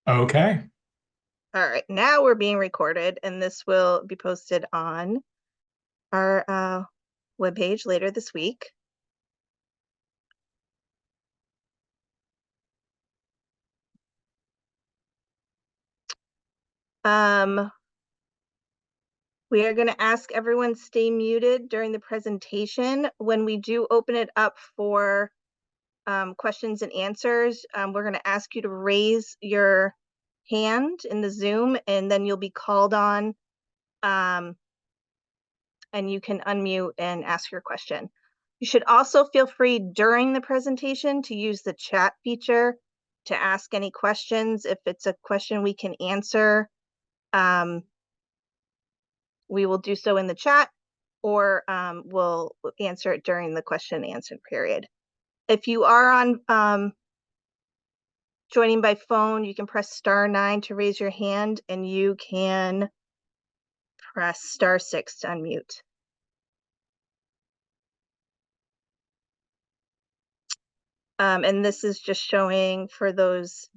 Okay. All right, now we're being recorded, and this will be posted on our webpage later this week. We are going to ask everyone stay muted during the presentation. When we do open it up for questions and answers, we're going to ask you to raise your hand in the Zoom, and then you'll be called on, and you can unmute and ask your question. You should also feel free during the presentation to use the chat feature to ask any questions. If it's a question we can answer, we will do so in the chat, or we'll answer it during the question and answer period. If you are on joining by phone, you can press *9 to raise your hand, and you can press *6 to unmute. And this is just showing for those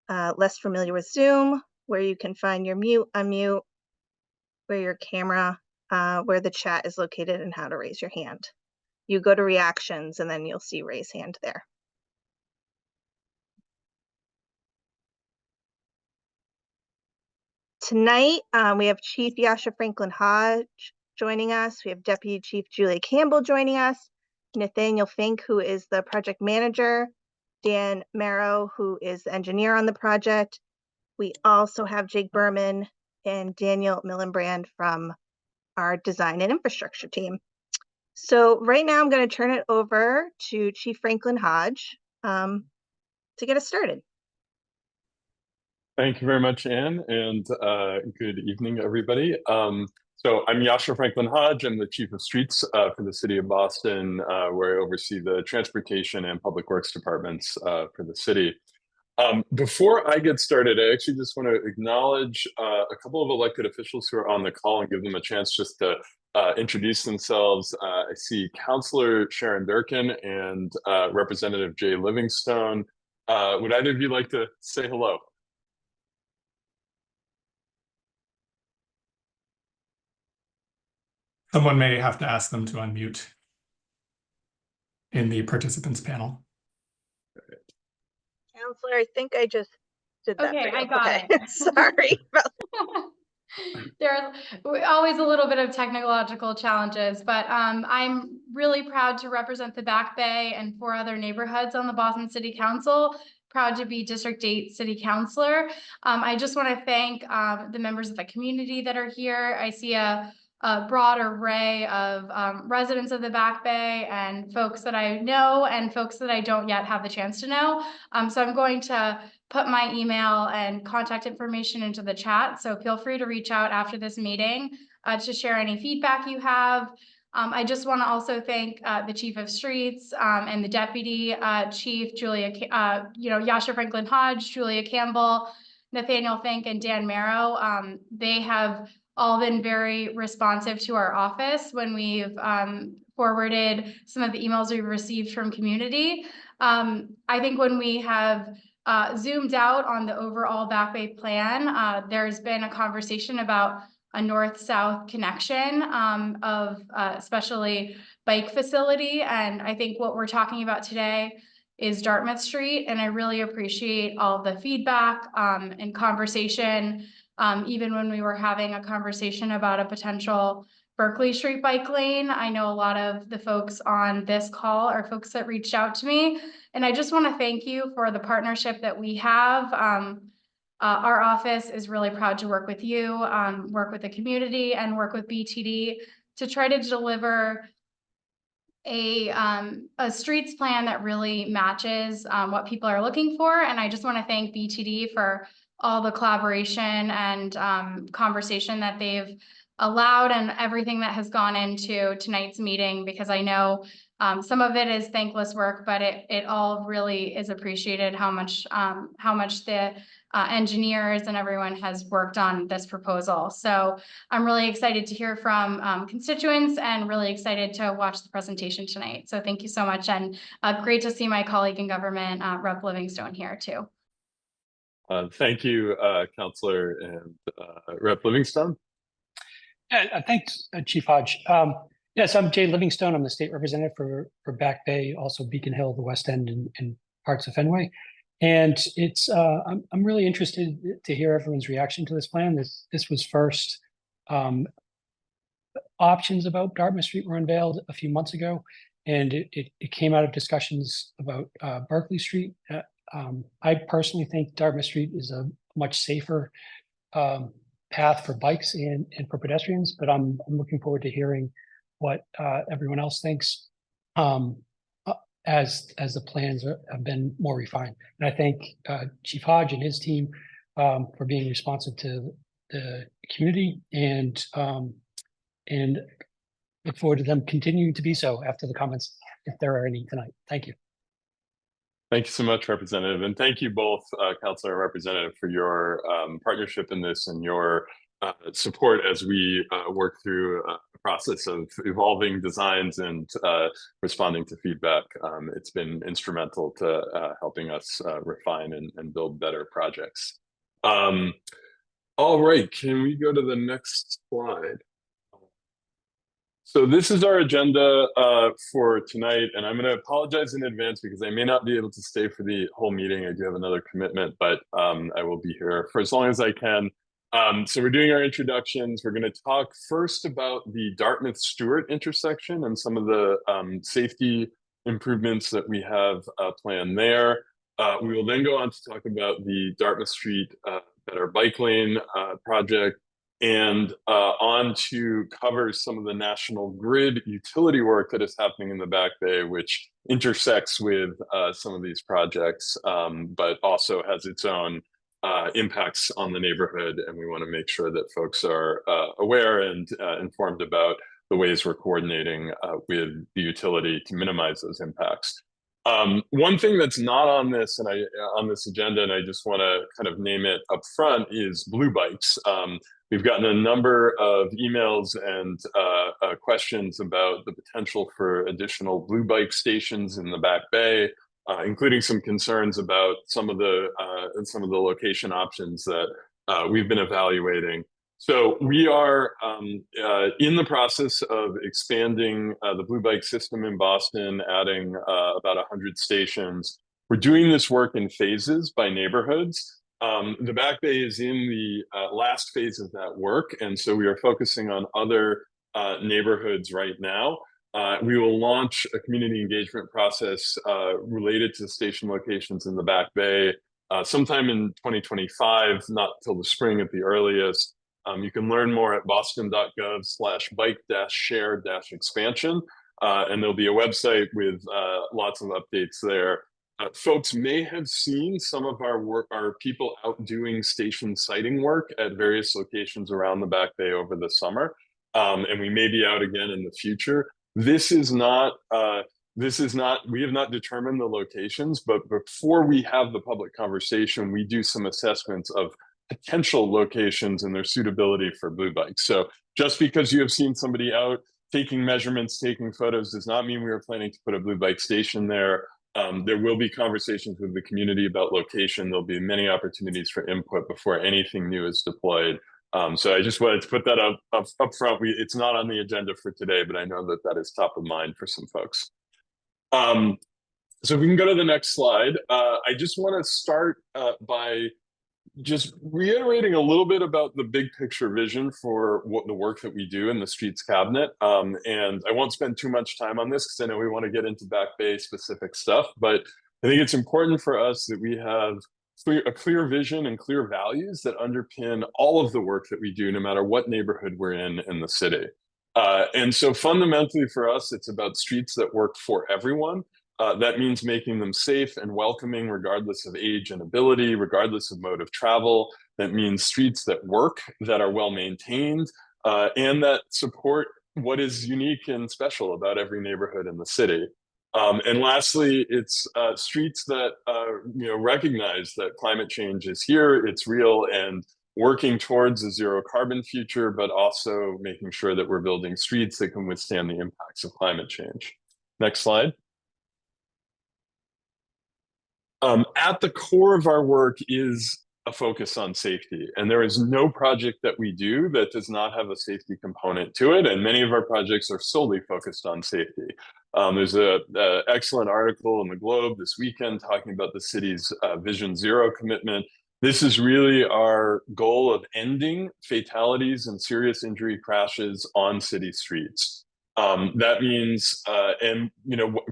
less familiar with Zoom, where you can find your mute, unmute, where your camera, where the chat is located, and how to raise your hand. You go to reactions, and then you'll see raise hand there. Tonight, we have Chief Yasha Franklin Hodge joining us. We have Deputy Chief Julia Campbell joining us, Nathaniel Fink, who is the project manager, Dan Marrow, who is the engineer on the project. We also have Jake Berman and Daniel Millenbrand from our design and infrastructure team. So right now I'm going to turn it over to Chief Franklin Hodge to get us started. Thank you very much, Anne, and good evening, everybody. So I'm Yasha Franklin Hodge. I'm the Chief of Streets for the City of Boston, where I oversee the transportation and public works departments for the city. Before I get started, I actually just want to acknowledge a couple of elected officials who are on the call and give them a chance just to introduce themselves. I see Councilor Sharon Durkin and Representative Jay Livingstone. Would either of you like to say hello? Someone may have to ask them to unmute in the participants panel. Counselor, I think I just did that. Okay, I got it. Sorry. There's always a little bit of technological challenges, but I'm really proud to represent the Back Bay and 4 other neighborhoods on the Boston City Council. Proud to be District 8 City Councilor. I just want to thank the members of the community that are here. I see a broad array of residents of the Back Bay and folks that I know and folks that I don't yet have the chance to know. So I'm going to put my email and contact information into the chat. So feel free to reach out after this meeting to share any feedback you have. I just want to also thank the Chief of Streets and the Deputy Chief, Yasha Franklin Hodge, Julia Campbell, Nathaniel Fink, and Dan Marrow. They have all been very responsive to our office when we've forwarded some of the emails we've received from community. I think when we have zoomed out on the overall Back Bay plan, there's been a conversation about a north-south connection of especially bike facility. And I think what we're talking about today is Dartmouth Street. And I really appreciate all the feedback and conversation. Even when we were having a conversation about a potential Berkeley Street bike lane, I know a lot of the folks on this call are folks that reached out to me. And I just want to thank you for the partnership that we have. Our office is really proud to work with you, work with the community, and work with BTD to try to deliver a streets plan that really matches what people are looking for. And I just want to thank BTD for all the collaboration and conversation that they've allowed and everything that has gone into tonight's meeting, because I know some of it is thankless work, but it all really is appreciated how much the engineers and everyone has worked on this proposal. So I'm really excited to hear from constituents and really excited to watch the presentation tonight. So thank you so much, and great to see my colleague in government, Rep. Livingstone, here too. Thank you, Councillor and Rep. Livingstone. Yeah, thanks, Chief Hodge. Yes, I'm Jay Livingstone. I'm the state representative for Back Bay, also Beacon Hill, the West End, and parts of Fenway. And it's I'm really interested to hear everyone's reaction to this plan. This was first. Options about Dartmouth Street were unveiled a few months ago, and it came out of discussions about Berkeley Street. I personally think Dartmouth Street is a much safer path for bikes and for pedestrians, but I'm looking forward to hearing what everyone else thinks as the plans have been more refined. And I thank Chief Hodge and his team for being responsive to the community, and look forward to them continuing to be so after the comments, if there are any tonight. Thank you. Thank you so much, Representative. And thank you both, Councillor and Representative, for your partnership in this and your support as we work through a process of evolving designs and responding to feedback. It's been instrumental to helping us refine and build better projects. All right, can we go to the next slide? So this is our agenda for tonight, and I'm going to apologize in advance because I may not be able to stay for the whole meeting. I do have another commitment, but I will be here for as long as I can. So we're doing our introductions. We're going to talk first about the Dartmouth-Stewart intersection and some of the safety improvements that we have planned there. We will then go on to talk about the Dartmouth Street Better Bike Lane project, and on to cover some of the National Grid utility work that is happening in the Back Bay, which intersects with some of these projects, but also has its own impacts on the neighborhood. And we want to make sure that folks are aware and informed about the ways we're coordinating with the utility to minimize those impacts. One thing that's not on this on this agenda, and I just want to kind of name it up front, is blue bikes. We've gotten a number of emails and questions about the potential for additional blue bike stations in the Back Bay, including some concerns about some of the location options that we've been evaluating. So we are in the process of expanding the blue bike system in Boston, adding about 100 stations. We're doing this work in phases by neighborhoods. The Back Bay is in the last phase of that work, and so we are focusing on other neighborhoods right now. We will launch a community engagement process related to station locations in the Back Bay sometime in 2025, not till the spring at the earliest. You can learn more at boston.gov/bike-share-expansion, and there'll be a website with lots of updates there. Folks may have seen some of our people out doing station siting work at various locations around the Back Bay over the summer, and we may be out again in the future. We have not determined the locations, but before we have the public conversation, we do some assessments of potential locations and their suitability for blue bikes. So just because you have seen somebody out taking measurements, taking photos, does not mean we are planning to put a blue bike station there. There will be conversations with the community about location. There'll be many opportunities for input before anything new is deployed. So I just wanted to put that up front. It's not on the agenda for today, but I know that that is top of mind for some folks. So if we can go to the next slide. I just want to start by just reiterating a little bit about the big picture vision for what the work that we do in the Streets Cabinet. And I won't spend too much time on this because I know we want to get into Back Bay specific stuff, but I think it's important for us that we have a clear vision and clear values that underpin all of the work that we do, no matter what neighborhood we're in the city. And so fundamentally for us, it's about streets that work for everyone. That means making them safe and welcoming, regardless of age and ability, regardless of mode of travel. That means streets that work, that are well maintained, and that support what is unique and special about every neighborhood in the city. And lastly, it's streets that recognize that climate change is here, it's real, and working towards a zero carbon future, but also making sure that we're building streets that can withstand the impacts of climate change. Next slide. At the core of our work is a focus on safety. And there is no project that we do that does not have a safety component to it. And many of our projects are solely focused on safety. There's a excellent article in the Globe this weekend talking about the city's Vision Zero commitment. This is really our goal of ending fatalities and serious injury crashes on city streets. That means, and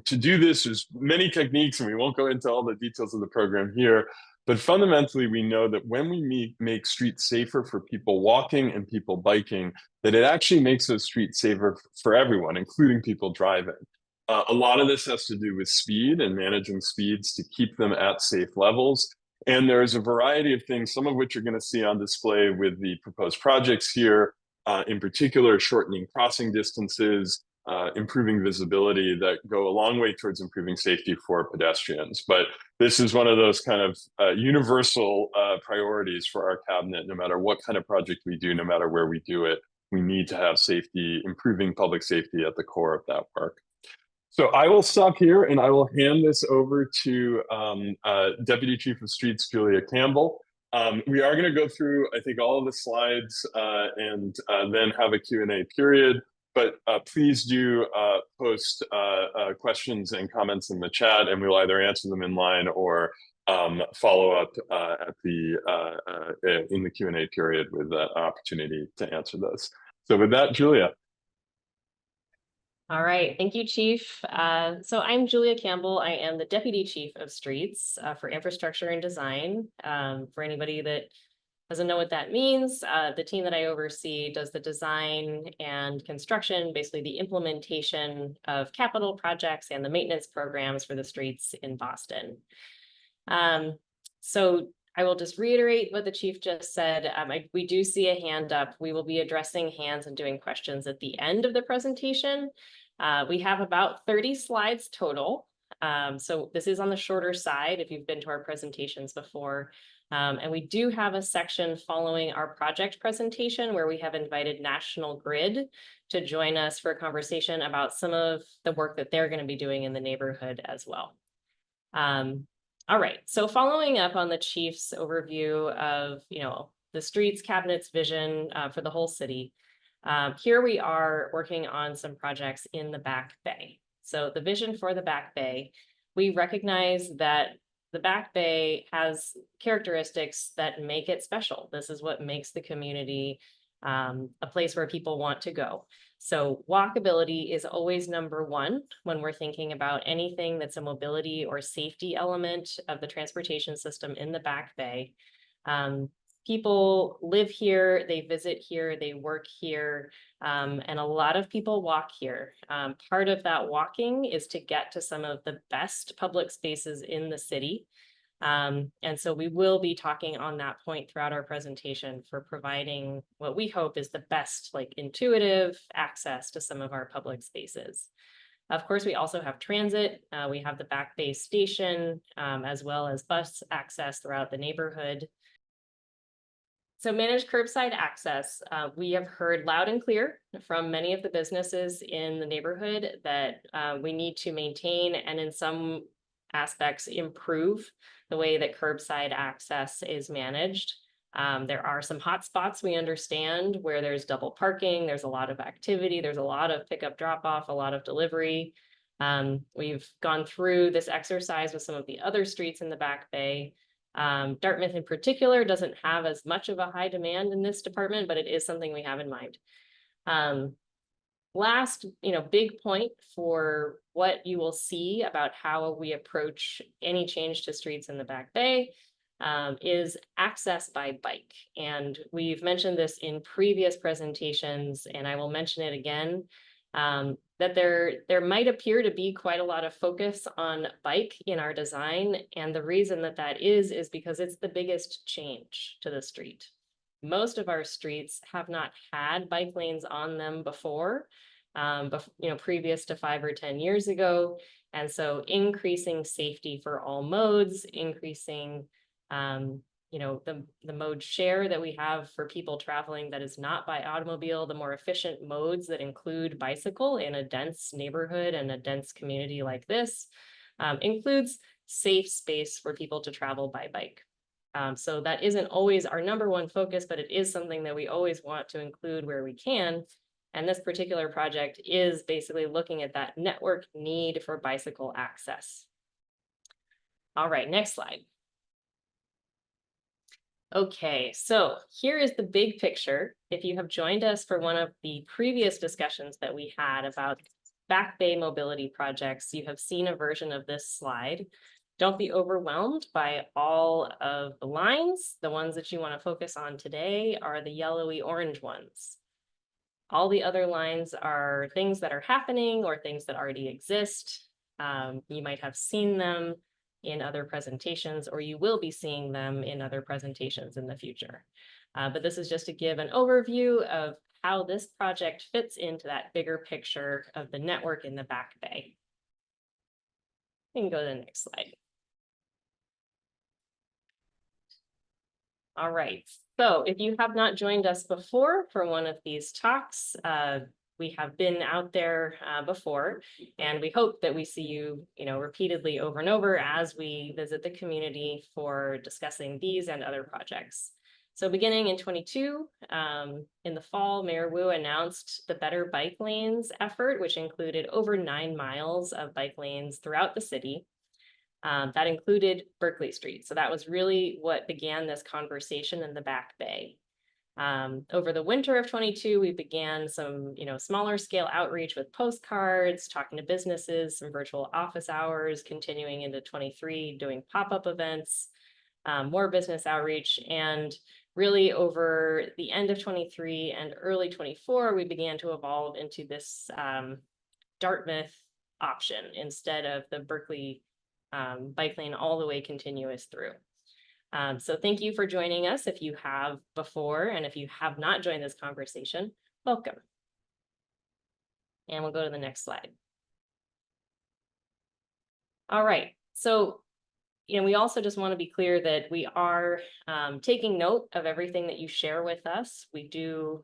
to do this, there's many techniques, and we won't go into all the details of the program here, but fundamentally, we know that when we make streets safer for people walking and people biking, that it actually makes those streets safer for everyone, including people driving. A lot of this has to do with speed and managing speeds to keep them at safe levels. And there's a variety of things, some of which you're going to see on display with the proposed projects here, in particular, shortening crossing distances, improving visibility that go a long way towards improving safety for pedestrians. But this is one of those kind of universal priorities for our cabinet. No matter what kind of project we do, no matter where we do it, we need to have safety, improving public safety at the core of that work. So I will stop here and I will hand this over to Deputy Chief of Streets, Julia Campbell. We are going to go through, I think, all of the slides and then have a Q&A period. But please do post questions and comments in the chat, and we'll either answer them in line or follow up at in the Q&A period with an opportunity to answer those. So with that, Julia. All right, thank you, Chief. So I'm Julia Campbell. I am the Deputy Chief of Streets for Infrastructure and Design. For anybody that doesn't know what that means, the team that I oversee does the design and construction, basically the implementation of capital projects and the maintenance programs for the streets in Boston. So I will just reiterate what the chief just said. We do see a hand up. We will be addressing hands and doing questions at the end of the presentation. We have about 30 slides total. So this is on the shorter side if you've been to our presentations before. And we do have a section following our project presentation where we have invited National Grid to join us for a conversation about some of the work that they're going to be doing in the neighborhood as well. All right, so following up on the chief's overview of, the streets cabinet's vision for the whole city, here we are working on some projects in the Back Bay. So the vision for the Back Bay, we recognize that the Back Bay has characteristics that make it special. This is what makes the community a place where people want to go. So walkability is always number one when we're thinking about anything that's a mobility or safety element of the transportation system in the Back Bay. People live here, they visit here, they work here, and a lot of people walk here. Part of that walking is to get to some of the best public spaces in the city. And so we will be talking on that point throughout our presentation for providing what we hope is the best, intuitive access to some of our public spaces. Of course, we also have transit. We have the Back Bay Station, as well as bus access throughout the neighborhood. So managed curbside access, we have heard loud and clear from many of the businesses in the neighborhood that we need to maintain and in some aspects improve the way that curbside access is managed. There are some hot spots we understand where there's double parking, there's a lot of activity, there's a lot of pickup drop off, a lot of delivery. We've gone through this exercise with some of the other streets in the Back Bay. Dartmouth in particular doesn't have as much of a high demand in this department, but it is something we have in mind. Last, big point for what you will see about how we approach any change to streets in the Back Bay is access by bike. And we've mentioned this in previous presentations, and I will mention it again, that there might appear to be quite a lot of focus on bike in our design. And the reason that is because it's the biggest change to the street. Most of our streets have not had bike lanes on them before, previous to 5 or 10 years ago. And so increasing safety for all modes, increasing, the mode share that we have for people traveling that is not by automobile, the more efficient modes that include bicycle in a dense neighborhood and a dense community like this, includes safe space for people to travel by bike. So that isn't always our #1 focus, but it is something that we always want to include where we can. And this particular project is basically looking at that network need for bicycle access. All right, next slide. Okay, so here is the big picture. If you have joined us for one of the previous discussions that we had about Back Bay mobility projects, you have seen a version of this slide. Don't be overwhelmed by all of the lines. The ones that you want to focus on today are the yellowy orange ones. All the other lines are things that are happening or things that already exist. You might have seen them in other presentations, or you will be seeing them in other presentations in the future. But this is just to give an overview of how this project fits into that bigger picture of the network in the Back Bay. We can go to the next slide. All right, so if you have not joined us before for one of these talks, we have been out there before, and we hope that we see you, repeatedly over and over as we visit the community for discussing these and other projects. So beginning in 22, in the fall, Mayor Wu announced the Better Bike Lanes effort, which included over 9 miles of bike lanes throughout the city. That included Berkeley Street. So that was really what began this conversation in the Back Bay. Over the winter of 22, we began some, smaller scale outreach with postcards, talking to businesses, some virtual office hours, continuing into 23, doing pop-up events, more business outreach. And really over the end of 23 and early 24, we began to evolve into this Dartmouth option instead of the Berkeley bike lane all the way continuous through. So thank you for joining us. If you have before, and if you have not joined this conversation, welcome. And we'll go to the next slide. All right, so, we also just want to be clear that we are taking note of everything that you share with us. We do,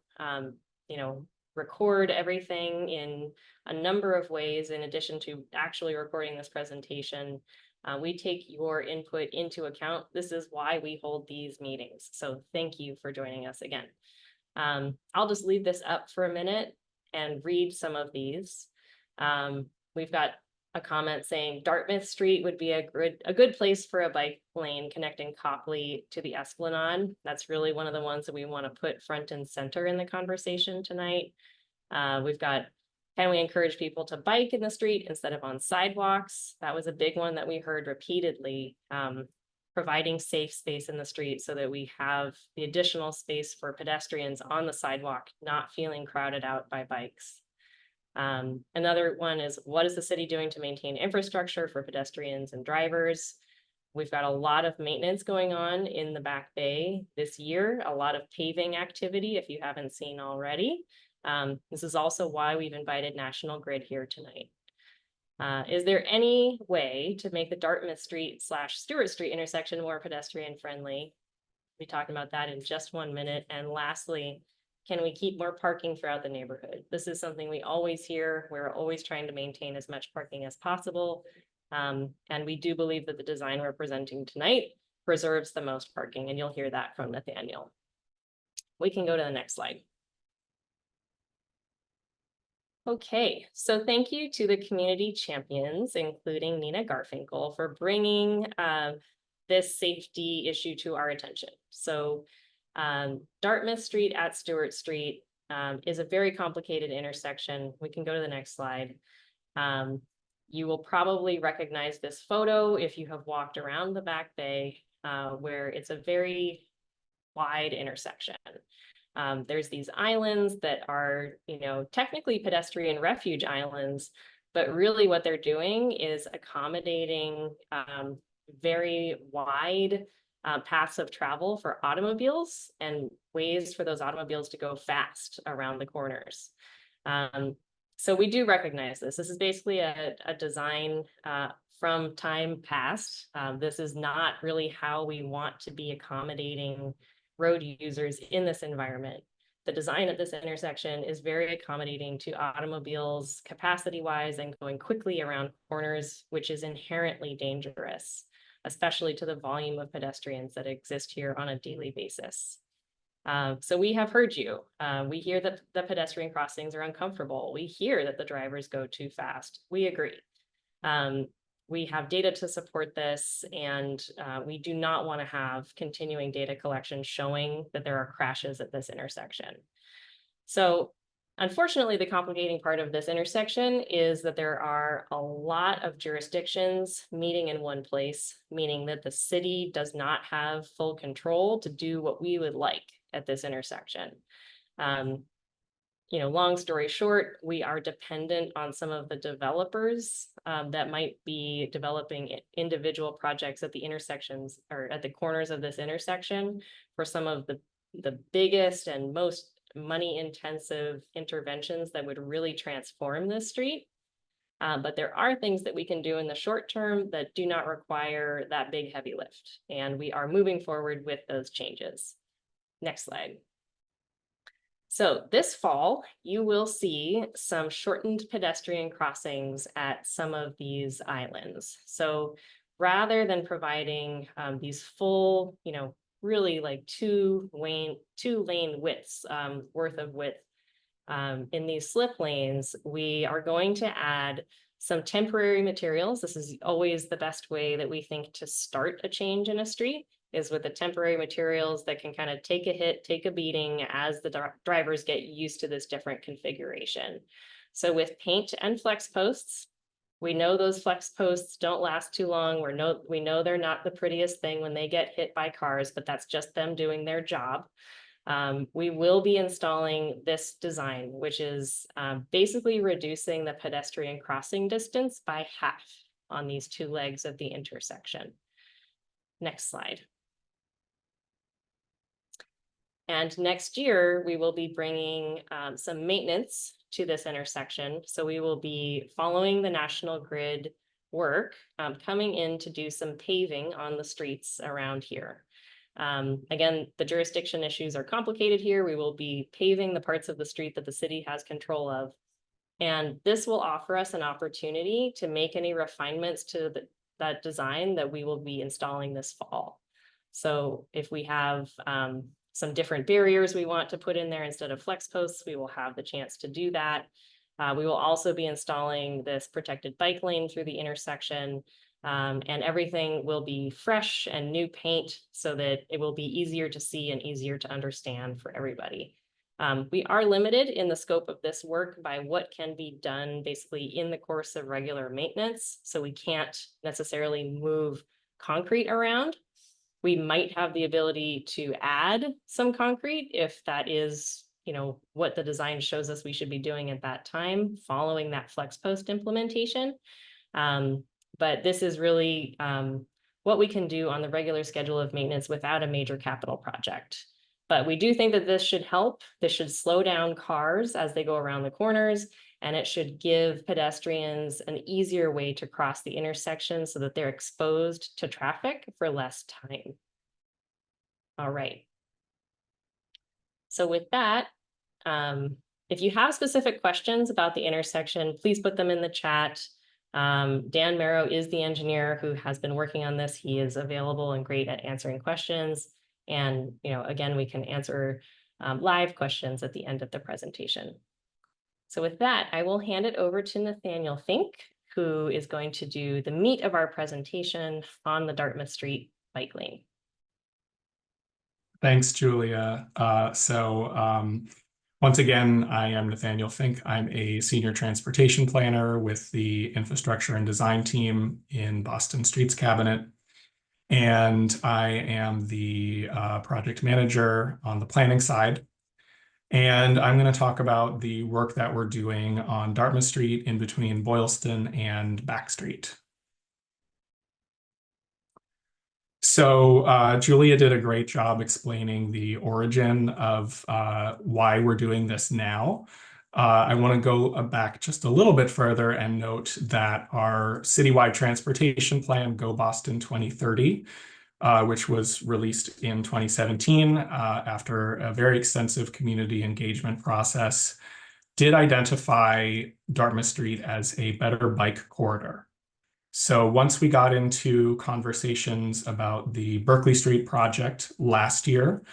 record everything in a number of ways in addition to actually recording this presentation. We take your input into account. This is why we hold these meetings. So thank you for joining us again. I'll just leave this up for a minute and read some of these. We've got a comment saying Dartmouth Street would be a good place for a bike lane connecting Copley to the Esplanade. That's really one of the ones that we want to put front and center in the conversation tonight. We've got, can we encourage people to bike in the street instead of on sidewalks? That was a big one that we heard repeatedly, providing safe space in the street so that we have the additional space for pedestrians on the sidewalk, not feeling crowded out by bikes. Another one is, what is the city doing to maintain infrastructure for pedestrians and drivers? We've got a lot of maintenance going on in the Back Bay this year, a lot of paving activity if you haven't seen already. This is also why we've invited National Grid here tonight. Is there any way to make the Dartmouth Street / Stewart Street intersection more pedestrian friendly? We'll be talking about that in just 1 minute. And lastly, can we keep more parking throughout the neighborhood? This is something we always hear. We're always trying to maintain as much parking as possible. And we do believe that the design we're presenting tonight preserves the most parking, and you'll hear that from Nathaniel. We can go to the next slide. Okay, so thank you to the community champions, including Nina Garfinkel, for bringing this safety issue to our attention. So Dartmouth Street at Stewart Street is a very complicated intersection. We can go to the next slide. You will probably recognize this photo if you have walked around the Back Bay, where it's a very wide intersection. There's these islands that are, technically pedestrian refuge islands, but really what they're doing is accommodating very wide paths of travel for automobiles and ways for those automobiles to go fast around the corners. So we do recognize this. This is basically a design from time past. This is not really how we want to be accommodating road users in this environment. The design at this intersection is very accommodating to automobiles capacity-wise and going quickly around corners, which is inherently dangerous, especially to the volume of pedestrians that exist here on a daily basis. So we have heard you. We hear that the pedestrian crossings are uncomfortable. We hear that the drivers go too fast. We agree. We have data to support this, and we do not want to have continuing data collection showing that there are crashes at this intersection. So unfortunately, the complicating part of this intersection is that there are a lot of jurisdictions meeting in one place, meaning that the city does not have full control to do what we would like at this intersection. Long story short, we are dependent on some of the developers that might be developing individual projects at the intersections or at the corners of this intersection for some of the biggest and most money-intensive interventions that would really transform this street. But there are things that we can do in the short term that do not require that big heavy lift. And we are moving forward with those changes. Next slide. So this fall, you will see some shortened pedestrian crossings at some of these islands. So rather than providing these full, really like two lane widths worth of width in these slip lanes, we are going to add some temporary materials. This is always the best way that we think to start a change in a street, is with the temporary materials that can kind of take a hit, take a beating as the drivers get used to this different configuration. So with paint and flex posts, we know those flex posts don't last too long. We know they're not the prettiest thing when they get hit by cars, but that's just them doing their job. We will be installing this design, which is basically reducing the pedestrian crossing distance by half on these two legs of the intersection. Next slide. And next year, we will be bringing some maintenance to this intersection. So we will be following the National Grid work, coming in to do some paving on the streets around here. Again, the jurisdiction issues are complicated here. We will be paving the parts of the street that the city has control of. And this will offer us an opportunity to make any refinements to that design that we will be installing this fall. So if we have some different barriers we want to put in there instead of flex posts, we will have the chance to do that. We will also be installing this protected bike lane through the intersection, and everything will be fresh and new paint so that it will be easier to see and easier to understand for everybody. We are limited in the scope of this work by what can be done basically in the course of regular maintenance. So we can't necessarily move concrete around. We might have the ability to add some concrete if that is, what the design shows us we should be doing at that time following that flex post implementation. But this is really what we can do on the regular schedule of maintenance without a major capital project. But we do think that this should help. This should slow down cars as they go around the corners, and it should give pedestrians an easier way to cross the intersection so that they're exposed to traffic for less time. All right. So with that, if you have specific questions about the intersection, please put them in the chat. Dan Merrow is the engineer who has been working on this. He is available and great at answering questions. And, again, we can answer live questions at the end of the presentation. So with that, I will hand it over to Nathaniel Fink, who is going to do the meat of our presentation on the Dartmouth Street bike lane. Thanks, Julia. Once again, I am Nathaniel Fink. I'm a senior transportation planner with the infrastructure and design team in Boston Streets Cabinet. And I am the project manager on the planning side. And I'm going to talk about the work that we're doing on Dartmouth Street in between Boylston and Back Street. So Julia did a great job explaining the origin of why we're doing this now. I want to go back just a little bit further and note that our citywide transportation plan, Go Boston 2030, which was released in 2017 after a very extensive community engagement process, did identify Dartmouth Street as a better bike corridor. So once we got into conversations about the Berkeley Street project last year,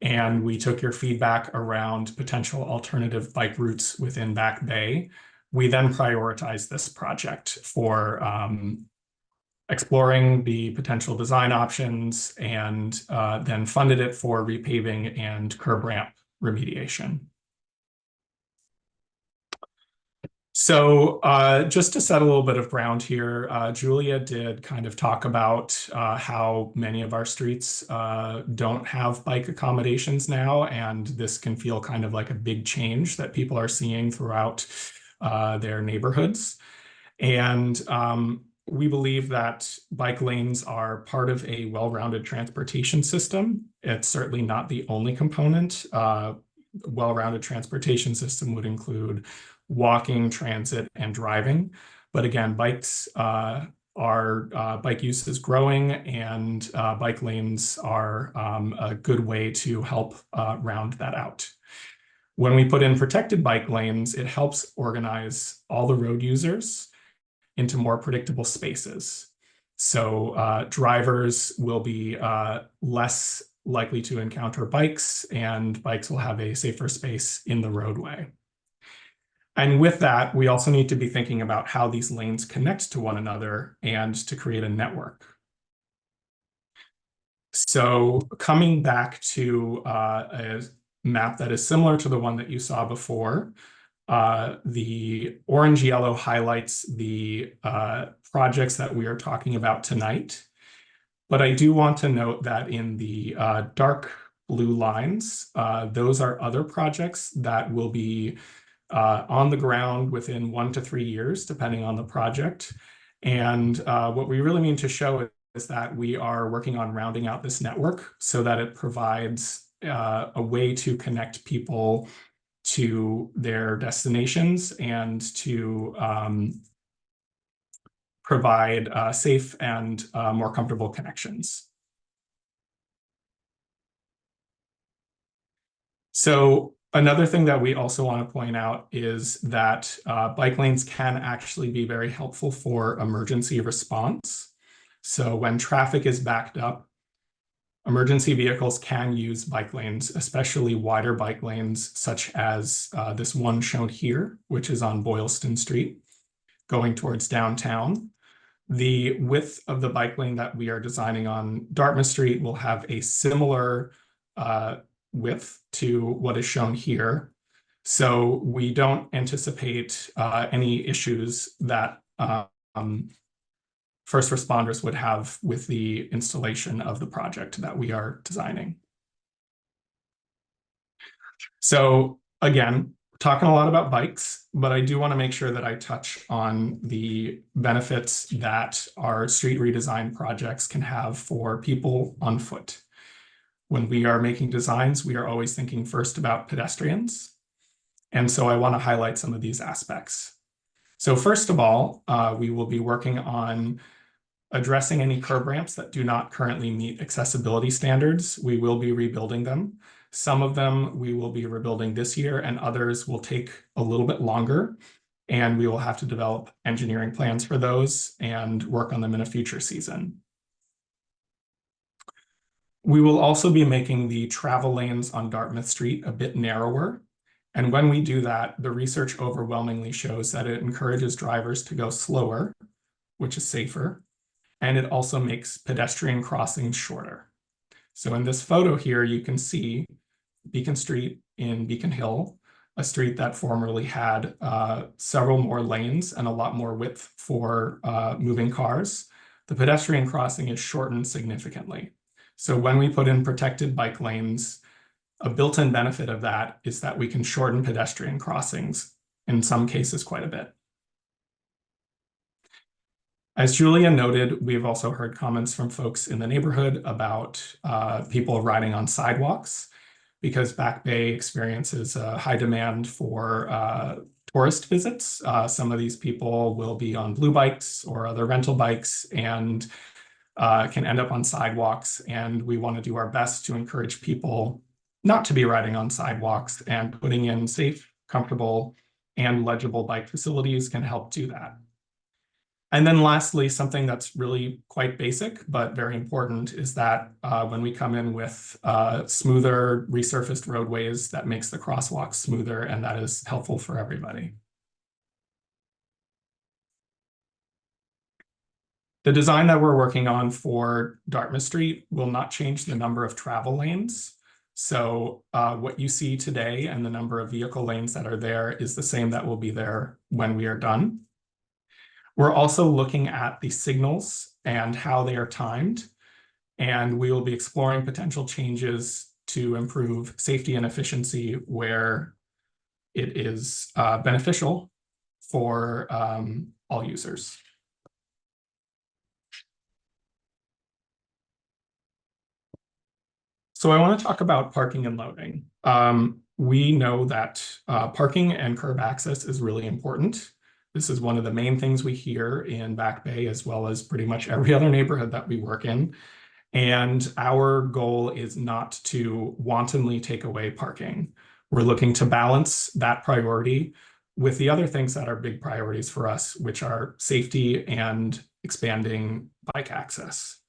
and we took your feedback around potential alternative bike routes within Back Bay, we then prioritized this project for exploring the potential design options and then funded it for repaving and curb ramp remediation. So just to set a little bit of ground here, Julia did kind of talk about how many of our streets don't have bike accommodations now, and this can feel kind of like a big change that people are seeing throughout their neighborhoods. And we believe that bike lanes are part of a well-rounded transportation system. It's certainly not the only component. Well-rounded transportation system would include walking, transit, and driving. But again, bike use is growing, and bike lanes are a good way to help round that out. When we put in protected bike lanes, it helps organize all the road users into more predictable spaces. So drivers will be less likely to encounter bikes, and bikes will have a safer space in the roadway. And with that, we also need to be thinking about how these lanes connect to one another and to create a network. So coming back to a map that is similar to the one that you saw before, the orange yellow highlights the projects that we are talking about tonight. But I do want to note that in the dark blue lines, those are other projects that will be on the ground within 1 to 3 years, depending on the project. And what we really mean to show is that we are working on rounding out this network so that it provides a way to connect people to their destinations and to provide safe and more comfortable connections. So another thing that we also want to point out is that bike lanes can actually be very helpful for emergency response. So when traffic is backed up, emergency vehicles can use bike lanes, especially wider bike lanes, such as this one shown here, which is on Boylston Street, going towards downtown. The width of the bike lane that we are designing on Dartmouth Street will have a similar width to what is shown here. So we don't anticipate any issues that first responders would have with the installation of the project that we are designing. So again, talking a lot about bikes, but I do want to make sure that I touch on the benefits that our street redesign projects can have for people on foot. When we are making designs, we are always thinking first about pedestrians. And so I want to highlight some of these aspects. So first of all, we will be working on addressing any curb ramps that do not currently meet accessibility standards. We will be rebuilding them. Some of them we will be rebuilding this year, and others will take a little bit longer. And we will have to develop engineering plans for those and work on them in a future season. We will also be making the travel lanes on Dartmouth Street a bit narrower. And when we do that, the research overwhelmingly shows that it encourages drivers to go slower, which is safer. And it also makes pedestrian crossings shorter. So in this photo here, you can see Beacon Street in Beacon Hill, a street that formerly had several more lanes and a lot more width for moving cars. The pedestrian crossing is shortened significantly. So when we put in protected bike lanes, a built-in benefit of that is that we can shorten pedestrian crossings, in some cases quite a bit. As Julia noted, we've also heard comments from folks in the neighborhood about people riding on sidewalks, because Back Bay experiences a high demand for tourist visits. Some of these people will be on blue bikes or other rental bikes and can end up on sidewalks. And we want to do our best to encourage people not to be riding on sidewalks, and putting in safe, comfortable, and legible bike facilities can help do that. And then lastly, something that's really quite basic but very important is that when we come in with smoother resurfaced roadways, that makes the crosswalks smoother, and that is helpful for everybody. The design that we're working on for Dartmouth Street will not change the number of travel lanes. So what you see today and the number of vehicle lanes that are there is the same that will be there when we are done. We're also looking at the signals and how they are timed, and we will be exploring potential changes to improve safety and efficiency where it is beneficial for all users. So I want to talk about parking and loading. We know that parking and curb access is really important. This is one of the main things we hear in Back Bay, as well as pretty much every other neighborhood that we work in. And our goal is not to wantonly take away parking. We're looking to balance that priority with the other things that are big priorities for us, which are safety and expanding bike access.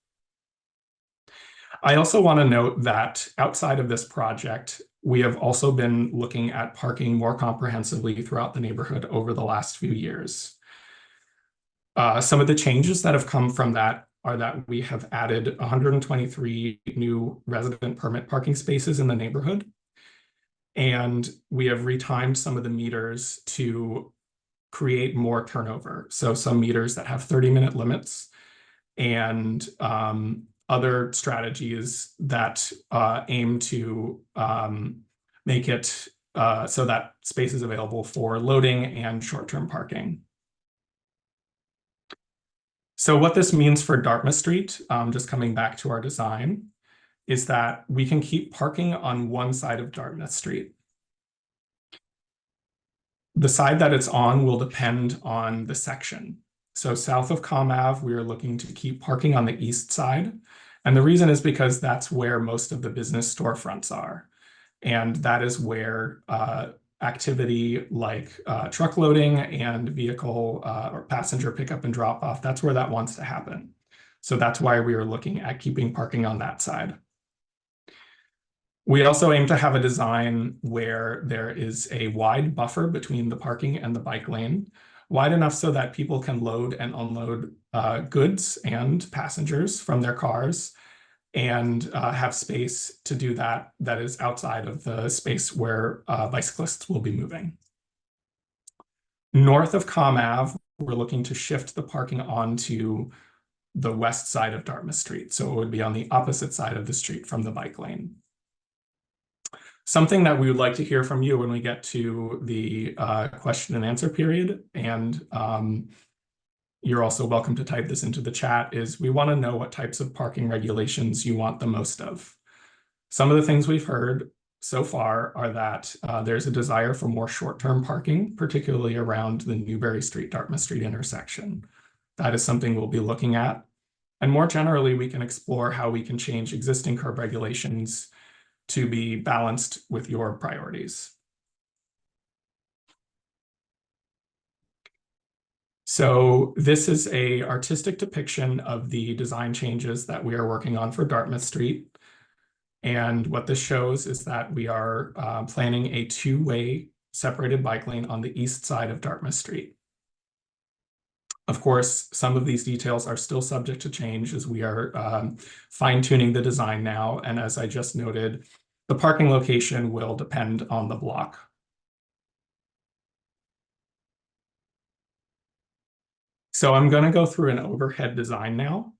I also want to note that outside of this project, we have also been looking at parking more comprehensively throughout the neighborhood over the last few years. Some of the changes that have come from that are that we have added 123 new resident permit parking spaces in the neighborhood. And we have retimed some of the meters to create more turnover. So some meters that have 30-minute limits and other strategies that aim to make it so that space is available for loading and short-term parking. So what this means for Dartmouth Street, just coming back to our design, is that we can keep parking on one side of Dartmouth Street. The side that it's on will depend on the section. So south of Com Ave, we are looking to keep parking on the east side. And the reason is because that's where most of the business storefronts are. And that is where activity like truck loading and vehicle or passenger pickup and drop off, that's where that wants to happen. So that's why we are looking at keeping parking on that side. We also aim to have a design where there is a wide buffer between the parking and the bike lane, wide enough so that people can load and unload goods and passengers from their cars and have space to do that is outside of the space where bicyclists will be moving. North of Com Ave, we're looking to shift the parking onto the west side of Dartmouth Street. So it would be on the opposite side of the street from the bike lane. Something that we would like to hear from you when we get to the question and answer period, and you're also welcome to type this into the chat, is we want to know what types of parking regulations you want the most of. Some of the things we've heard so far are that there's a desire for more short-term parking, particularly around the Newberry Street, Dartmouth Street intersection. That is something we'll be looking at. And more generally, we can explore how we can change existing curb regulations to be balanced with your priorities. So this is an artistic depiction of the design changes that we are working on for Dartmouth Street. And what this shows is that we are planning a two-way separated bike lane on the east side of Dartmouth Street. Of course, some of these details are still subject to change as we are fine-tuning the design now. And as I just noted, the parking location will depend on the block. So I'm going to go through an overhead design now.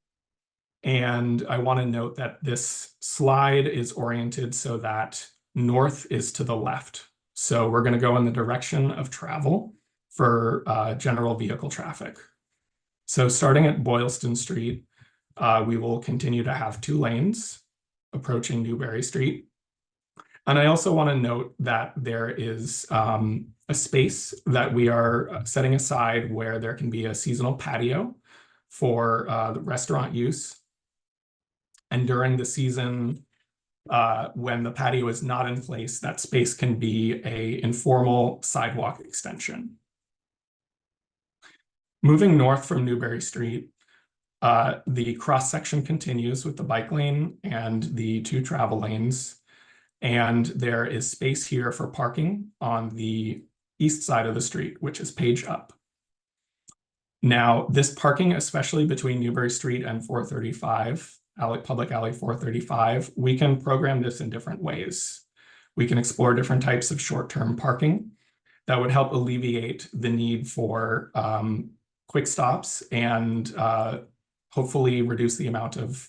And I want to note that this slide is oriented so that north is to the left. So we're going to go in the direction of travel for general vehicle traffic. So starting at Boylston Street, we will continue to have 2 lanes approaching Newberry Street. And I also want to note that there is a space that we are setting aside where there can be a seasonal patio for the restaurant use. And during the season, when the patio is not in place, that space can be an informal sidewalk extension. Moving north from Newbury Street, the cross-section continues with the bike lane and the 2 travel lanes. And there is space here for parking on the east side of the street, which is page up. Now, this parking, especially between Newbury Street and 435, Public Alley 435, we can program this in different ways. We can explore different types of short-term parking that would help alleviate the need for quick stops and hopefully reduce the amount of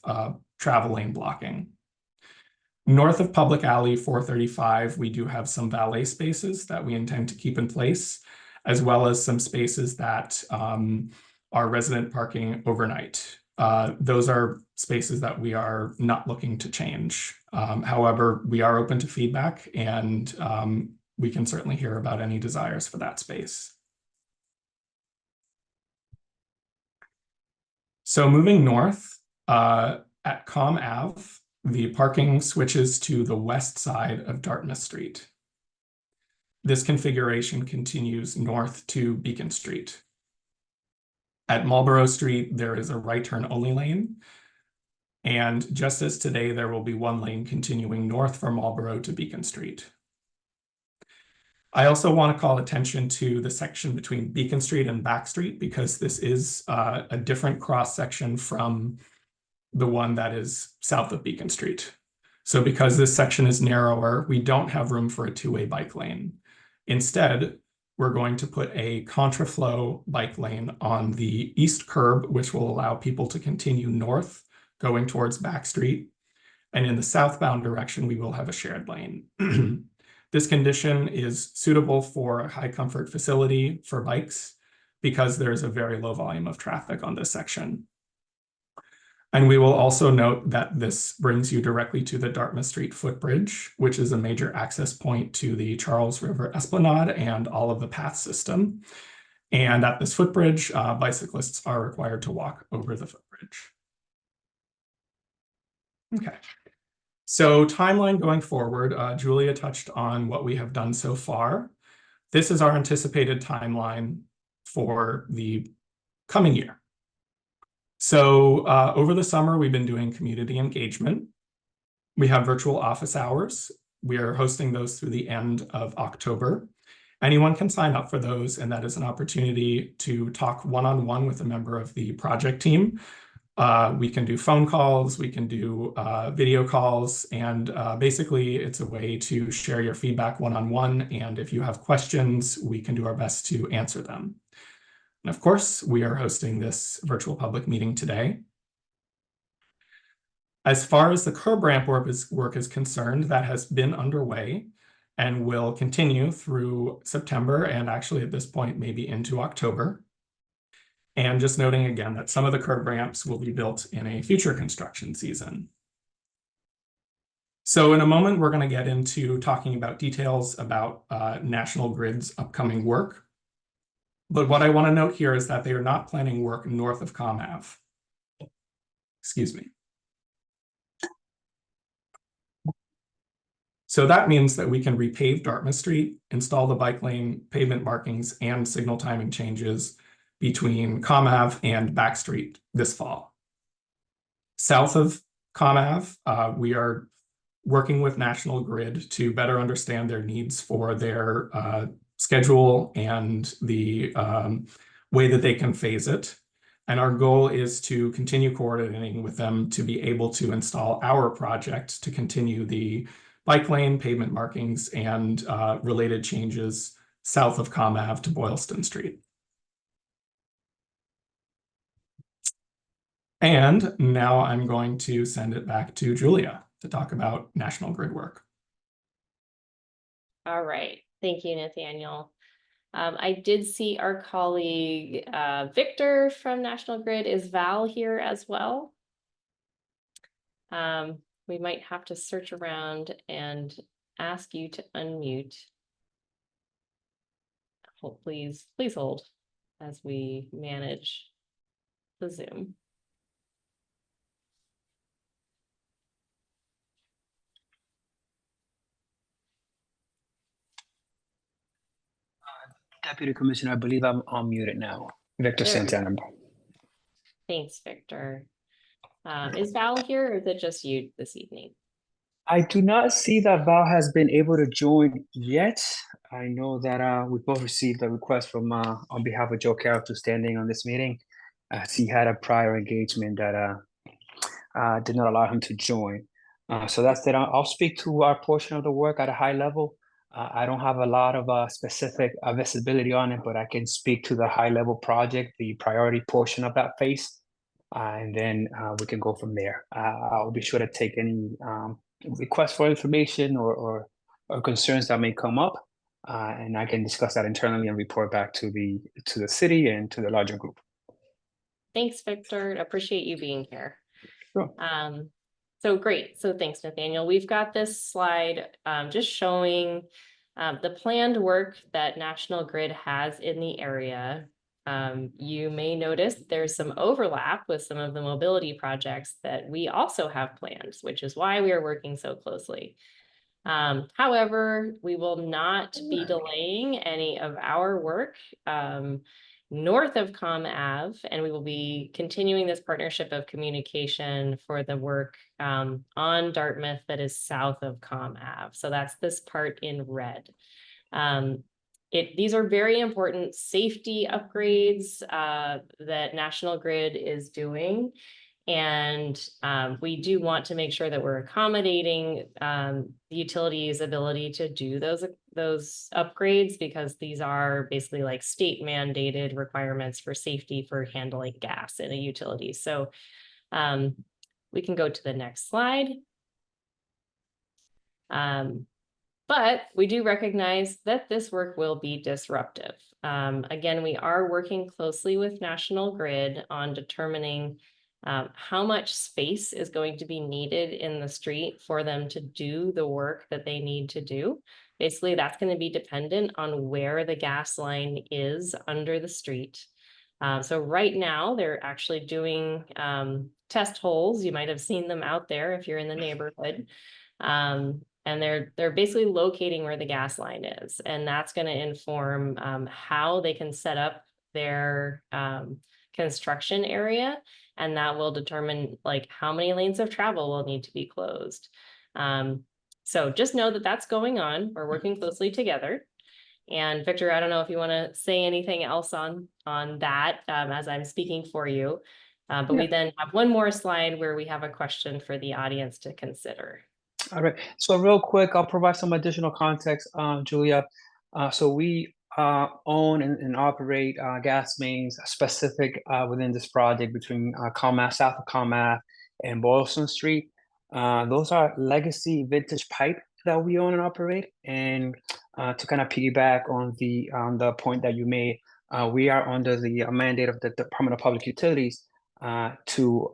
travel lane blocking. North of Public Alley 435, we do have some valet spaces that we intend to keep in place, as well as some spaces that are resident parking overnight. Those are spaces that we are not looking to change. However, we are open to feedback, and we can certainly hear about any desires for that space. So moving north, at Com Ave, the parking switches to the west side of Dartmouth Street. This configuration continues north to Beacon Street. At Marlborough Street, there is a right turn only lane. And just as today, there will be 1 lane continuing north from Marlborough to Beacon Street. I also want to call attention to the section between Beacon Street and Back Street, because this is a different cross section from the one that is south of Beacon Street. So because this section is narrower, we don't have room for a 2-way bike lane. Instead, we're going to put a contraflow bike lane on the east curb, which will allow people to continue north, going towards Back Street. And in the southbound direction, we will have a shared lane. This condition is suitable for a high comfort facility for bikes because there's a very low volume of traffic on this section. And we will also note that this brings you directly to the Dartmouth Street footbridge, which is a major access point to the Charles River Esplanade and all of the path system. And at this footbridge, bicyclists are required to walk over the footbridge. Okay. So timeline going forward, Julia touched on what we have done so far. This is our anticipated timeline for the coming year. So over the summer, we've been doing community engagement. We have virtual office hours. We are hosting those through the end of October. Anyone can sign up for those, and that is an opportunity to talk one-on-one with a member of the project team. We can do phone calls, we can do video calls, and basically it's a way to share your feedback one-on-one, and if you have questions, we can do our best to answer them. And of course, we are hosting this virtual public meeting today. As far as the curb ramp work is concerned, that has been underway and will continue through September, and actually at this point, maybe into October. And just noting again that some of the curb ramps will be built in a future construction season. So in a moment, we're going to get into talking about details about National Grid's upcoming work. But what I want to note here is that they are not planning work north of Com Ave. Excuse me. So that means that we can repave Dartmouth Street, install the bike lane, pavement markings, and signal timing changes between Com Ave and Back Street this fall. South of Com Ave, we are working with National Grid to better understand their needs for their schedule and the way that they can phase it. And our goal is to continue coordinating with them to be able to install our project to continue the bike lane, pavement markings, and related changes south of Com Ave to Boylston Street. And now I'm going to send it back to Julia to talk about National Grid work. All right, thank you, Nathaniel. I did see our colleague Victor from National Grid. Is Val here as well? We might have to search around and ask you to unmute. Please hold as we manage the Zoom. Deputy Commissioner, I believe I'm unmuted now. Victor There we go. Santana. Thanks, Victor. Is Val here, or is it just you this evening? I do not see that Val has been able to join yet. I know that we both received a request from on behalf of Joe Carroll to stand in on this meeting, as he had a prior engagement that did not allow him to join. So that's it. I'll speak to our portion of the work at a high level. I don't have a lot of specific visibility on it, but I can speak to the high level project, the priority portion of that phase, and then we can go from there. I'll be sure to take any requests for information or concerns that may come up, and I can discuss that internally and report back to the city and to the larger group. Thanks, Victor. Appreciate you being here. Sure. So great. So thanks, Nathaniel. We've got this slide just showing the planned work that National Grid has in the area. You may notice there's some overlap with some of the mobility projects that we also have planned, which is why we are working so closely. However, we will not be delaying any of our work north of Com Ave, and we will be continuing this partnership of communication for the work on Dartmouth that is south of Com Ave. So that's this part in red. These are very important safety upgrades that National Grid is doing. And we do want to make sure that we're accommodating the utility's ability to do those upgrades, because these are basically like state mandated requirements for safety for handling gas in a utility. So we can go to the next slide. But we do recognize that this work will be disruptive. Again, we are working closely with National Grid on determining how much space is going to be needed in the street for them to do the work that they need to do. Basically, that's going to be dependent on where the gas line is under the street. So right now, they're actually doing test holes. You might have seen them out there if you're in the neighborhood. And they're basically locating where the gas line is. And that's going to inform how they can set up their construction area. And that will determine like how many lanes of travel will need to be closed. So just know that that's going on. We're working closely together. And Victor, I don't know if you want to say anything else on that as I'm speaking for you. But we then have one more slide where we have a question for the audience to consider. All right. So real quick, I'll provide some additional context, Julia. So we own and operate gas mains specific within this project between south of Com Ave and Boston Street. Those are legacy vintage pipe that we own and operate. And to kind of piggyback on the point that you made, we are under the mandate of the Department of Public Utilities to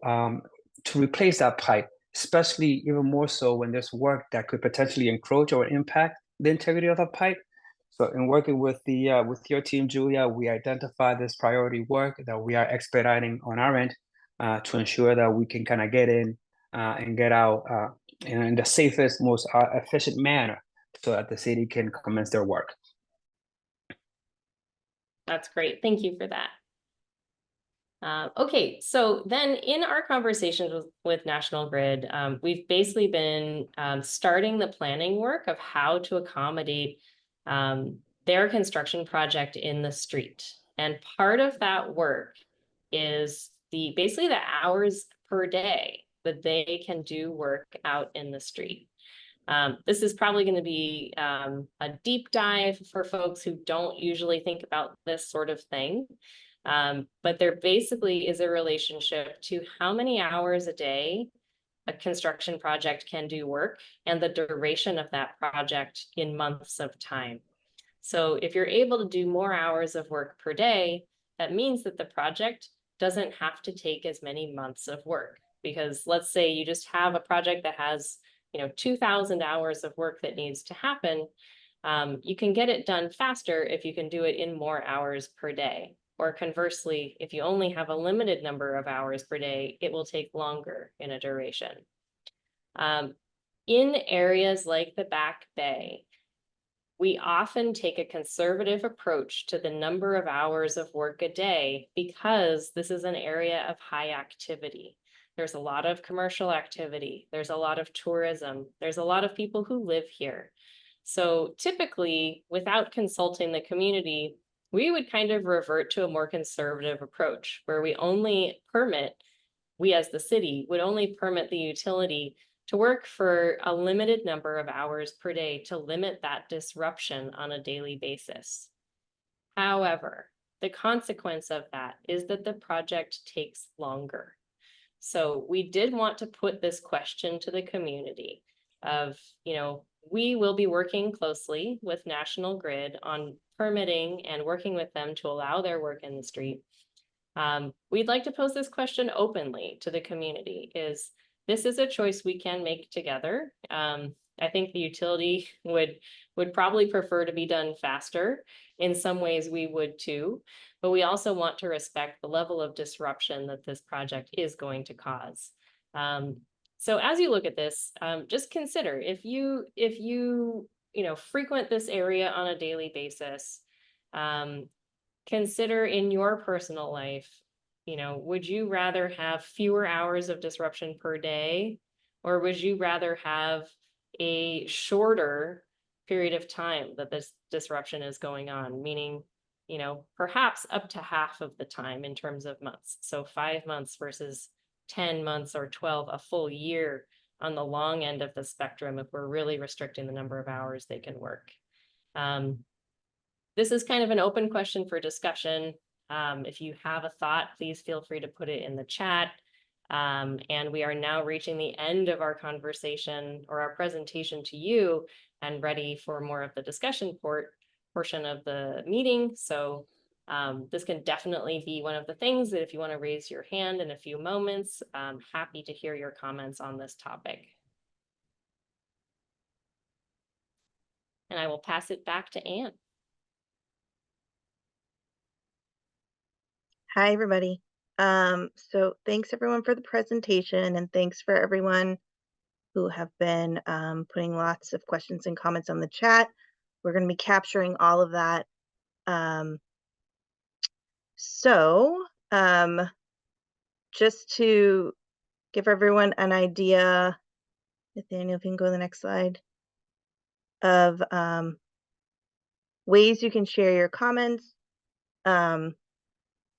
replace that pipe, especially even more so when there's work that could potentially encroach or impact the integrity of the pipe. So in working with your team, Julia, we identify this priority work that we are expediting on our end to ensure that we can kind of get in and get out in the safest, most efficient manner so that the city can commence their work. That's great. Thank you for that. Okay, so then in our conversations with National Grid, we've basically been starting the planning work of how to accommodate their construction project in the street. And part of that work is basically the hours per day that they can do work out in the street. This is probably going to be a deep dive for folks who don't usually think about this sort of thing. But there basically is a relationship to how many hours a day a construction project can do work and the duration of that project in months of time. So if you're able to do more hours of work per day, that means that the project doesn't have to take as many months of work. Because let's say you just have a project that has 2,000 hours of work that needs to happen, you can get it done faster if you can do it in more hours per day. Or conversely, if you only have a limited number of hours per day, it will take longer in a duration. In areas like the Back Bay, We often take a conservative approach to the number of hours of work a day because this is an area of high activity. There's a lot of commercial activity. There's a lot of tourism. There's a lot of people who live here. So typically, without consulting the community, we would kind of revert to a more conservative approach where we as the city would only permit the utility to work for a limited number of hours per day to limit that disruption on a daily basis. However, the consequence of that is that the project takes longer. So we did want to put this question to the community of, we will be working closely with National Grid on permitting and working with them to allow their work in the street. We'd like to pose this question openly to the community. This is a choice we can make together. I think the utility would probably prefer to be done faster. In some ways we would too, but we also want to respect the level of disruption that this project is going to cause. So as you look at this, just consider if you frequent this area on a daily basis, consider in your personal life, would you rather have fewer hours of disruption per day, or would you rather have a shorter period of time that this disruption is going on, meaning, perhaps up to half of the time in terms of months. So 5 months versus 10 months or 12, a full year on the long end of the spectrum if we're really restricting the number of hours they can work. This is kind of an open question for discussion. If you have a thought, please feel free to put it in the chat. And we are now reaching the end of our conversation or our presentation to you and ready for more of the discussion portion of the meeting. So this can definitely be one of the things that if you want to raise your hand in a few moments, I'm happy to hear your comments on this topic. And I will pass it back to Anne. Hi, everybody. So thanks everyone for the presentation, and thanks for everyone who have been putting lots of questions and comments on the chat. We're going to be capturing all of that. Just to give everyone an idea, Nathaniel, if you can go to the next slide, of ways you can share your comments.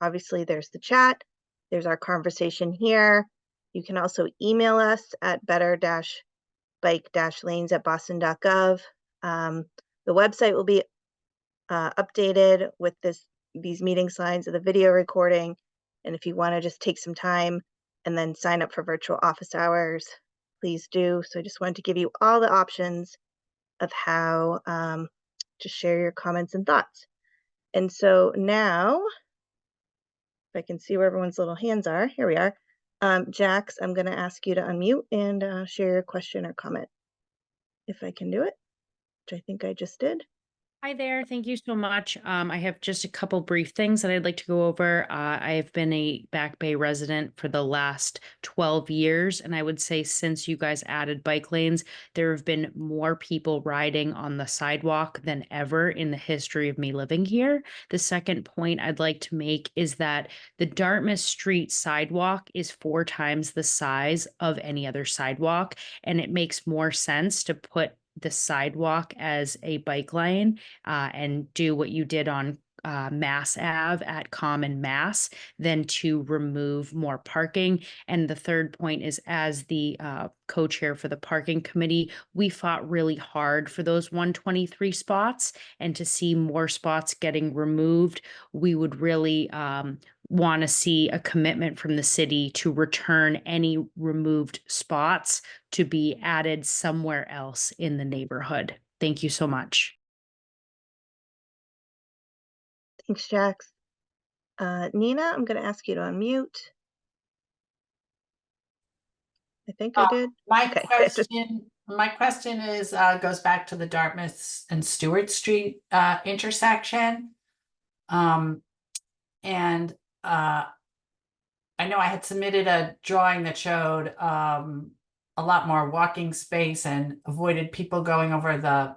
Obviously, there's the chat. There's our conversation here. You can also email us at better-bike-lanes@boston.gov. The website will be updated with these meeting slides of the video recording. And if you want to just take some time and then sign up for virtual office hours, please do. So I just wanted to give you all the options of how to share your comments and thoughts. And so now, if I can see where everyone's little hands are, here we are. Jax, I'm going to ask you to unmute and share your question or comment, if I can do it, which I think I just did. Hi there. Thank you so much. I have just a couple brief things that I'd like to go over. I have been a Back Bay resident for the last 12 years, and I would say since you guys added bike lanes, there have been more people riding on the sidewalk than ever in the history of me living here. The second point I'd like to make is that the Dartmouth Street sidewalk is 4 times the size of any other sidewalk, and it makes more sense to put the sidewalk as a bike lane and do what you did on Mass Ave at Common Mass than to remove more parking. And the third point is, as the co-chair for the parking committee, we fought really hard for those 123 spots, and to see more spots getting removed, we would really want to see a commitment from the city to return any removed spots to be added somewhere else in the neighborhood. Thank you so much. Thanks, Jax. Nina, I'm going to ask you to unmute. I think I did. My Okay. question is goes back to the Dartmouth and Stewart Street intersection. I know I had submitted a drawing that showed a lot more walking space and avoided people going over the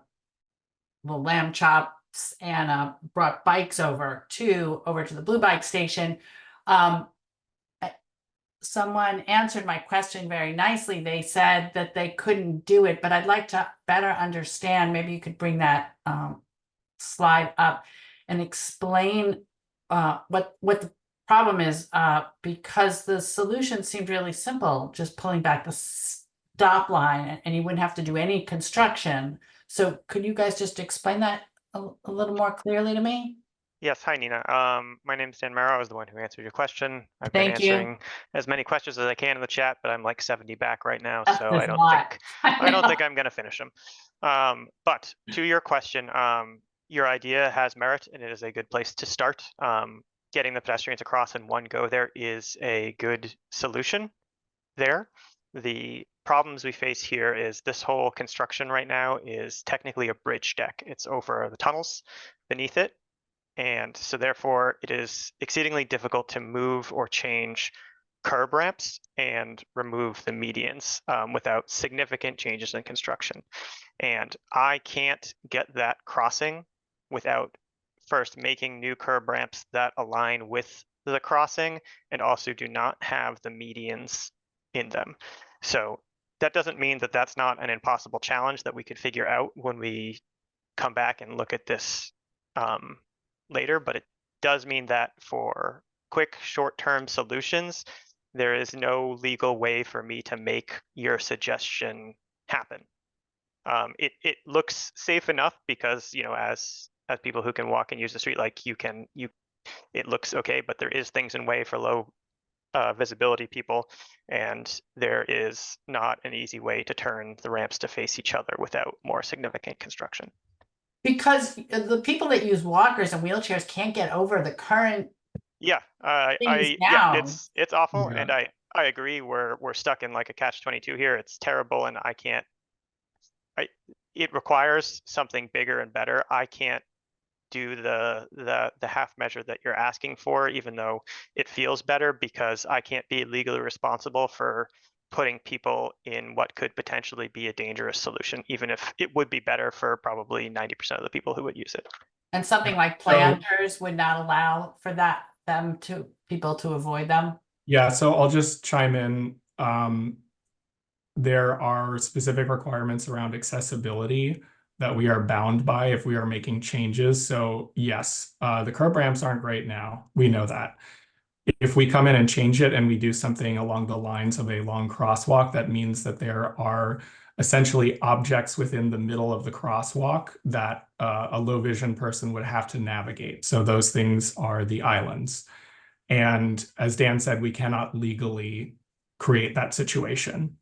little lamb chops and brought bikes over to the Blue Bike Station. Someone answered my question very nicely. They said that they couldn't do it, but I'd like to better understand. Maybe you could bring that slide up and explain what the problem is, because the solution seemed really simple, just pulling back the stop line and you wouldn't have to do any construction. So could you guys just explain that a little more clearly to me? Yes, hi Nina. My name is Dan Merrow. I was the one who answered your question. I've been Thank you. answering as many questions as I can in the chat, but I'm like 70 back right now, so That's I a don't lot. think I don't think I'm going to finish them. But to your question, your idea has merit, and it is a good place to start. Getting the pedestrians across in one go there is a good solution there. The problems we face here is this whole construction right now is technically a bridge deck. It's over the tunnels beneath it. And so therefore it is exceedingly difficult to move or change curb ramps and remove the medians without significant changes in construction. And I can't get that crossing without first making new curb ramps that align with the crossing and also do not have the medians in them. So that doesn't mean that that's not an impossible challenge that we could figure out when we come back and look at this later, but it does mean that for quick short-term solutions, there is no legal way for me to make your suggestion happen. It looks safe enough because, you know, as people who can walk and use the street, like it looks okay, but there is things in way for low visibility people, and there is not an easy way to turn the ramps to face each other without more significant construction. Because the people that use walkers and wheelchairs can't get over the current. Yeah, Things yeah, down. it's awful, Yeah. and I agree. We're stuck in like a catch-22 here. It's terrible, and I can't. It requires something bigger and better. I can't do the half measure that you're asking for, even though it feels better, because I can't be legally responsible for putting people in what could potentially be a dangerous solution, even if it would be better for probably 90% of the people who would use it. And something like planters would not allow for people to avoid them. Yeah, so I'll just chime in. There are specific requirements around accessibility that we are bound by if we are making changes. So yes, the curb ramps aren't great now. We know that. If we come in and change it and we do something along the lines of a long crosswalk, that means that there are essentially objects within the middle of the crosswalk that a low vision person would have to navigate. So those things are the islands. And as Dan said, we cannot legally create that situation.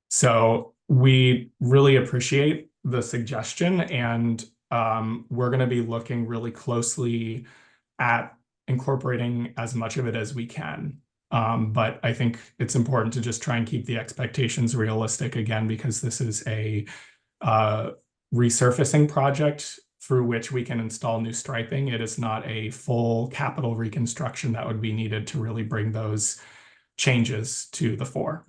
So we really appreciate the suggestion, and we're going to be looking really closely at incorporating as much of it as we can. But I think it's important to just try and keep the expectations realistic again, because this is a resurfacing project through which we can install new striping. It is not a full capital reconstruction that would be needed to really bring those changes to the fore.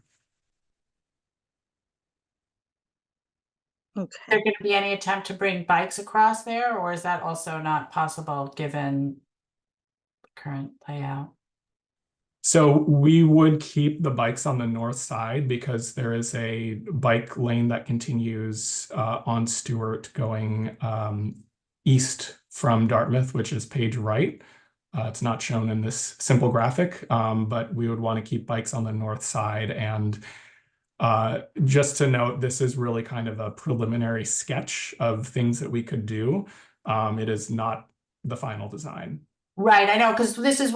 Is there going to be any attempt to bring bikes across there, or is that also not possible given the current layout? So we would keep the bikes on the north side because there is a bike lane that continues on Stewart going east from Dartmouth, which is page right. It's not shown in this simple graphic, but we would want to keep bikes on the north side. And just to note, this is really kind of a preliminary sketch of things that we could do. It is not the final design. Right, I know, because this is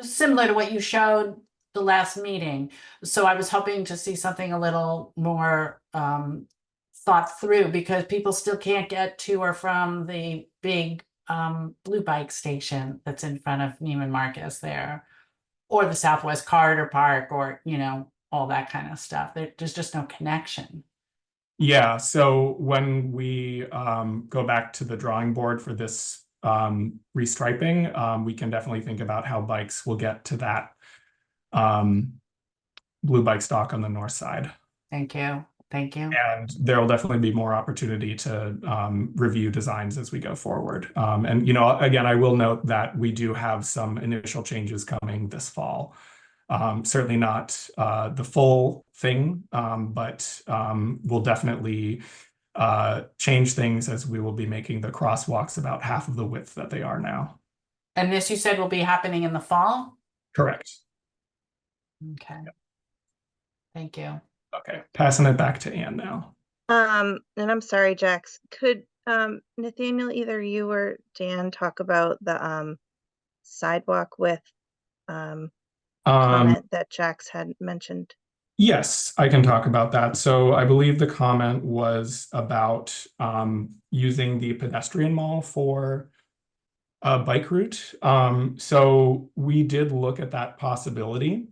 similar to what you showed the last meeting. So I was hoping to see something a little more thought through, because people still can't get to or from the big Blue Bike Station that's in front of Neiman Marcus there, or the Southwest Corridor Park, or, you know, all that kind of stuff. There's just no connection. Yeah, so when we go back to the drawing board for this restriping, we can definitely think about how bikes will get to that blue bike stock on the north side. Thank you. thank you. And there will definitely be more opportunity to review designs as we go forward. And, you know, again, I will note that we do have some initial changes coming this fall. Certainly not the full thing, but we'll definitely change things as we will be making the crosswalks about half of the width that they are now. And this you said will be happening in the fall? Correct. Okay. Thank you. Okay, passing it back to Anne now. And I'm sorry, Jax, could Nathaniel, either you or Dan talk about the sidewalk width comment that Jax had mentioned? Yes, I can talk about that. So I believe the comment was about using the pedestrian mall for a bike route. So we did look at that possibility.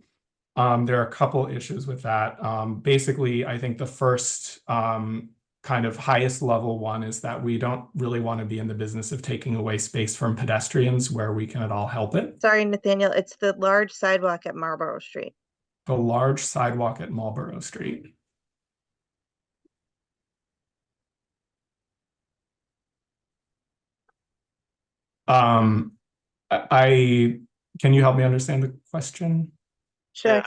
There are a couple issues with that. Basically, I think the first kind of highest level one is that we don't really want to be in the business of taking away space from pedestrians where we can at all help it. Sorry, Nathaniel, it's the large sidewalk at Marlborough Street. The large sidewalk at Marlborough Street. Can you help me understand the question? Sure.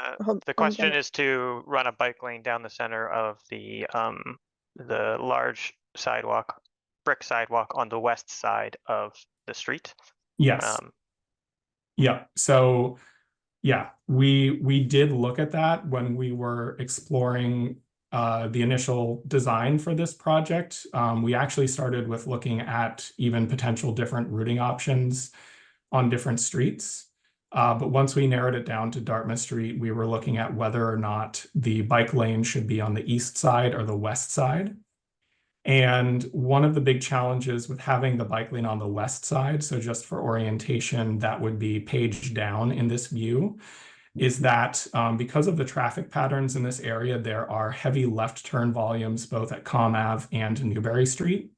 The question is to run a bike lane down the center of the large sidewalk, brick sidewalk on the west side of the street. Yes. Yeah. So yeah, we did look at that when we were exploring the initial design for this project. We actually started with looking at even potential different routing options on different streets. But once we narrowed it down to Dartmouth Street, we were looking at whether or not the bike lane should be on the east side or the west side. And one of the big challenges with having the bike lane on the west side, so just for orientation, that would be paged down in this view, is that because of the traffic patterns in this area, there are heavy left turn volumes both at Comm Ave and Newbury Street.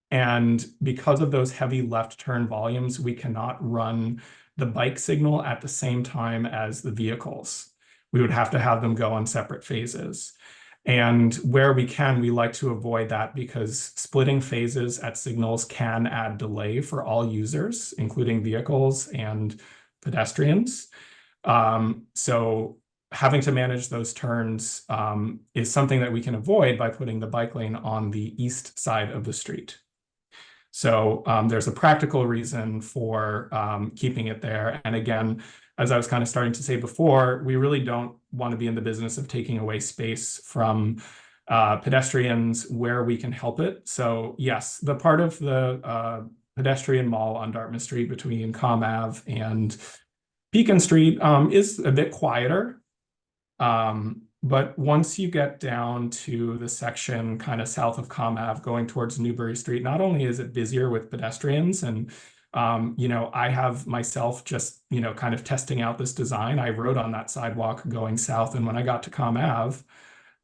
And because of those heavy left turn volumes, we cannot run the bike signal at the same time as the vehicles. We would have to have them go on separate phases. And where we can, we like to avoid that because splitting phases at signals can add delay for all users, including vehicles and pedestrians. So having to manage those turns is something that we can avoid by putting the bike lane on the east side of the street. So there's a practical reason for keeping it there. And again, as I was kind of starting to say before, we really don't want to be in the business of taking away space from pedestrians where we can help it. So yes, the part of the pedestrian mall on Dartmouth Street between Comm Ave and Beacon Street is a bit quieter. But once you get down to the section kind of south of Comm Ave going towards Newbury Street, not only is it busier with pedestrians and you know, I have myself just, you know, kind of testing out this design. I rode on that sidewalk going south, and when I got to Comm Ave,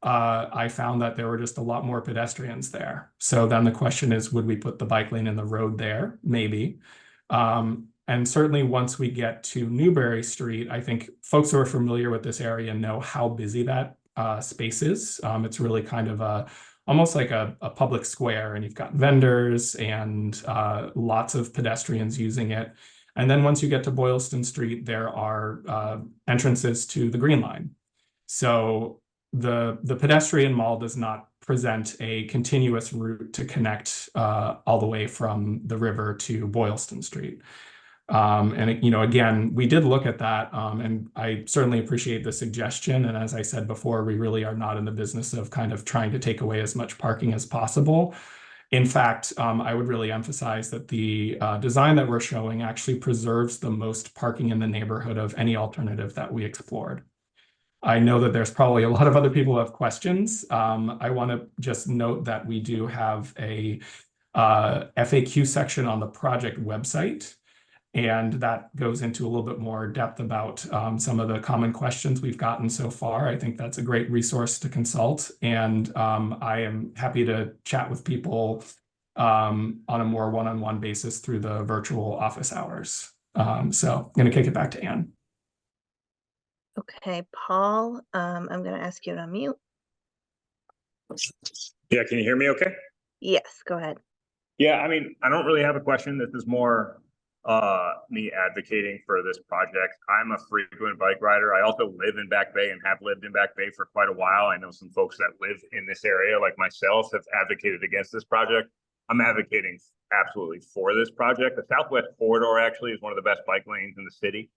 I found that there were just a lot more pedestrians there. So then the question is, would we put the bike lane in the road there? Maybe. And certainly once we get to Newbury Street, I think folks who are familiar with this area know how busy that space is. It's really kind of almost like a public square, and you've got vendors and lots of pedestrians using it. And then once you get to Boylston Street, there are entrances to the Green Line. So the pedestrian mall does not present a continuous route to connect all the way from the river to Boylston Street. And you know, again, we did look at that, and I certainly appreciate the suggestion. And as I said before, we really are not in the business of kind of trying to take away as much parking as possible. In fact, I would really emphasize that the design that we're showing actually preserves the most parking in the neighborhood of any alternative that we explored. I know that there's probably a lot of other people who have questions. I want to just note that we do have a FAQ section on the project website. And that goes into a little bit more depth about some of the common questions we've gotten so far. I think that's a great resource to consult. And I am happy to chat with people on a more one-on-one basis through the virtual office hours. So I'm going to kick it back to Anne. Okay, Paul, I'm going to ask you to unmute. Yeah, can you hear me okay? Yes, go ahead. Yeah, I mean, I don't really have a question. This is more me advocating for this project. I'm a frequent bike rider. I also live in Back Bay and have lived in Back Bay for quite a while. I know some folks that live in this area, like myself, have advocated against this project. I'm advocating absolutely for this project. The Southwest Corridor actually is one of the best bike lanes in the city.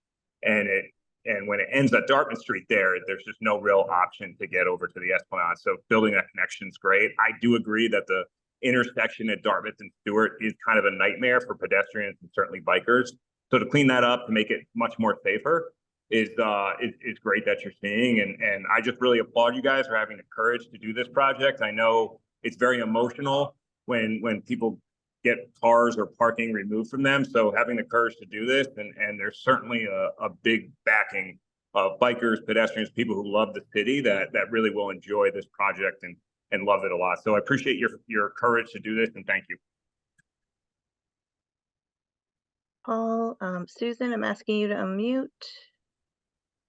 And when it ends at Dartmouth Street there's just no real option to get over to the Esplanade. So building that connection is great. I do agree that the intersection at Dartmouth and Stewart is kind of a nightmare for pedestrians and certainly bikers. So to clean that up, to make it much more safer is great that you're seeing. And I just really applaud you guys for having the courage to do this project. I know it's very emotional when people get cars or parking removed from them. So having the courage to do this, and there's certainly a big backing of bikers, pedestrians, people who love the city that really will enjoy this project and love it a lot. So I appreciate your courage to do this, and thank you. Paul, Susan, I'm asking you to unmute.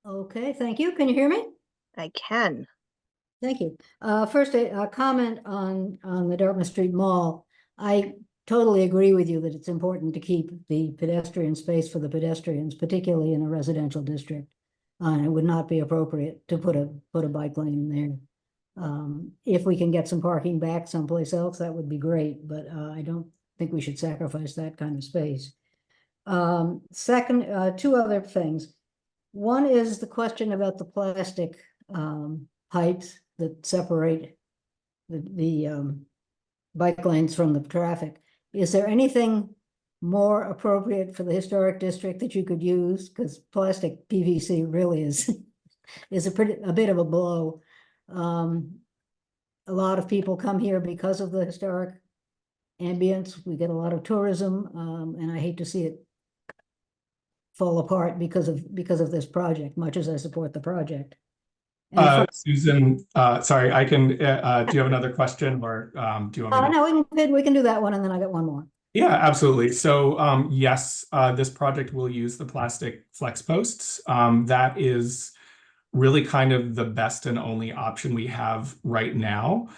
Okay, thank you. Can you hear me? I can. Thank you. First, a comment on the Dartmouth Street Mall. I totally agree with you that it's important to keep the pedestrian space for the pedestrians, particularly in a residential district. And it would not be appropriate to put a bike lane there. If we can get some parking back someplace else, that would be great, but I don't think we should sacrifice that kind of space. Second, two other things. One is the question about the plastic pipes that separate the bike lanes from the traffic. Is there anything more appropriate for the historic district that you could use? Because plastic PVC really is a bit of a blow. A lot of people come here because of the historic ambience. We get a lot of tourism, and I hate to see it fall apart because of this project, much as I support the project. Susan, sorry, I can, do you have another question, or do you want me to? No, we can do that one, and then I got one more. Yeah, absolutely. So yes, this project will use the plastic flex posts. That is really kind of the best and only option we have right now.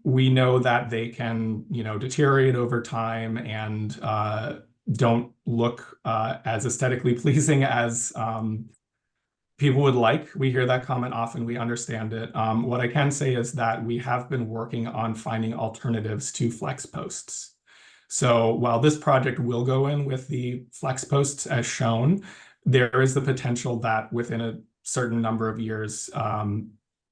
We know that they can, deteriorate over time and don't look as aesthetically pleasing as people would like. We hear that comment often. We understand it. What I can say is that we have been working on finding alternatives to flex posts. So while this project will go in with the flex posts as shown, there is the potential that within a certain number of years,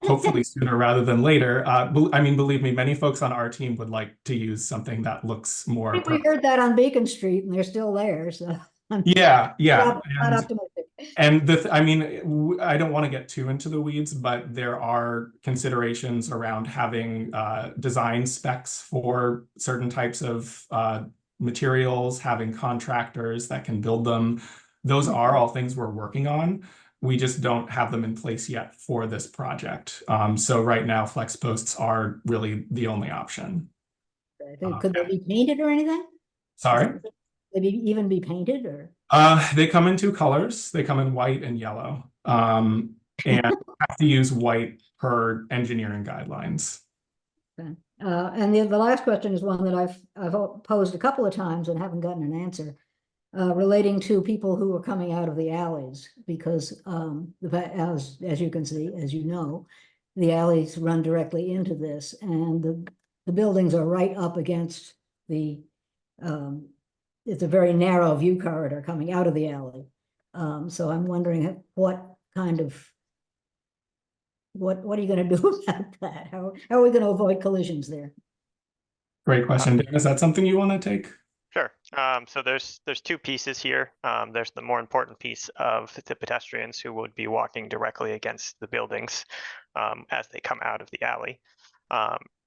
hopefully sooner rather than later. I mean, believe me, many folks on our team would like to use something that looks more. I think we heard that on Beacon Street, and they're still there. So yeah. Not optimistic. And I mean, I don't want to get too into the weeds, but there are considerations around having design specs for certain types of materials, having contractors that can build them. Those are all things we're working on. We just don't have them in place yet for this project. So right now, flex posts are really the only option. Could they be painted or anything? Sorry? Could they even be painted or? They come in two colors. They come in white and yellow. And have to use white per engineering guidelines. Okay. And the last question is one that I've posed a couple of times and haven't gotten an answer. Relating to people who are coming out of the alleys, because as you can see, as you know, the alleys run directly into this, and the buildings are right up against the it's a very narrow view corridor coming out of the alley. So I'm wondering what are you going to do about that? How are we going to avoid collisions there? Great question. Dan, is that something you want to take? Sure. So there's two pieces here. There's the more important piece of the pedestrians who would be walking directly against the buildings as they come out of the alley.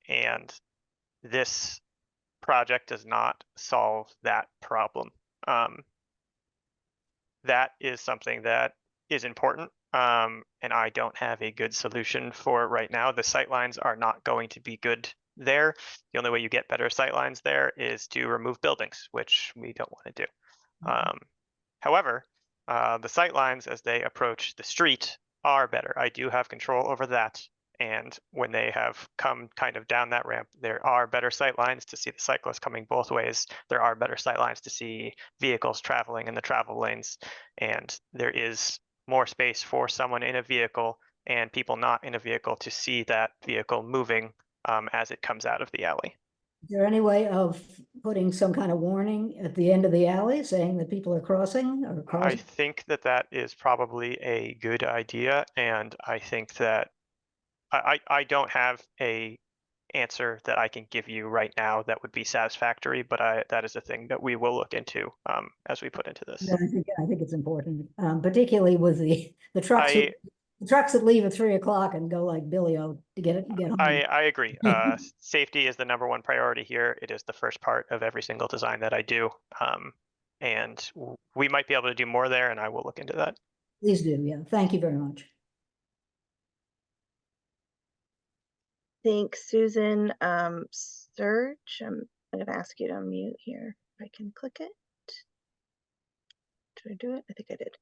And this project does not solve that problem. That is something that is important, and I don't have a good solution for right now. The sightlines are not going to be good there. The only way you get better sightlines there is to remove buildings, which we don't want to do. However, the sightlines as they approach the street are better. I do have control over that, And when they have come kind of down that ramp, there are better sight lines to see the cyclists coming both ways. There are better sight lines to see vehicles traveling in the travel lanes. And there is more space for someone in a vehicle and people not in a vehicle to see that vehicle moving as it comes out of the alley. Is there any way of putting some kind of warning at the end of the alley saying that people are crossing or I crossing? think that that is probably a good idea, and I think that I don't have a answer that I can give you right now that would be satisfactory, but that is a thing that we will look into as we put into this. Yeah, I think it's important, particularly with the trucks. The trucks that leave at 3 o'clock and go like Billy-O to get home. I agree. Safety is the #1 priority here. It is the first part of every single design that I do. And we might be able to do more there, and I will look into that. Please do, yeah. Thank you very much. Thanks, Susan. Serge, I'm going to ask you to unmute here. If I can click it. Did I do it? I think I did.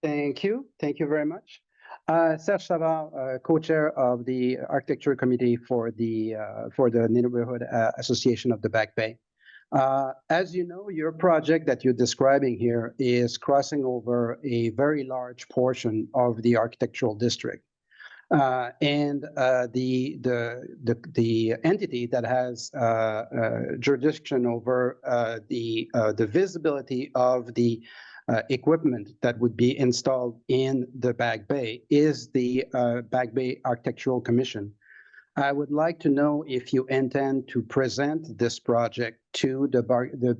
Thank you. Thank you very much. Serge Savard, co-chair of the architecture committee for the neighborhood association of the Back Bay. As you know, your project that you're describing here is crossing over a very large portion of the architectural district. And the entity that has jurisdiction over the visibility of the equipment that would be installed in the Back Bay is the Back Bay Architectural Commission. I would like to know if you intend to present this project to the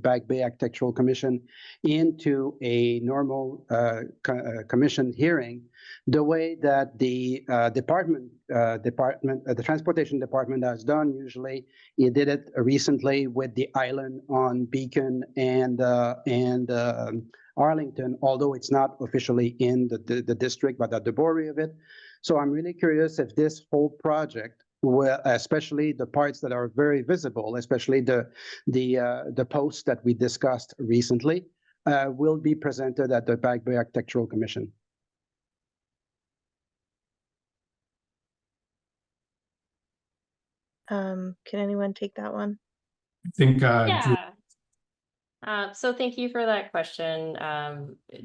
Back Bay Architectural Commission into a normal commission hearing, the way that the the transportation department has done usually. It did it recently with the island on Beacon and Arlington, although it's not officially in the district, but at the border of it. So I'm really curious if this whole project, especially the parts that are very visible, especially the posts that we discussed recently, will be presented at the Back Bay Architectural Commission. Can anyone take that one? I think Yeah. So thank you for that question,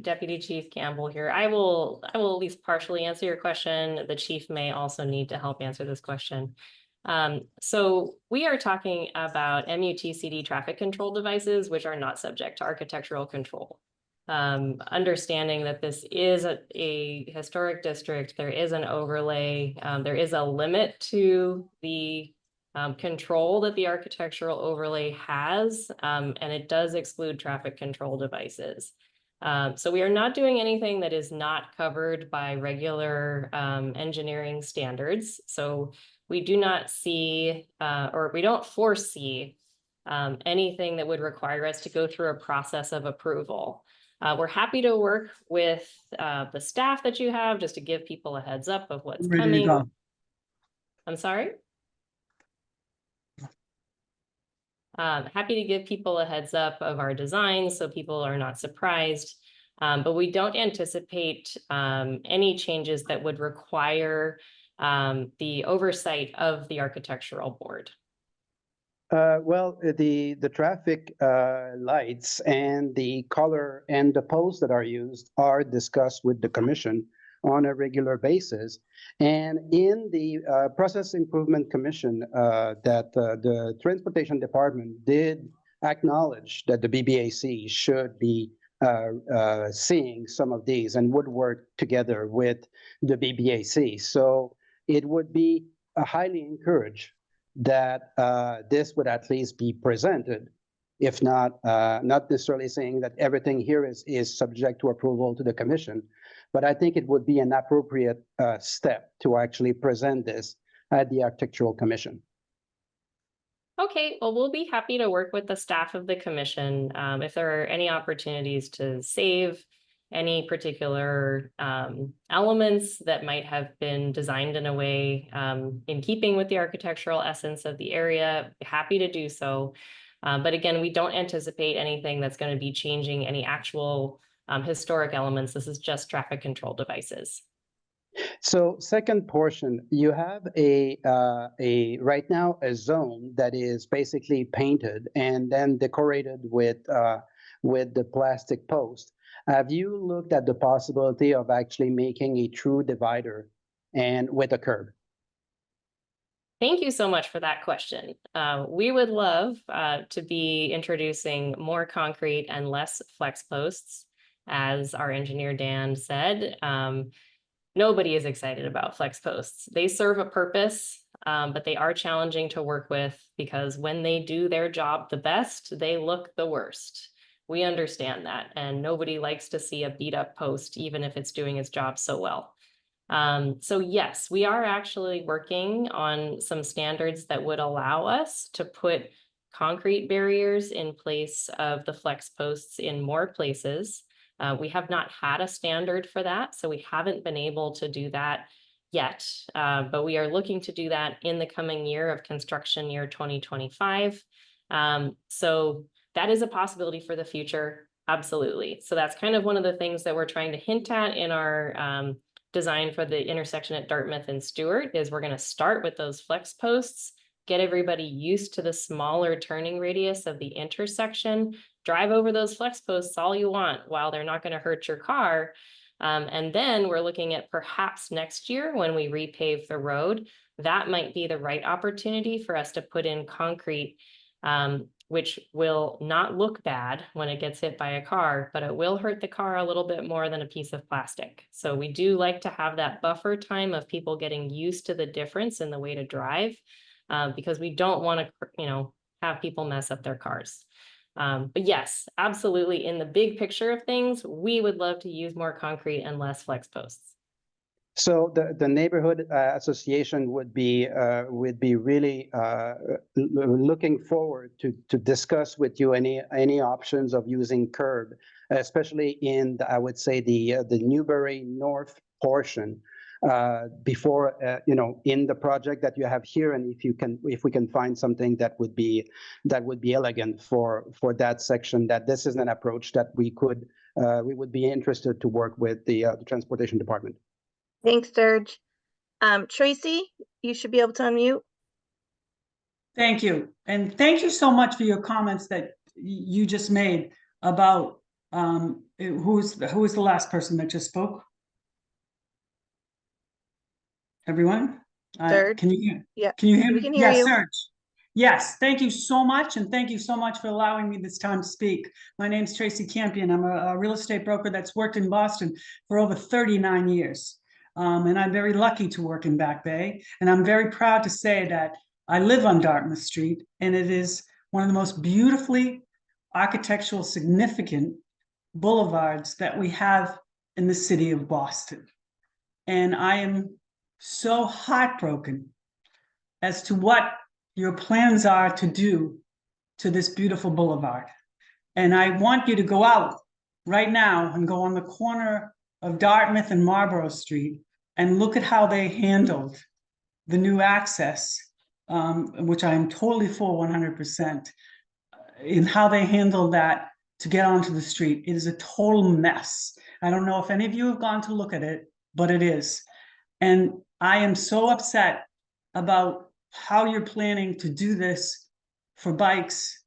Deputy Chief Campbell here. I will at least partially answer your question. The chief may also need to help answer this question. So we are talking about MUTCD traffic control devices, which are not subject to architectural control. Understanding that this is a historic district, there is an overlay, there is a limit to the control that the architectural overlay has, and it does exclude traffic control devices. So we are not doing anything that is not covered by regular engineering standards. So we do not see, or we don't foresee anything that would require us to go through a process of approval. We're happy to work with the staff that you have just to give people a heads up of what's coming. I'm sorry? Happy to give people a heads up of our designs so people are not surprised, but we don't anticipate any changes that would require the oversight of the architectural board. Well, the traffic lights and the color and the posts that are used are discussed with the commission on a regular basis. And in the Process Improvement Commission that the Transportation Department did acknowledge that the BBAC should be seeing some of these and would work together with the BBAC. So it would be highly encouraged that this would at least be presented, if not not necessarily saying that everything here is subject to approval to the commission, but I think it would be an appropriate step to actually present this at the Architectural Commission. Okay, well, we'll be happy to work with the staff of the commission if there are any opportunities to save any particular elements that might have been designed in a way in keeping with the architectural essence of the area. Happy to do so. But again, we don't anticipate anything that's going to be changing any actual historic elements. This is just traffic control devices. So second portion, you have right now a zone that is basically painted and then decorated with the plastic post. Have you looked at the possibility of actually making a true divider and with a curb? Thank you so much for that question. We would love to be introducing more concrete and less flex posts. As our engineer Dan said, nobody is excited about flex posts. They serve a purpose, but they are challenging to work with because when they do their job the best, they look the worst. We understand that, and nobody likes to see a beat up post, even if it's doing its job so well. So yes, we are actually working on some standards that would allow us to put concrete barriers in place of the flex posts in more places. We have not had a standard for that, so we haven't been able to do that yet, but we are looking to do that in the coming year of construction year 2025. So that is a possibility for the future, absolutely. So that's kind of one of the things that we're trying to hint at in our design for the intersection at Dartmouth and Stewart, is we're going to start with those flex posts, get everybody used to the smaller turning radius of the intersection, drive over those flex posts all you want while they're not going to hurt your car. And then we're looking at perhaps next year when we repave the road, that might be the right opportunity for us to put in concrete, which will not look bad when it gets hit by a car, but it will hurt the car a little bit more than a piece of plastic. So we do like to have that buffer time of people getting used to the difference in the way to drive, because we don't want to, have people mess up their cars. But yes, absolutely. In the big picture of things, we would love to use more concrete and less flex posts. So the neighborhood association would be really looking forward to discuss with you any options of using curb, especially in I would say the Newbury North portion before in the project that you have here, and if we can find something that would be elegant for that section, that this is an approach that we would be interested to work with the transportation department. Thanks, Serge. Tracy, you should be able to unmute. Thank you. And thank you so much for your comments that you just made about who was the last person that just spoke? Everyone? Serge? Can you hear? Yeah. Can you hear me? We can hear you. Serge. Yes, thank you so much. And thank you so much for allowing me this time to speak. My name is Tracy Campion. I'm a real estate broker that's worked in Boston for over 39 years. And I'm very lucky to work in Back Bay. And I'm very proud to say that I live on Dartmouth Street, and it is one of the most beautifully architectural significant boulevards that we have in the city of Boston. And I am so heartbroken as to what your plans are to do to this beautiful boulevard. And I want you to go out right now and go on the corner of Dartmouth and Marlborough Street and look at how they handled the new access, which I am totally for 100%, in how they handled that to get onto the street. It is a total mess. I don't know if any of you have gone to look at it, but it is. And I am so upset about how you're planning to do this for bikes,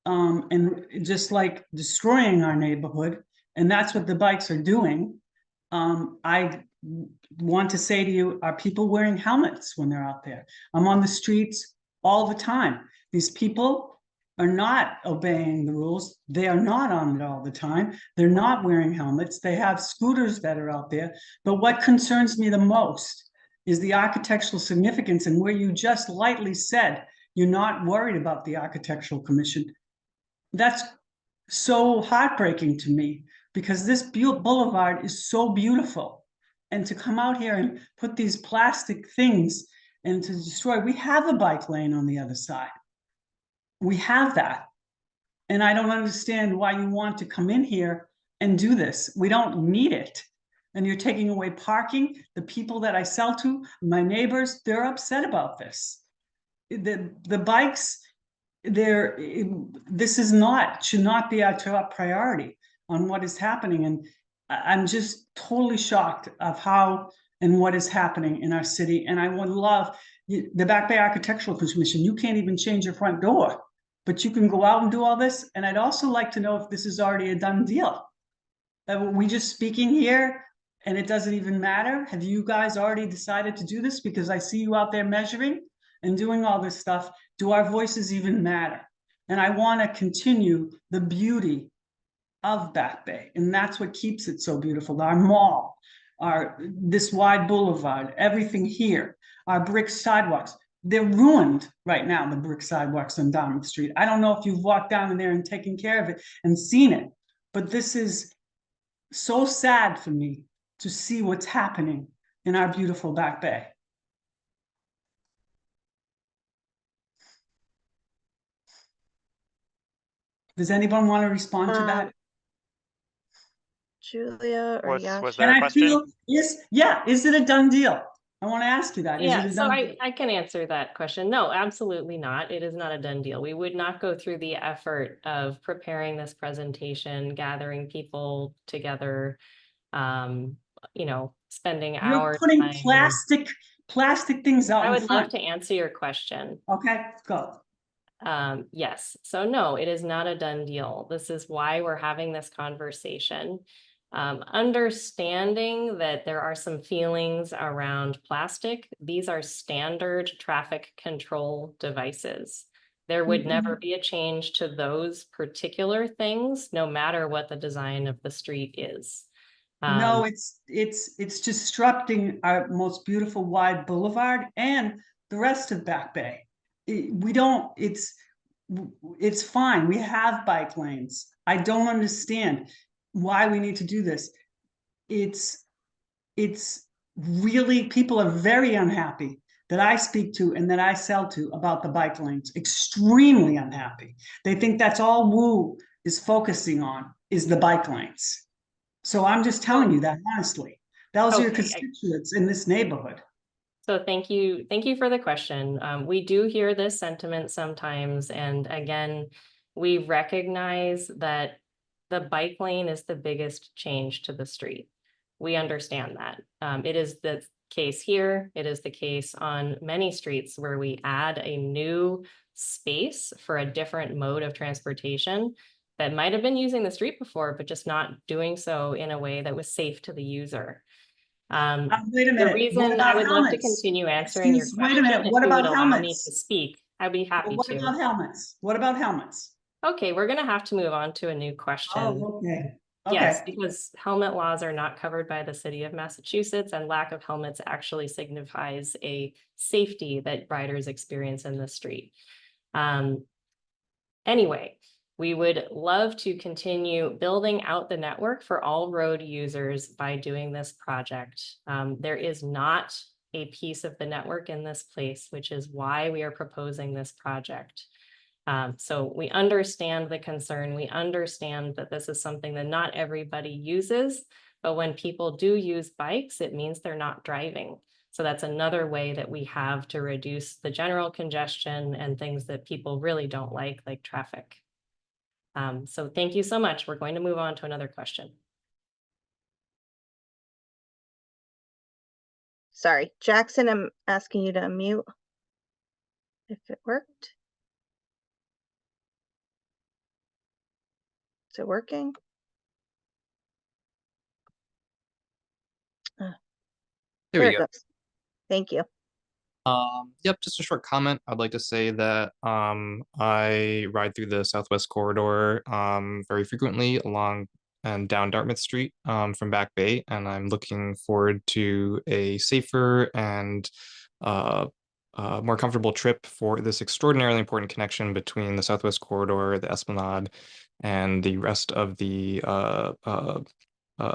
and just like destroying our neighborhood. And that's what the bikes are doing. I want to say to you, are people wearing helmets when they're out there? I'm on the streets all the time. These people are not obeying the rules. They are not on it all the time. They're not wearing helmets. They have scooters that are out there. But what concerns me the most is the architectural significance, and where you just lightly said you're not worried about the Architectural Commission. That's so heartbreaking to me, because this boulevard is so beautiful. And to come out here and put these plastic things and to destroy, we have a bike lane on the other side. We have that. And I don't understand why you want to come in here and do this. We don't need it. And you're taking away parking. The people that I sell to, my neighbors, they're upset about this. The bikes, this should not be our top priority on what is happening. And I'm just totally shocked of how and what is happening in our city. And I would love the Back Bay Architectural Commission. You can't even change your front door, but you can go out and do all this. And I'd also like to know if this is already a done deal. Are we just speaking here and it doesn't even matter? Have you guys already decided to do this? Because I see you out there measuring and doing all this stuff. Do our voices even matter? And I want to continue the beauty of Back Bay, and that's what keeps it so beautiful. Our mall, this wide boulevard, everything here, our brick sidewalks. They're ruined right now, the brick sidewalks on Dartmouth Street. I don't know if you've walked down in there and taken care of it and seen it, but this is so sad for me to see what's happening in our beautiful Back Bay. Does anyone want to respond to that? Julia or Yash? Was there a question? Is it a done deal? I want to ask you that. Is it a So done deal? I can answer that question. No, absolutely not. It is not a done deal. We would not go through the effort of preparing this presentation, gathering people together, you know, spending You're hours. putting plastic things out I in would love front. to answer your question. Okay, go. Yes. So no, it is not a done deal. This is why we're having this conversation. Understanding that there are some feelings around plastic. These are standard traffic control devices. There would never be a change to those particular things, no matter what the design of the street is. No, it's disrupting our most beautiful wide boulevard and the rest of Back Bay. It's fine. We have bike lanes. I don't understand why we need to do this. It's really, people are very unhappy that I speak to and that I sell to about the bike lanes. Extremely unhappy. They think that's all Wu is focusing on, is the bike lanes. So I'm just telling you that honestly. Those are your constituents in this neighborhood. So thank you for the question. We do hear this sentiment sometimes, and again, we recognize that the bike lane is the biggest change to the street. We understand that. It is the case here. It is the case on many streets where we add a new space for a different mode of transportation that might have been using the street before, but just not doing so in a way that was safe to the user. Wait a minute. The reason I would love to continue answering your question, wait a minute. What about allow me helmets? to speak, I'd be happy What to. about helmets? What about helmets? Okay, we're gonna have to move on to a new question. Oh, okay. Yes, because helmet laws are not covered by the city of Massachusetts, and lack of helmets actually signifies a safety that riders experience in the street. Anyway, we would love to continue building out the network for all road users by doing this project. There is not a piece of the network in this place, which is why we are proposing this project. So we understand the concern. We understand that this is something that not everybody uses, but when people do use bikes, it means they're not driving. So that's another way that we have to reduce the general congestion and things that people really don't like traffic. So thank you so much. We're going to move on to another question. Sorry, Jackson, I'm asking you to unmute. If it worked. Is it working? There we go. Goes. Thank you. Yep, just a short comment. I'd like to say that I ride through the Southwest Corridor very frequently along and down Dartmouth Street from Back Bay, and I'm looking forward to a safer and more comfortable trip for this extraordinarily important connection between the Southwest Corridor, the Esplanade, and the rest of the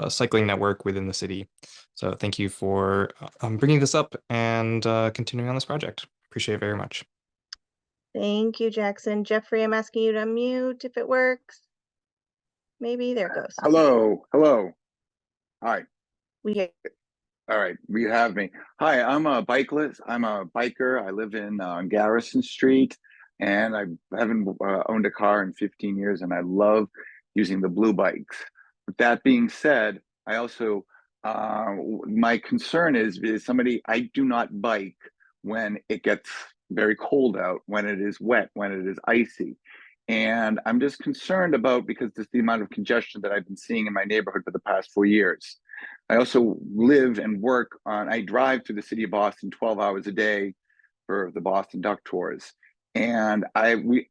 cycling network within the city. So thank you for bringing this up and continuing on this project. Appreciate it very much. Thank you, Jackson. Jeffrey, I'm asking you to unmute if it works. Maybe there it goes. Hello. Hi. We hear. All right, you have me. Hi, I'm a biker. I live in Garrison Street, and I haven't owned a car in 15 years, and I love using the blue bikes. With that being said, I also My concern is somebody, I do not bike when it gets very cold out, when it is wet, when it is icy. And I'm just concerned about, because this is the amount of congestion that I've been seeing in my neighborhood for the past 4 years. I also live and work I drive through the city of Boston 12 hours a day for the Boston Duck Tours. And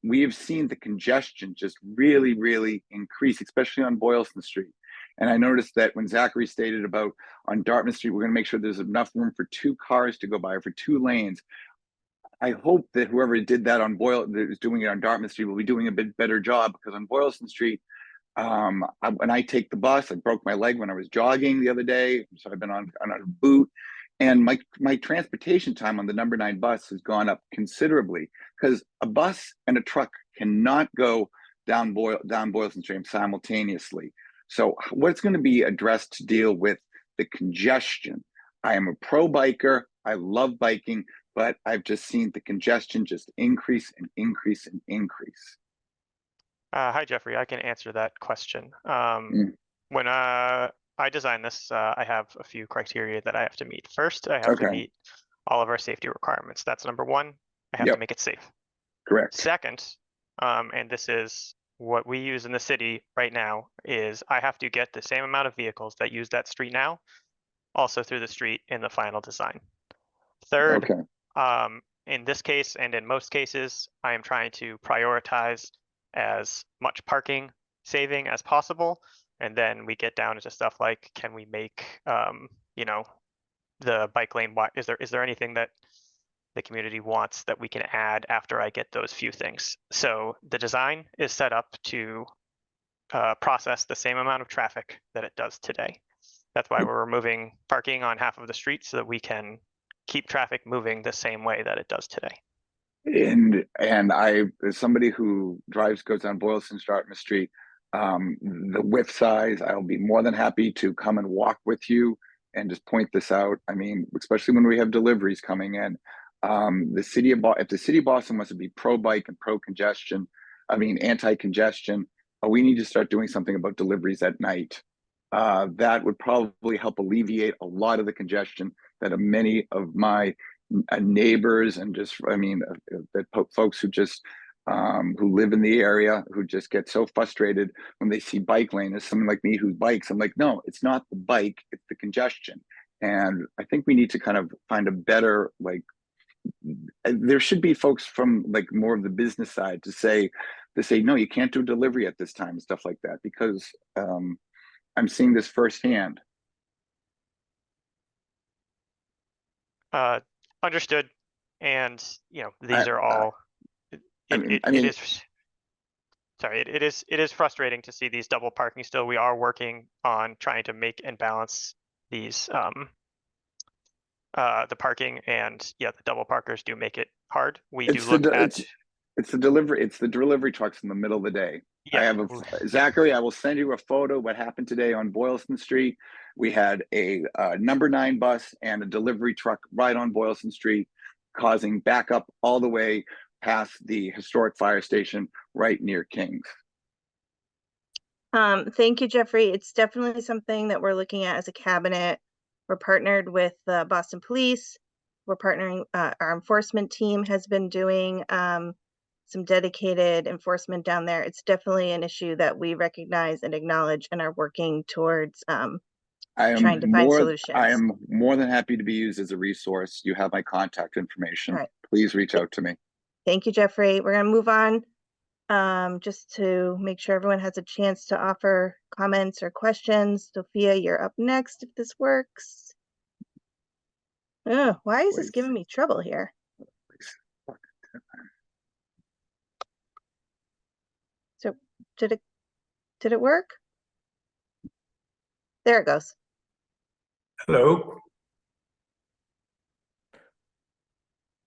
we have seen the congestion just really, really increase, especially on Boylston Street. And I noticed that when Zachary stated about on Dartmouth Street, we're going to make sure there's enough room for 2 cars to go by, or for 2 lanes. I hope that whoever did that that is doing it on Dartmouth Street will be doing a bit better job, because on Boylston Street, when I take the bus, I broke my leg when I was jogging the other day, so I've been on a boot, and my transportation time on the number 9 bus has gone up considerably, because a bus and a truck cannot go down Boylston Street simultaneously. So what's going to be addressed to deal with the congestion? I am a pro biker. I love biking, but I've just seen the congestion just increase and increase and increase. Hi, Jeffrey. I can answer that question. When I designed this, I have a few criteria that I have to meet. First, I have to meet all of our safety requirements. That's number 1. I have to make it safe. Correct. Second, and this is what we use in the city right now, is I have to get the same amount of vehicles that use that street now also through the street in the final design. Third, in this case and in most cases, I am trying to prioritize as much parking saving as possible. And then we get down into stuff like, can we make, you know, the bike lane wide? Is there anything that the community wants that we can add after I get those few things? So the design is set up to process the same amount of traffic that it does today. That's why we're removing parking on half of the street, so that we can keep traffic moving the same way that it does today. And I, as somebody who goes down Boylston, Dartmouth Street, the width size, I'll be more than happy to come and walk with you and just point this out. I mean, especially when we have deliveries coming in. If the city of Boston wants to be pro bike and pro congestion, anti-congestion, we need to start doing something about deliveries at night. That would probably help alleviate a lot of the congestion that many of my neighbors and folks who just who live in the area, who just get so frustrated when they see bike lane. As someone like me who bikes, I'm like, no, it's not the bike, it's the congestion. And I think we need to kind of find a better, there should be folks from more of the business side to say, no, you can't do delivery at this time and stuff like that, because I'm seeing this firsthand. Understood. And these are all. It is frustrating to see these double parking still. We are working on trying to make and balance these the parking, and the double parkers do make it hard. It's the delivery trucks in the middle of the day. Yeah. Zachary, I will send you a photo what happened today on Boylston Street. We had a number 9 bus and a delivery truck right on Boylston Street, causing backup all the way past the historic fire station right near King's. Thank you, Jeffrey. It's definitely something that we're looking at as a cabinet. We're partnered with the Boston Police. We're partnering, our enforcement team has been doing some dedicated enforcement down there. It's definitely an issue that we recognize and acknowledge and are working towards trying to find solutions. I am more than happy to be used as a resource. You have my contact information. Right. Please reach out to me. Thank you, Jeffrey. We're going to move on just to make sure everyone has a chance to offer comments or questions. Sophia, you're up next if this works. Oh, why is this giving me trouble here? So did it work? There it goes. Hello.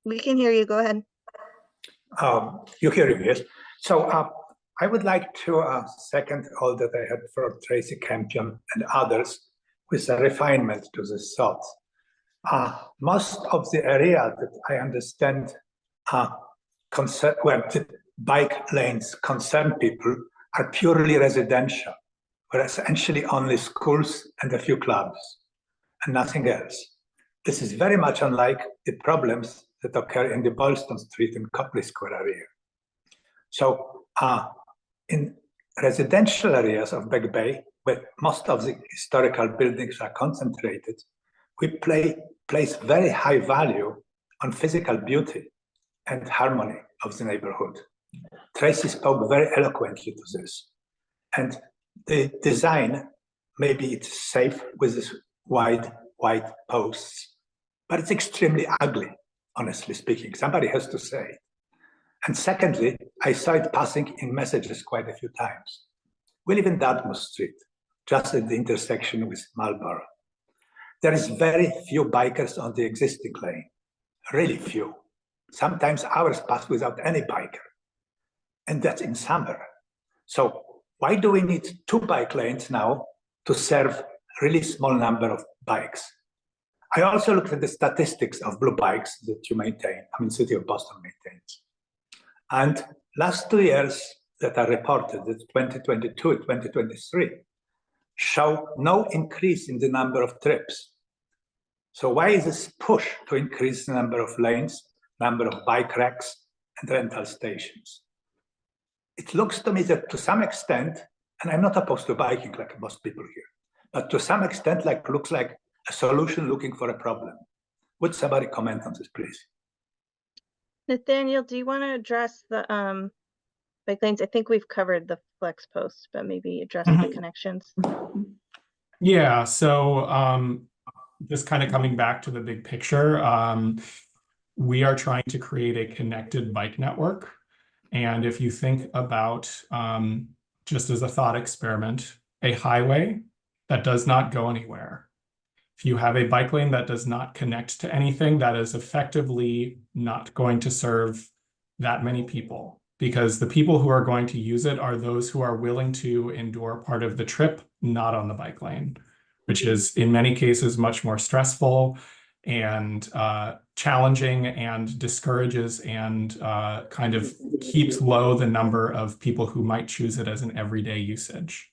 We can hear you. Go ahead. You hear me, yes? So I would like to second all that I heard from Tracy Campion and others with a refinement to this thought. Most of the area that I understand where the bike lanes concern people are purely residential, where essentially only schools and a few clubs. and nothing else. This is very much unlike the problems that occur in the Boston Street and Copley Square area. So in residential areas of Back Bay, where most of the historical buildings are concentrated, we place very high value on physical beauty and harmony of the neighborhood. Tracy spoke very eloquently to this. And the design, maybe it's safe with this wide white posts, but it's extremely ugly, honestly speaking. Somebody has to say it. And secondly, I saw it passing in messages quite a few times. We live in Dartmouth Street, just at the intersection with Marlborough. There is very few bikers on the existing lane, really few. Sometimes hours pass without any biker, and that's in summer. So why do we need 2 bike lanes now to serve really small number of bikes? I also looked at the statistics of blue bikes that you maintain, City of Boston maintains. And last 2 years that are reported, that 2022 and 2023, show no increase in the number of trips. So why is this push to increase the number of lanes, number of bike racks and rental stations? It looks to me that to some extent, and I'm not opposed to biking like most people here, but to some extent, looks like a solution looking for a problem. Would somebody comment on this, please? Nathaniel, do you want to address the bike lanes? I think we've covered the flex posts, but maybe address the connections. Yeah, so just kind of coming back to the big picture, we are trying to create a connected bike network. And if you think about, just as a thought experiment, a highway that does not go anywhere. If you have a bike lane that does not connect to anything, that is effectively not going to serve that many people, because the people who are going to use it are those who are willing to endure part of the trip not on the bike lane, which is in many cases much more stressful and challenging and discourages and kind of keeps low the number of people who might choose it as an everyday usage.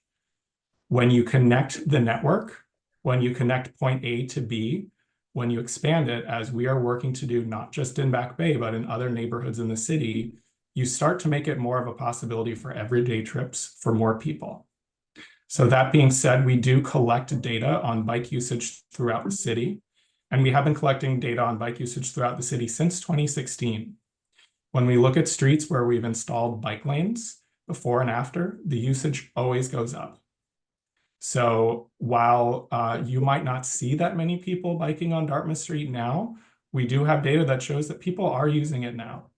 When you connect the network, when you connect point A to B, when you expand it, as we are working to do not just in Back Bay, but in other neighborhoods in the city, you start to make it more of a possibility for everyday trips for more people. So that being said, we do collect data on bike usage throughout the city. And we have been collecting data on bike usage throughout the city since 2016. When we look at streets where we've installed bike lanes before and after, the usage always goes up. So while you might not see that many people biking on Dartmouth Street now, we do have data that shows that people are using it now.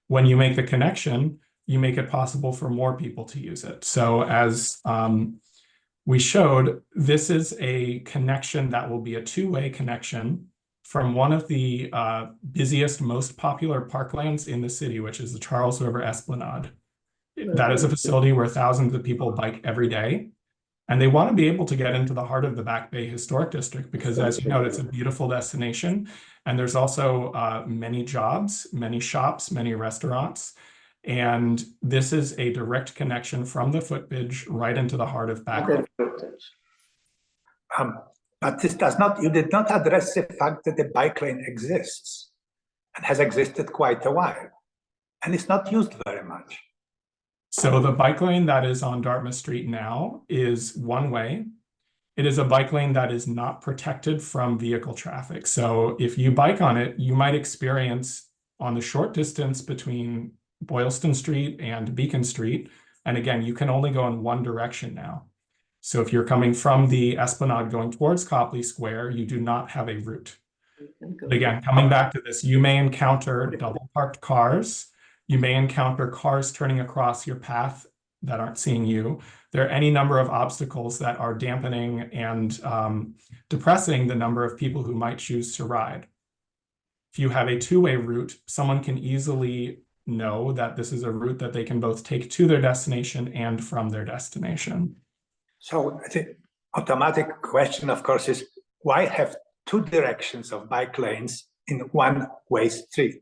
When you make the connection, you make it possible for more people to use it. So as we showed, this is a connection that will be a 2-way connection from one of the busiest, most popular parklands in the city, which is the Charles River Esplanade. That is a facility where thousands of people bike every day. And they want to be able to get into the heart of the Back Bay Historic District because, as you know, it's a beautiful destination. And there's also many jobs, many shops, many restaurants. And this is a direct connection from the footbridge right into the heart of Back Bay. But this does not, you did not address the fact that the bike lane exists and has existed quite a while. And it's not used very much. So the bike lane that is on Dartmouth Street now is one way. It is a bike lane that is not protected from vehicle traffic. So if you bike on it, you might experience on the short distance between Boylston Street and Beacon Street. And again, you can only go in one direction now. So if you're coming from the Esplanade going towards Copley Square, you do not have a route. But again, coming back to this, you may encounter double parked cars. You may encounter cars turning across your path that aren't seeing you. There are any number of obstacles that are dampening and depressing the number of people who might choose to ride. If you have a 2-way route, someone can easily know that this is a route that they can both take to their destination and from their destination. So the automatic question, of course, is why have 2 directions of bike lanes in one-way street?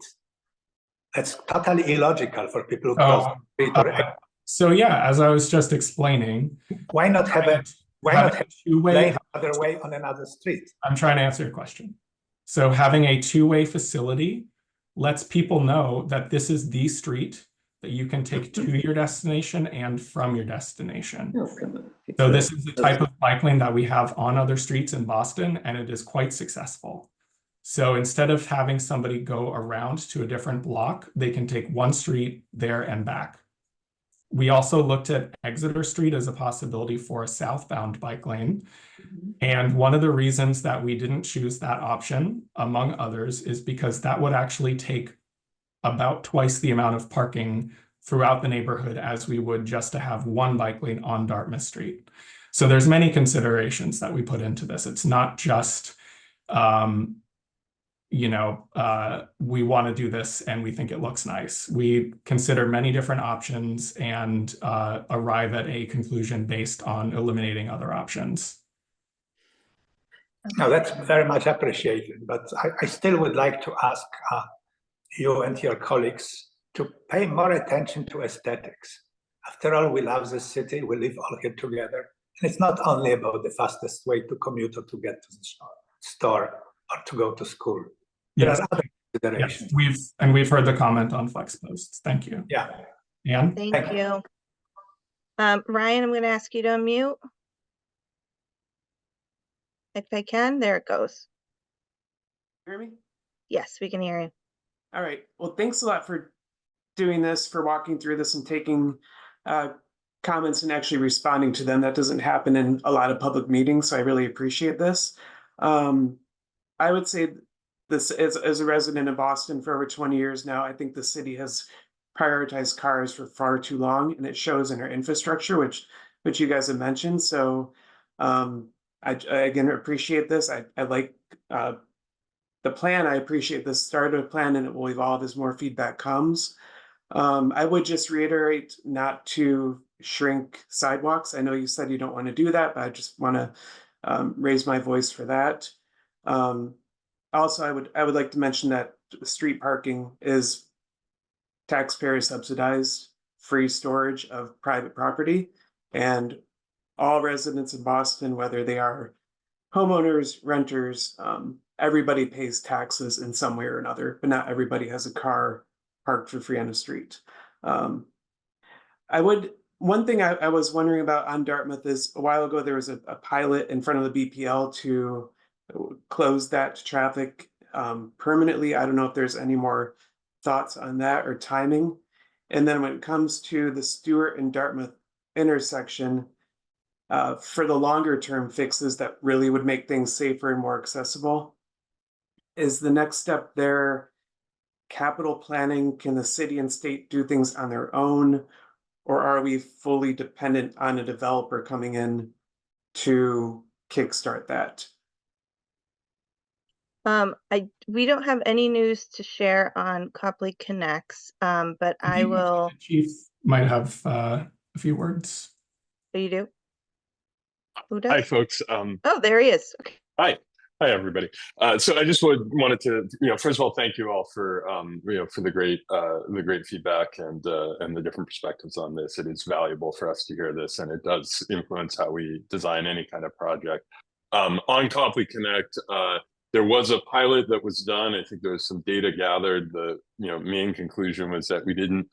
That's totally illogical for people who cross the street. So yeah, as I was just explaining, why not have a Why Having not a have two-way, lane other way on another street? I'm trying to answer your question. So having a two-way facility lets people know that this is the street that you can take to your destination and from your destination. So this is the type of bike lane that we have on other streets in Boston, and it is quite successful. So instead of having somebody go around to a different block, they can take one street there and back. We also looked at Exeter Street as a possibility for a southbound bike lane. And one of the reasons that we didn't choose that option, among others, is because that would actually take about twice the amount of parking throughout the neighborhood as we would just to have one bike lane on Dartmouth Street. So there's many considerations that we put into this. It's not just, we want to do this and we think it looks nice. We consider many different options and arrive at a conclusion based on eliminating other options. No, that's very much appreciated, but I still would like to ask you and your colleagues to pay more attention to aesthetics. After all, we love the city, we live all here together. And it's not only about the fastest way to commute or to get to the store or to go to school. There Yes. are other considerations. Yes, we've heard the comment on flex posts. Thank you. Yeah. Anne? Thank you. Ryan, I'm going to ask you to unmute. If I can, there it goes. Hear me? Yes, we can hear you. All right. Well, thanks a lot for doing this, for walking through this and taking comments and actually responding to them. That doesn't happen in a lot of public meetings, so I really appreciate this. I would say this as a resident of Boston for over 20 years now, I think the city has prioritized cars for far too long, and it shows in our infrastructure, which you guys have mentioned. So I again appreciate this. I like the plan. I appreciate the start of the plan, and it will evolve as more feedback comes. I would just reiterate not to shrink sidewalks. I know you said you don't want to do that, but I just want to raise my voice for that. Also, I would like to mention that street parking is taxpayer subsidized free storage of private property, and all residents in Boston, whether they are homeowners, renters, everybody pays taxes in some way or another, but not everybody has a car parked for free on the street. One thing I was wondering about on Dartmouth is a while ago, there was a pilot in front of the BPL to close that traffic permanently. I don't know if there's any more thoughts on that or timing. And then when it comes to the Stewart and Dartmouth intersection, for the longer term fixes that really would make things safer and more accessible, is the next step there capital planning? Can the city and state do things on their own, or are we fully dependent on a developer coming in to kickstart that? We don't have any news to share on Copley Connects, but I will. The chief might have a few words. Oh, you do? Who does? Hi, folks. Oh, there he is. Okay. Hi, everybody. So I just wanted to, first of all, thank you all for, for the great feedback and the different perspectives on this. It is valuable for us to hear this, and it does influence how we design any kind of project. On Copley Connect, there was a pilot that was done. I think there was some data gathered. The main conclusion was that we didn't.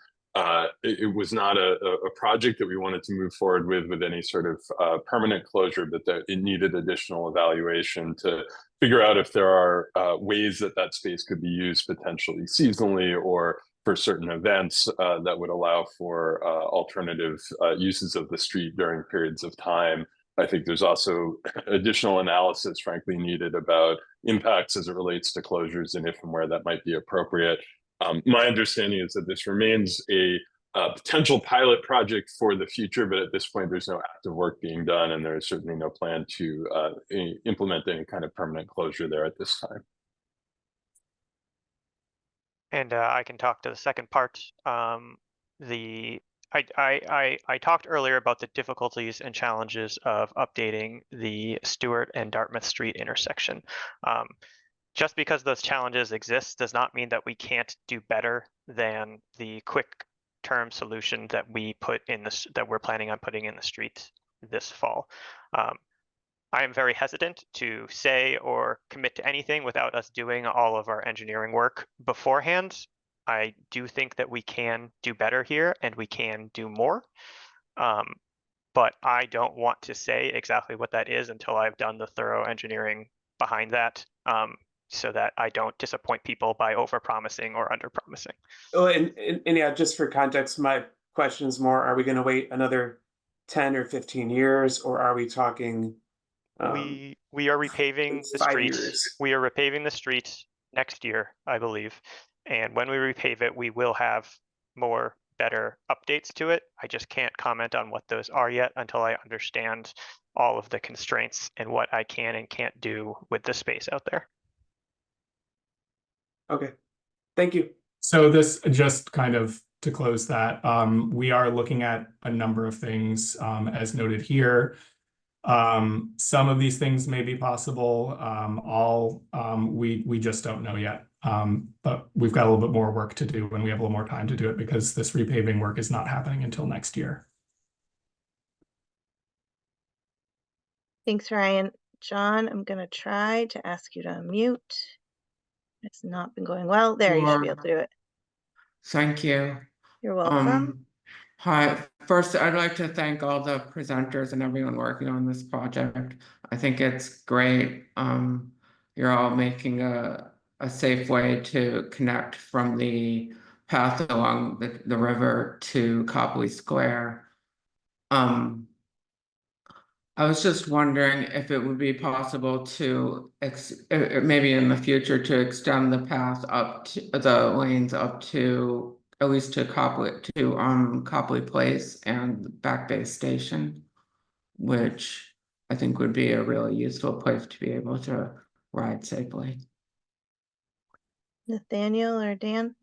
It was not a project that we wanted to move forward with any sort of permanent closure, but that it needed additional evaluation to figure out if there are ways that space could be used potentially seasonally or for certain events that would allow for alternative uses of the street during periods of time. I think there's also additional analysis, frankly, needed about impacts as it relates to closures and if and where that might be appropriate. My understanding is that this remains a potential pilot project for the future, but at this point, there's no active work being done, and there is certainly no plan to implement any kind of permanent closure there at this time. And I can talk to the second part. I talked earlier about the difficulties and challenges of updating the Stewart and Dartmouth Street intersection. Just because those challenges exist does not mean that we can't do better than the quick term solution that we put in this, that we're planning on putting in the street this fall. I am very hesitant to say or commit to anything without us doing all of our engineering work beforehand. I do think that we can do better here and we can do more. But I don't want to say exactly what that is until I've done the thorough engineering behind that, so that I don't disappoint people by over-promising or under-promising. Oh, and yeah, just for context, my question is more, are we going to wait another 10 or 15 years, or are we talking we are repaving the 5 street. years? We are repaving the street next year, I believe. And when we repave it, we will have more better updates to it. I just can't comment on what those are yet until I understand all of the constraints and what I can and can't do with the space out there. Okay, thank you. So this, just kind of to close that, we are looking at a number of things, as noted here. Some of these things may be possible, we just don't know yet. But we've got a little bit more work to do and we have a little more time to do it because this repaving work is not happening until next year. Thanks, Ryan. John, I'm gonna try to ask you to unmute. It's not been going well. There, you should be able to do it. Thank you. You're welcome. Hi, first I'd like to thank all the presenters and everyone working on this project. I think it's great. You're all making a safe way to connect from the path along the river to Copley Square. I was just wondering if it would be possible to, maybe in the future, to extend the path up to the lanes up to at least to Copley Place and Back Bay Station, which I think would be a really useful place to be able to ride safely. Nathaniel or Dan?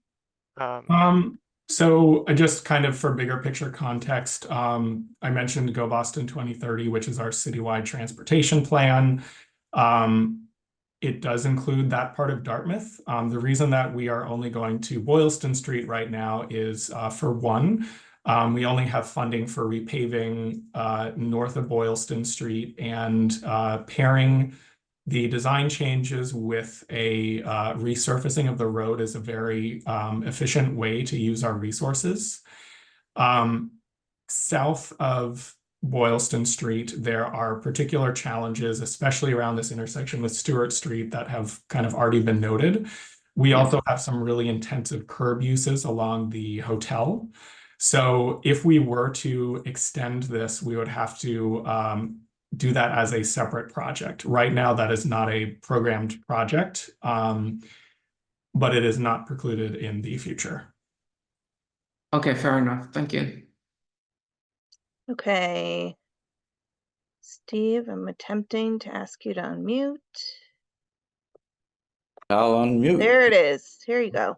So just kind of for bigger picture context, I mentioned Go Boston 2030, which is our citywide transportation plan. It does include that part of Dartmouth. The reason that we are only going to Boylston Street right now is for one, we only have funding for repaving north of Boylston Street and pairing the design changes with a resurfacing of the road is a very efficient way to use our resources. South of Boylston Street, there are particular challenges, especially around this intersection with Stewart Street, that have kind of already been noted. We also have some really intensive curb uses along the hotel. So if we were to extend this, we would have to do that as a separate project. Right now, that is not a programmed project, but it is not precluded in the future. Okay, fair enough. Thank you. Okay. Steve, I'm attempting to ask you to unmute. I'll unmute. There it is. Here you go.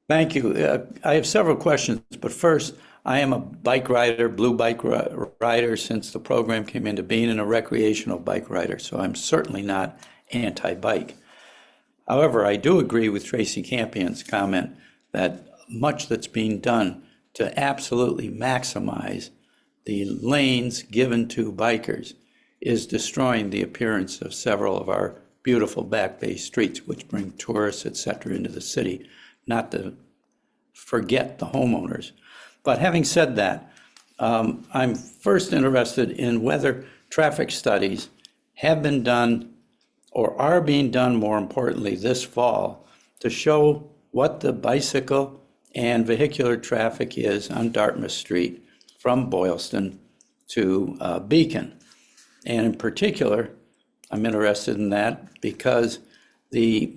Thank you. I have several questions, but first, I am a bike rider, blue bike rider since the program came into being, and a recreational bike rider, so I'm certainly not anti-bike. However, I do agree with Tracy Campion's comment that much that's being done to absolutely maximize the lanes given to bikers is destroying the appearance of several of our beautiful Back Bay streets, which bring tourists, etc., into the city, not to forget the homeowners. But having said that, I'm first interested in whether traffic studies have been done or are being done, more importantly, this fall to show what the bicycle and vehicular traffic is on Dartmouth Street from Boylston to Beacon. And in particular, I'm interested in that because the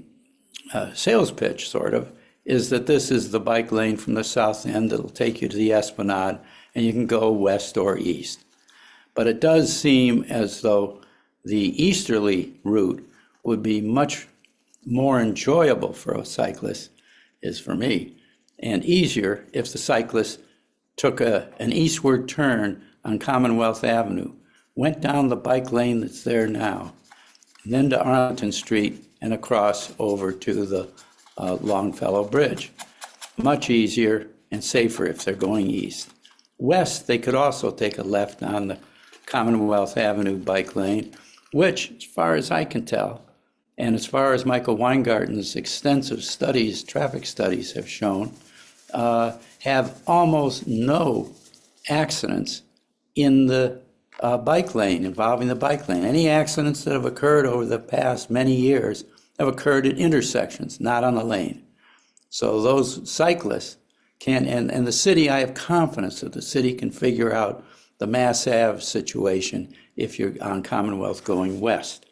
sales pitch, sort of, is that this is the bike lane from the south end that'll take you to the Esplanade, and you can go west or east. But it does seem as though the easterly route would be much more enjoyable for a cyclist, is for me, and easier if the cyclist took an eastward turn on Commonwealth Avenue, went down the bike lane that's there now, and then to Arlington Street and across over to the Longfellow Bridge. Much easier and safer if they're going east. West, they could also take a left on the Commonwealth Avenue bike lane, which, as far as I can tell, and as far as Michael Weingarten's extensive studies, traffic studies have shown, have almost no accidents in the bike lane, involving the bike lane. Any accidents that have occurred over the past many years have occurred at intersections, not on the lane. So those cyclists can, and the city, I have confidence that the city can figure out the Mass Ave situation if you're on Commonwealth going west.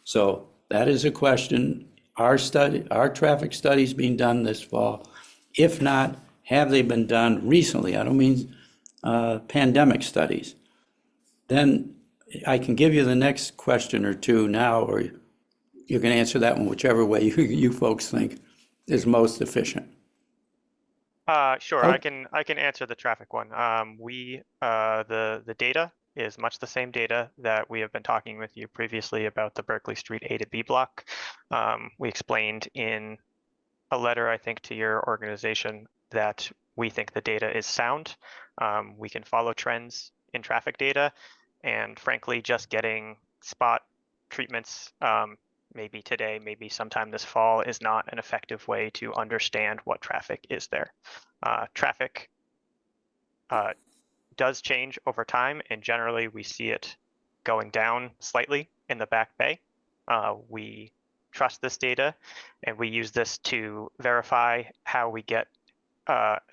So that is a question. Our traffic studies being done this fall. If not, have they been done recently? I don't mean pandemic studies. Then I can give you the next question or two now, or you can answer that one whichever way you folks think is most efficient. Sure, Oh. I can answer the traffic one. The data is much the same data that we have been talking with you previously about the Berkeley Street A to B block. We explained in a letter, I think, to your organization that we think the data is sound. We can follow trends in traffic data, and frankly, just getting spot treatments, maybe today, maybe sometime this fall, is not an effective way to understand what traffic is there. Traffic does change over time, and generally we see it going down slightly in the Back Bay. We trust this data, and we use this to verify how we get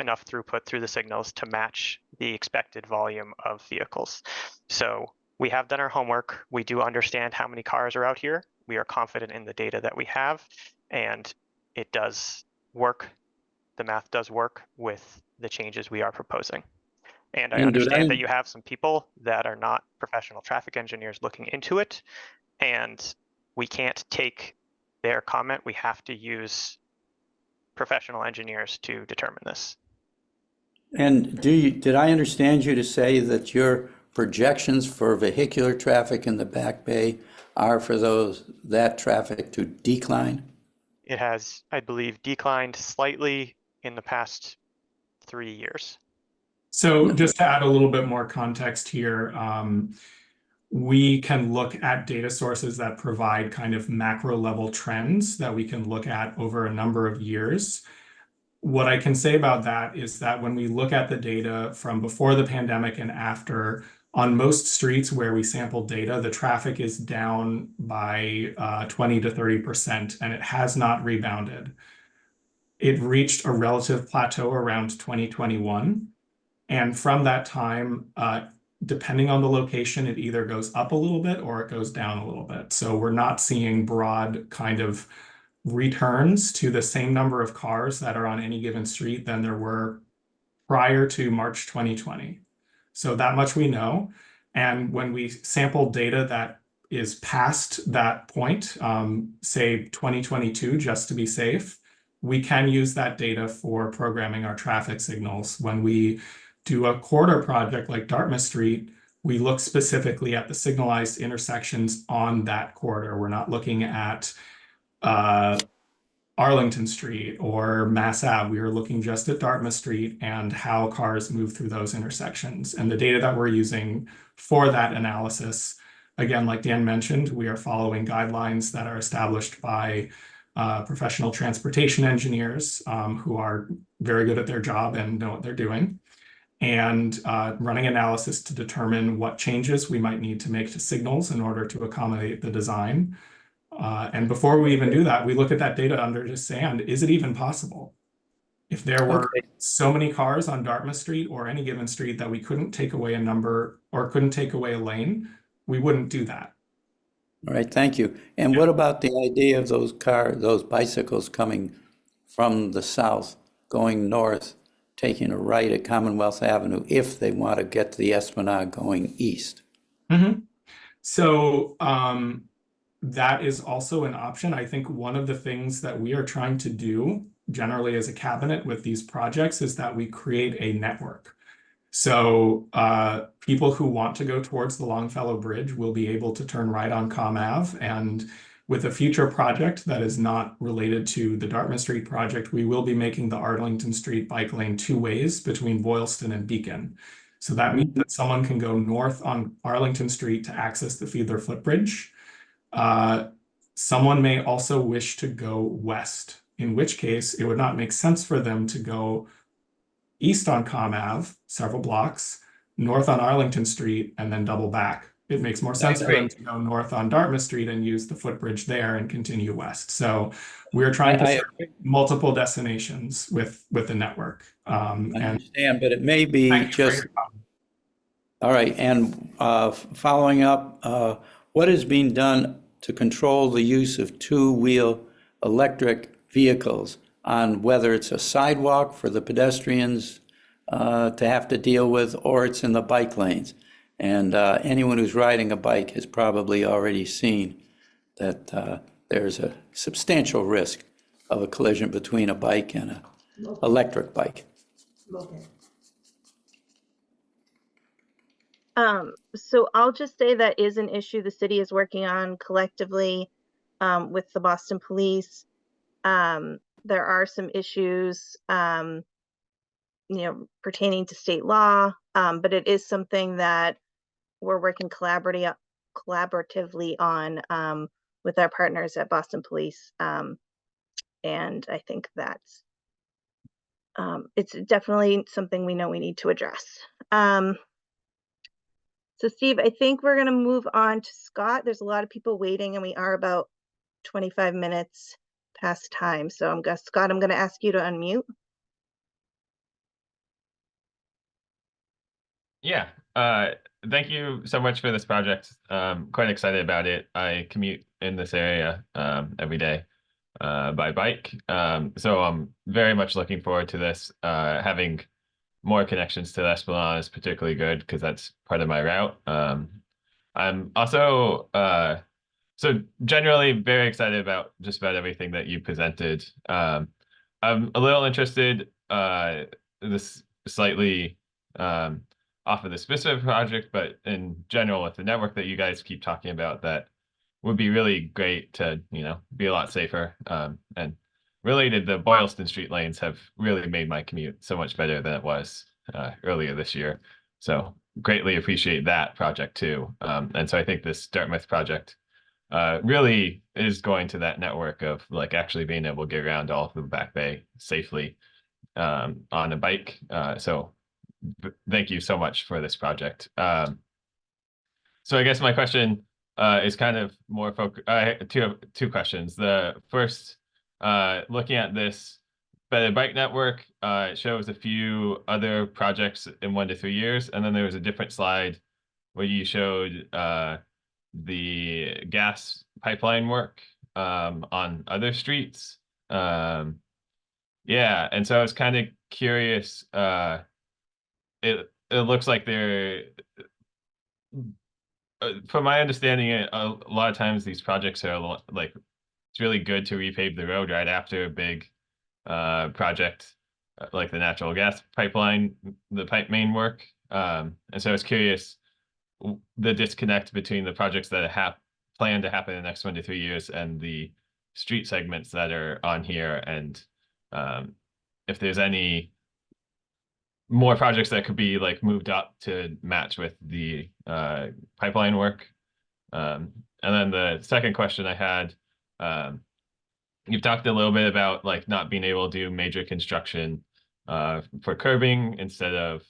enough throughput through the signals to match the expected volume of vehicles. So we have done our homework. We do understand how many cars are out here. We are confident in the data that we have, and it does work. The math does work with the changes we are proposing. And I understand that you have some people that are not professional traffic engineers looking into it, and we can't take their comment. We have to use professional engineers to determine this. And did I understand you to say that your projections for vehicular traffic in the Back Bay are for that traffic to decline? It has, I believe, declined slightly in the past 3 years. So just to add a little bit more context here, we can look at data sources that provide kind of macro level trends that we can look at over a number of years. What I can say about that is that when we look at the data from before the pandemic and after, on most streets where we sampled data, the traffic is down by 20 to 30%, and it has not rebounded. It reached a relative plateau around 2021. And from that time, depending on the location, it either goes up a little bit or it goes down a little bit. So we're not seeing broad kind of returns to the same number of cars that are on any given street than there were prior to March 2020. So that much we know. And when we sample data that is past that point, say 2022, just to be safe, we can use that data for programming our traffic signals. When we do a corridor project like Dartmouth Street, we look specifically at the signalized intersections on that corridor. We're not looking at Arlington Street or Mass Ave. We are looking just at Dartmouth Street and how cars move through those intersections. And the data that we're using for that analysis, again, like Dan mentioned, we are following guidelines that are established by professional transportation engineers who are very good at their job and know what they're doing, and running analysis to determine what changes we might need to make to signals in order to accommodate the design. And before we even do that, we look at that data under the sand. Is it even possible? If there were so many cars on Dartmouth Street or any given street that we couldn't take away a number or couldn't take away a lane, we wouldn't do that. All right, thank you. And what about the idea of those bicycles coming from the south, going north, taking a right at Commonwealth Avenue if they want to get to the Esplanade going east? Mm-hmm. So that is also an option. I think one of the things that we are trying to do generally as a cabinet with these projects is that we create a network. So people who want to go towards the Longfellow Bridge will be able to turn right on Com Ave. And with a future project that is not related to the Dartmouth Street project, we will be making the Arlington Street bike lane 2 ways between Boylston and Beacon. So that means that someone can go north on Arlington Street to access the Fiedler footbridge. Someone may also wish to go west, in which case it would not make sense for them to go east on Com Ave, several blocks, north on Arlington Street, and then double back. It makes more sense for them to go north on Dartmouth Street and use the footbridge there and continue west. So we're trying to serve multiple destinations with the network. I understand, but it may be just. All right, and following up, what is being done to control the use of two-wheel electric vehicles on whether it's a sidewalk for the pedestrians to have to deal with, or it's in the bike lanes? And anyone who's riding a bike has probably already seen that there's a substantial risk of a collision between a bike and an electric bike. Okay. So I'll just say that is an issue the city is working on collectively with the Boston Police. There are some issues, you know, pertaining to state law, but it is something that we're working collaboratively on with our partners at Boston Police. And I think that's it's definitely something we know we need to address. So Steve, I think we're going to move on to Scott. There's a lot of people waiting and we are about 25 minutes past time. So Scott, I'm going to ask you to unmute. Yeah, thank you so much for this project. Quite excited about it. I commute in this area every day by bike. So I'm very much looking forward to this. Having more connections to the Esplanade is particularly good because that's part of my route. I'm also so generally very excited about just about everything that you presented. I'm a little interested this slightly off of the specific project, but in general with the network that you guys keep talking about, that would be really great to, you know, be a lot safer. And related, the Boylston Street lanes have really made my commute so much better than it was earlier this year. So greatly appreciate that project too. And so I think this Dartmouth project really is going to that network of like actually being able to get around all of the Back Bay safely on a bike. So thank you so much for this project. So I guess my question is kind of more two questions. The first, looking at this better bike network, it shows a few other projects in 1 to 3 years, and then there was a different slide where you showed the gas pipeline work on other streets. Yeah, and so I was kind of curious. It looks like they're, from my understanding, a lot of times these projects are like, it's really good to repave the road right after a big project like the natural gas pipeline, the pipe main work. And so I was curious the disconnect between the projects that have planned to happen in the next 1 to 3 years and the street segments that are on here, and if there's any more projects that could be like moved up to match with the pipeline work. And then the second question I had, you've talked a little bit about like not being able to do major construction for curbing instead of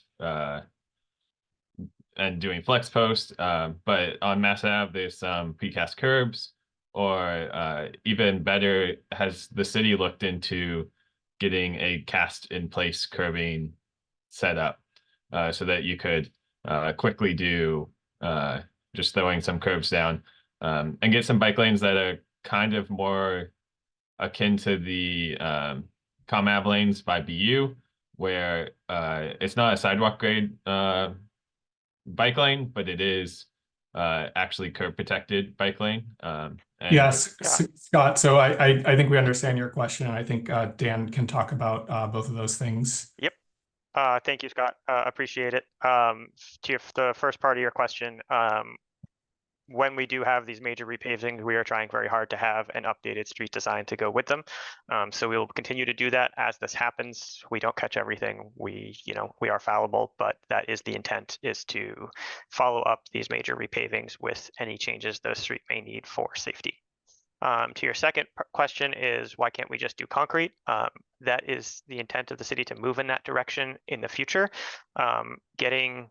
and doing flex post, but on Mass Ave there's some precast curbs, or even better, has the city looked into getting a cast in place curbing set up so that you could quickly do just throwing some curbs down and get some bike lanes that are kind of more akin to the Com Ave lanes by BU, where it's not a sidewalk grade bike lane, but it is actually curb protected bike lane. Yes, Scott. So I think we understand your question, and I think Dan can talk about both of those things. Yep. Thank you, Scott. Appreciate it. To the first part of your question, when we do have these major repavings, we are trying very hard to have an updated street design to go with them. So we will continue to do that as this happens. We don't catch everything. We are fallible, but that is the intent, is to follow up these major repavings with any changes the street may need for safety. To your second question is, why can't we just do concrete? That is the intent of the city, to move in that direction in the future. Getting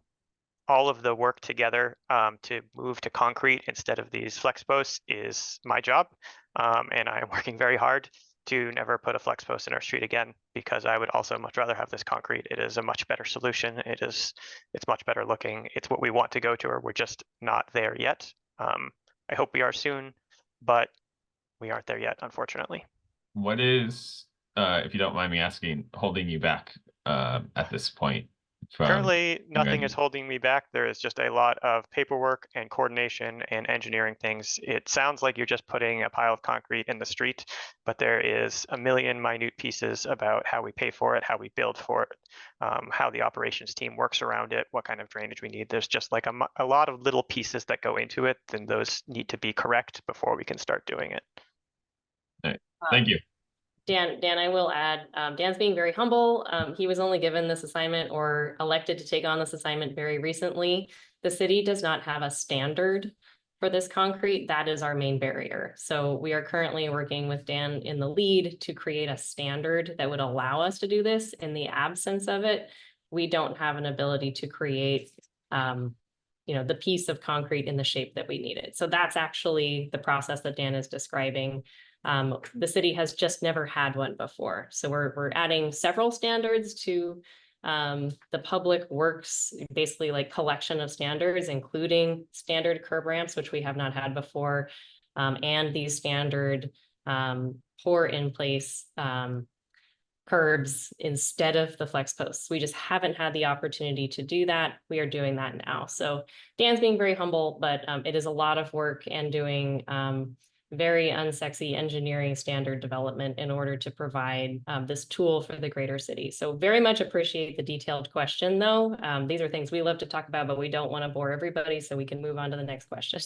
all of the work together to move to concrete instead of these flex posts is my job. And I am working very hard to never put a flex post in our street again, because I would also much rather have this concrete. It is a much better solution. It's much better looking. It's what we want to go to, or we're just not there yet. I hope we are soon, but we aren't there yet, unfortunately. What is, if you don't mind me asking, holding you back at this point? Currently, nothing is holding me back. There is just a lot of paperwork and coordination and engineering things. It sounds like you're just putting a pile of concrete in the street, but there is a million minute pieces about how we pay for it, how we build for it, how the operations team works around it, what kind of drainage we need. There's just like a lot of little pieces that go into it, and those need to be correct before we can start doing it. All right. Thank you. Dan, I will add, Dan's being very humble. He was only given this assignment or elected to take on this assignment very recently. The city does not have a standard for this concrete. That is our main barrier. So we are currently working with Dan in the lead to create a standard that would allow us to do this. In the absence of it, we don't have an ability to create the piece of concrete in the shape that we need it. So that's actually the process that Dan is describing. The city has just never had one before. So we're adding several standards to the public works, basically like collection of standards, including standard curb ramps, which we have not had before, and these standard pour in place curbs instead of the flex posts. We just haven't had the opportunity to do that. We are doing that now. So Dan's being very humble, but it is a lot of work and doing very unsexy engineering standard development in order to provide this tool for the greater city. So very much appreciate the detailed question, though. These are things we love to talk about, but we don't want to bore everybody, so we can move on to the next question.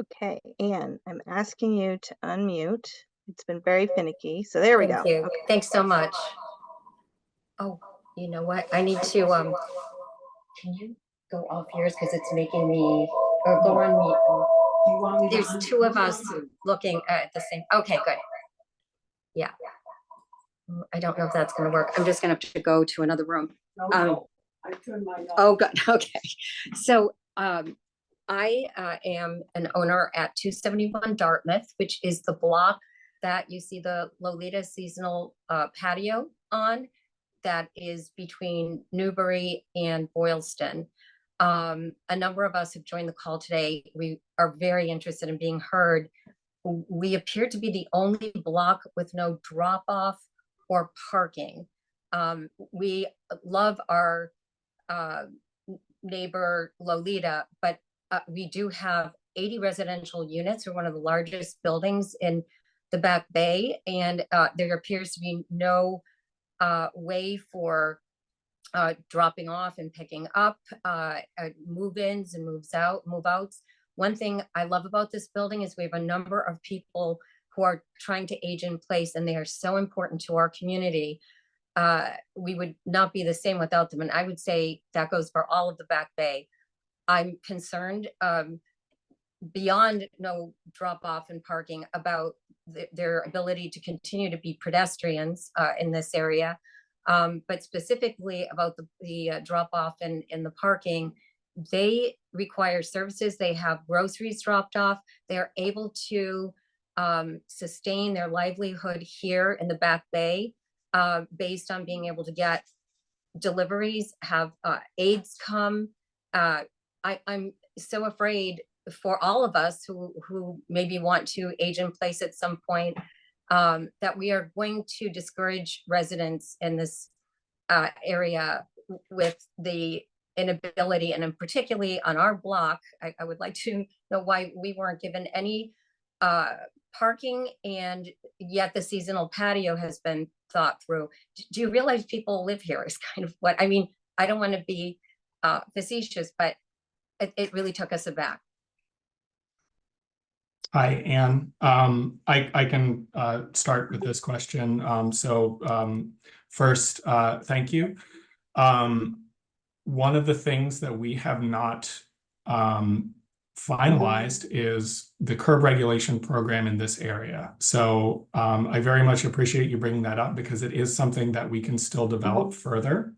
Okay, Anne, I'm asking you to unmute. It's been very finicky, so there we go. Thank you. Okay. Thanks so much. Oh, you know what? I need to, can you go off yours because it's making me, or go on mute. There's two of us looking at the same, okay, good. Yeah. I don't know if that's gonna work. I'm just gonna have to go to another room. I turned mine off. Oh, good, okay. So I am an owner at 271 Dartmouth, which is the block that you see the Lolita seasonal patio on, that is between Newbury and Boylston. A number of us have joined the call today. We are very interested in being heard. We appear to be the only block with no drop off or parking. We love our neighbor Lolita, but we do have 80 residential units. We're one of the largest buildings in the Back Bay, and there appears to be no way for dropping off and picking up, move-ins and move-outs. One thing I love about this building is we have a number of people who are trying to age in place, and they are so important to our community. We would not be the same without them, and I would say that goes for all of the Back Bay. I'm concerned beyond no drop-off and parking about their ability to continue to be pedestrians in this area. But specifically about the drop-off and the parking, they require services. They have groceries dropped off. They're able to sustain their livelihood here in the Back Bay based on being able to get deliveries, have aides come. I'm so afraid for all of us who maybe want to age in place at some point, that we are going to discourage residents in this area with the inability, and particularly on our block. I would like to know why we weren't given any parking, and yet the seasonal patio has been thought through. Do you realize people live here is kind of what, I mean, I don't want to be facetious, but it really took us aback. Hi, Anne. I can start with this question. First, thank you. One of the things that we have not finalized is the curb regulation program in this area. So I very much appreciate you bringing that up because it is something that we can still develop further.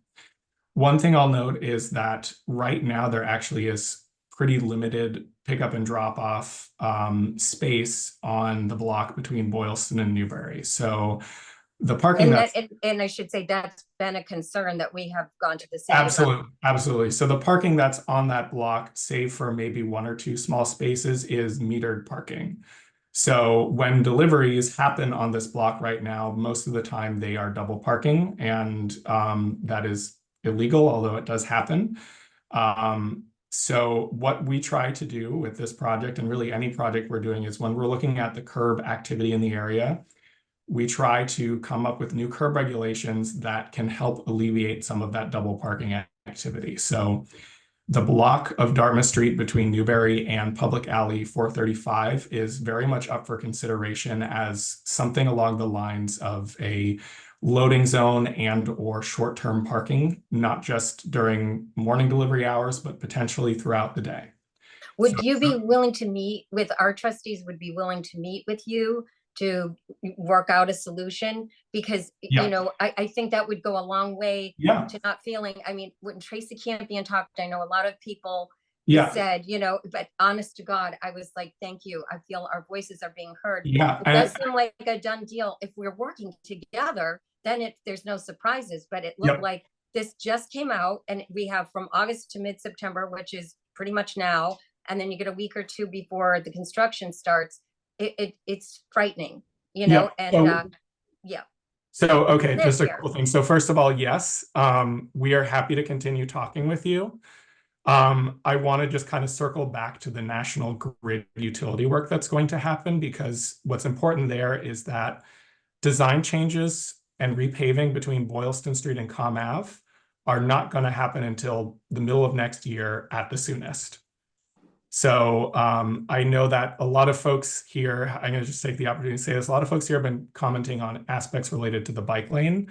One thing I'll note is that right now there actually is pretty limited pickup and drop off space on the block between Boylston and Newbury. So the parking And that's and I should say that's been a concern that we have gone to the city about. absolutely. So the parking that's on that block, save for maybe one or two small spaces, is metered parking. So when deliveries happen on this block right now, most of the time they are double parking, and that is illegal, although it does happen. So what we try to do with this project, and really any project we're doing, is when we're looking at the curb activity in the area, we try to come up with new curb regulations that can help alleviate some of that double parking activity. So the block of Dartmouth Street between Newbury and Public Alley 435 is very much up for consideration as something along the lines of a loading zone and or short-term parking, not just during morning delivery hours, but potentially throughout the day. Would you be willing to meet with our trustees, would be willing to meet with you to work out a solution? Because, you know, I think that would go a long way to not feeling, I mean, when Tracy Campion talked, I know a lot of people said, you know, but honest to God, I was like, thank you. I feel our voices are being heard. It does seem like a done deal. If we're working together, then there's no surprises, but it looked like this just came out and we have from August to mid-September, which is pretty much now. And then you get a week or two before the construction starts. It's frightening, you know, and So, okay, just a couple things. So first of all, yes, we are happy to continue talking with you. I want to just kind of circle back to the national grid utility work that's going to happen, because what's important there is that design changes and repaving between Boylston Street and Com Ave are not going to happen until the middle of next year at the soonest. So I know that a lot of folks here, I'm going to just take the opportunity to say this, a lot of folks here have been commenting on aspects related to the bike lane.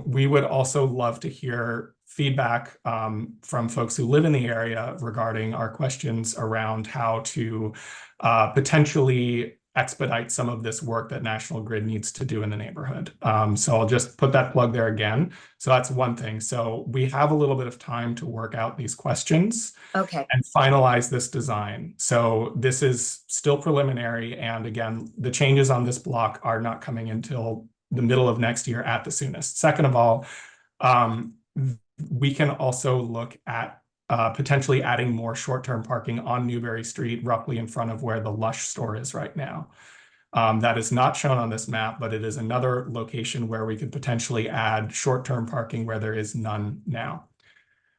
We would also love to hear feedback from folks who live in the area regarding our questions around how to potentially expedite some of this work that National Grid needs to do in the neighborhood. So I'll just put that plug there again. So that's one thing. So we have a little bit of time to work out these questions and finalize this design. So this is still preliminary. And again, the changes on this block are not coming until the middle of next year at the soonest. Second of all, we can also look at potentially adding more short-term parking on Newbury Street, roughly in front of where the Lush store is right now. That is not shown on this map, but it is another location where we could potentially add short-term parking where there is none now.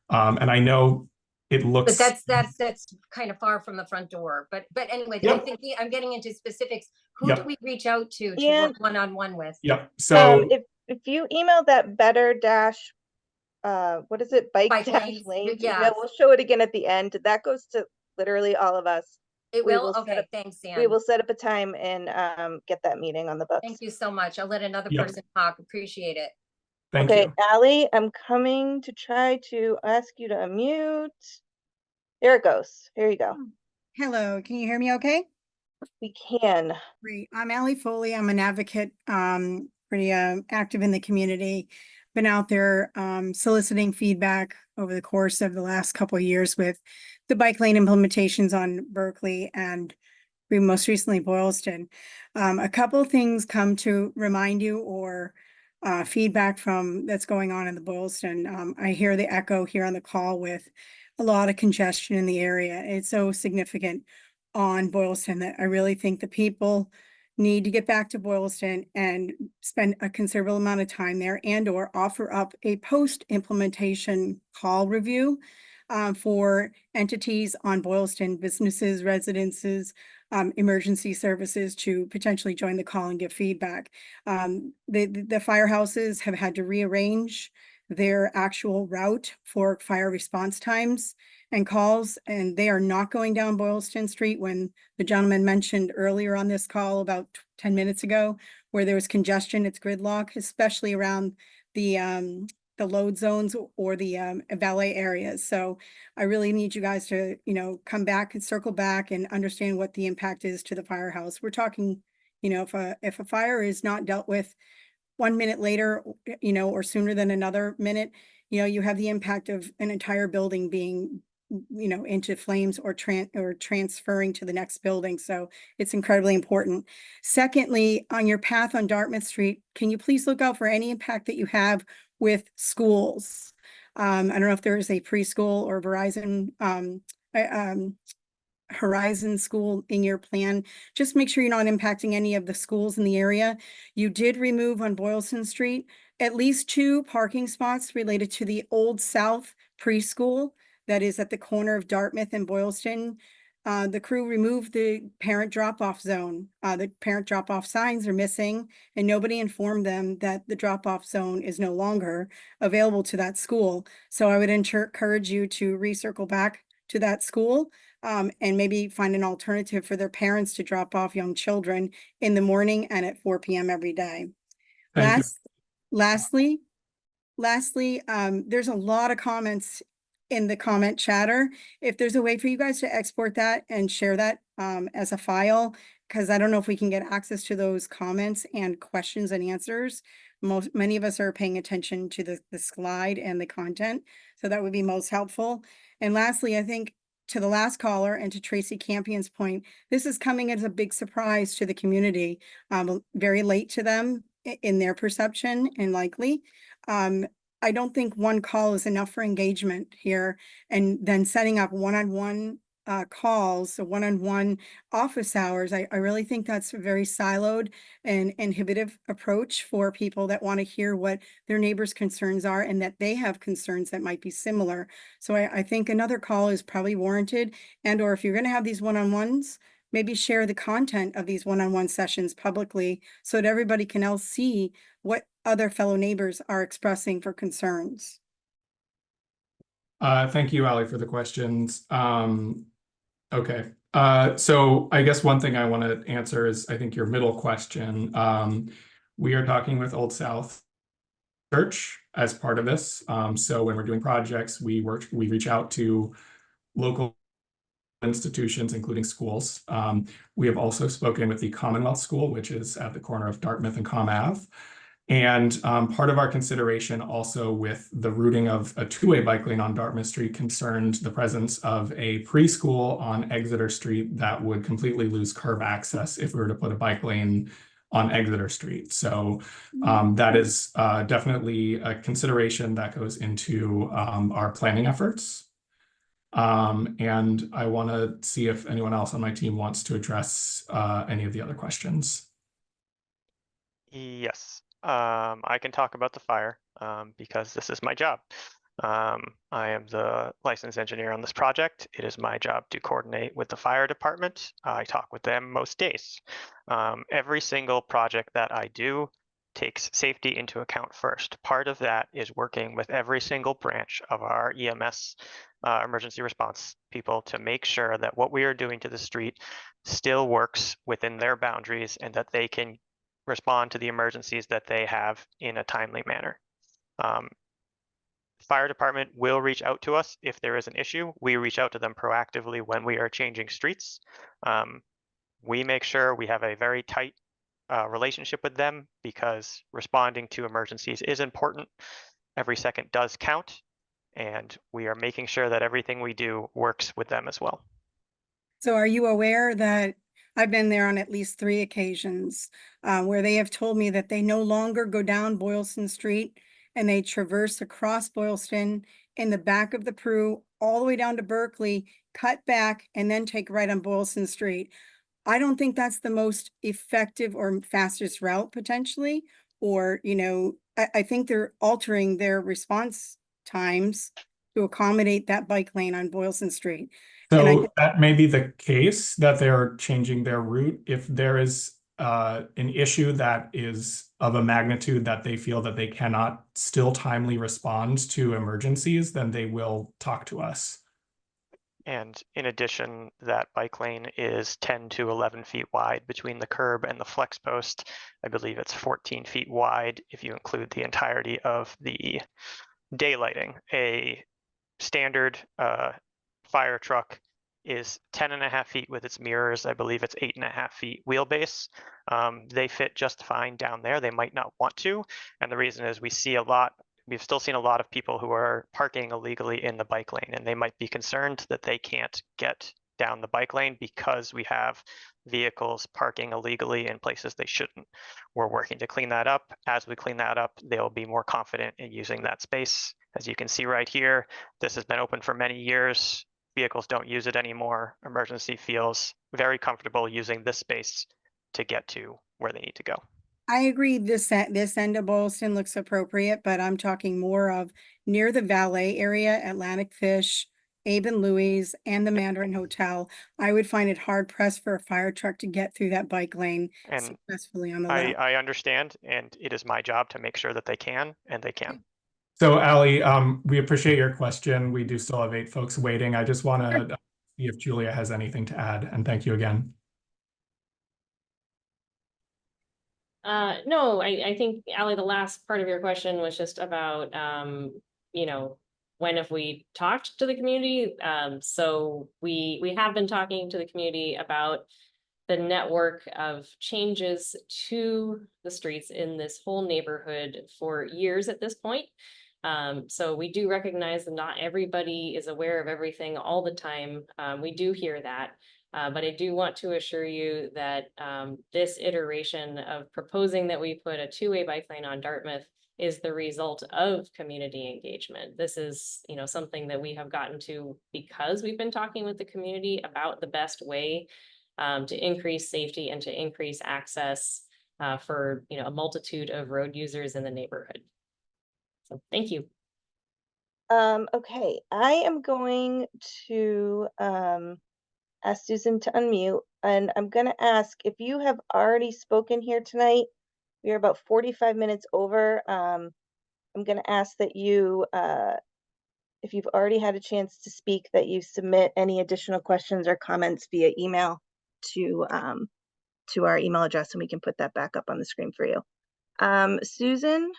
And I know it looks... But that's kind of far from the front door. But anyway, I think I'm getting into specifics. Who do we reach out to work one-on-one with? So if you email that better dash what is it? Bike dash lanes. Yeah, we'll show it again at the end. That goes to literally all of us. It will? Okay, thanks, Sam. We will set up a time and get that meeting on the books. Thank you so much. I'll let another person talk. Appreciate it. Thank you. Allie, I'm coming to try to ask you to unmute. There it goes. Here you go. Hello, can you hear me okay? We can. Great. I'm Allie Foley. I'm an advocate, pretty active in the community. Been out there soliciting feedback over the course of the last couple of years with the bike lane implementations on Berkeley and most recently Boylston. A couple of things come to remind you or feedback from that's going on in the Boylston. I hear the echo here on the call with a lot of congestion in the area. It's so significant on Boylston that I really think the people need to get back to Boylston and spend a considerable amount of time there and or offer up a post-implementation call review for entities on Boylston, businesses, residences, emergency services to potentially join the call and give feedback. The firehouses have had to rearrange their actual route for fire response times and calls, and they are not going down Boylston Street when the gentleman mentioned earlier on this call about 10 minutes ago, where there was congestion, it's gridlock, especially around the load zones or the valet areas. So I really need you guys to, come back and circle back and understand what the impact is to the firehouse. We're talking, if a fire is not dealt with 1 minute later, or sooner than another minute, you have the impact of an entire building being, into flames or transferring to the next building. So it's incredibly important. Secondly, on your path on Dartmouth Street, can you please look out for any impact that you have with schools? I don't know if there is a preschool or Horizon School in your plan. Just make sure you're not impacting any of the schools in the area. You did remove on Boylston Street at least 2 parking spots related to the Old South preschool that is at the corner of Dartmouth and Boylston. The crew removed the parent drop-off zone. The parent drop-off signs are missing, and nobody informed them that the drop-off zone is no longer available to that school. So I would encourage you to recircle back to that school and maybe find an alternative for their parents to drop off young children in the morning and at 4 p.m. every day. Lastly, there's a lot of comments in the comment chatter. If there's a way for you guys to export that and share that as a file, because I don't know if we can get access to those comments and questions and answers. Many of us are paying attention to the slide and the content, so that would be most helpful. And lastly, I think to the last caller and to Tracy Campion's point, this is coming as a big surprise to the community, very late to them in their perception and likely. I don't think one call is enough for engagement here, and then setting up one-on-one calls, so one-on-one office hours. I really think that's a very siloed and inhibitive approach for people that want to hear what their neighbors' concerns are and that they have concerns that might be similar. So I think another call is probably warranted, and or if you're going to have these one-on-ones, maybe share the content of these one-on-one sessions publicly so that everybody can else see what other fellow neighbors are expressing for concerns. Thank you, Ali, for the questions. Okay. So I guess one thing I want to answer is, I think your middle question. We are talking with Old South Church as part of this. So when we're doing projects, we reach out to local institutions, including schools. We have also spoken with the Commonwealth School, which is at the corner of Dartmouth and Com Ave. And part of our consideration also with the routing of a 2-way bike lane on Dartmouth Street concerned the presence of a preschool on Exeter Street that would completely lose curb access if we were to put a bike lane on Exeter Street. So that is definitely a consideration that goes into our planning efforts. And I want to see if anyone else on my team wants to address any of the other questions. Yes. I can talk about the fire because this is my job. I am the licensed engineer on this project. It is my job to coordinate with the fire department. I talk with them most days. Every single project that I do takes safety into account first. Part of that is working with every single branch of our EMS emergency response people to make sure that what we are doing to the street still works within their boundaries and that they can respond to the emergencies that they have in a timely manner. Fire department will reach out to us if there is an issue. We reach out to them proactively when we are changing streets. We make sure we have a very tight relationship with them because responding to emergencies is important. Every second does count, and we are making sure that everything we do works with them as well. So are you aware that I've been there on at least 3 occasions where they have told me that they no longer go down Boylston Street and they traverse across Boylston in the back of the Prue all the way down to Berkeley, cut back, and then take right on Boylston Street. I don't think that's the most effective or fastest route potentially, or, I think they're altering their response times to accommodate that bike lane on Boylston Street. So that may be the case that they're changing their route. If there is an issue that is of a magnitude that they feel that they cannot still timely respond to emergencies, then they will talk to us. And in addition, that bike lane is 10 to 11 feet wide between the curb and the flex post. I believe it's 14 feet wide if you include the entirety of the daylighting. A standard fire truck is 10.5 feet with its mirrors. I believe it's 8.5 feet wheelbase. They fit just fine down there. They might not want to. And the reason is we've still seen a lot of people who are parking illegally in the bike lane, and they might be concerned that they can't get down the bike lane because we have vehicles parking illegally in places they shouldn't. We're working to clean that up. As we clean that up, they'll be more confident in using that space. As you can see right here, this has been open for many years. Vehicles don't use it anymore. Emergency feels very comfortable using this space to get to where they need to go. I agree, this end of Boylston looks appropriate, but I'm talking more of near the valet area, Atlantic Fish, Abe and Louie's, and the Mandarin Hotel. I would find it hard pressed for a fire truck to get through that bike lane And successfully on the left. I understand, and it is my job to make sure that they can, and they can. So Allie, we appreciate your question. We do still have 8 folks waiting. I just want to see if Julia has anything to add, and thank you again. No, I think, Allie, the last part of your question was just about, you know, when have we talked to the community? So we have been talking to the community about the network of changes to the streets in this whole neighborhood for years at this point. So we do recognize that not everybody is aware of everything all the time. We do hear that. But I do want to assure you that this iteration of proposing that we put a two-way bike lane on Dartmouth is the result of community engagement. This is, you know, something that we have gotten to because we've been talking with the community about the best way to increase safety and to increase access for, you know, a multitude of road users in the neighborhood. So thank you. Okay, I am going to ask Susan to unmute, and I'm going to ask if you have already spoken here tonight. We are about 45 minutes over. I'm going to ask that you, if you've already had a chance to speak, that you submit any additional questions or comments via email to our email address, and we can put that back up on the screen for you. Susan?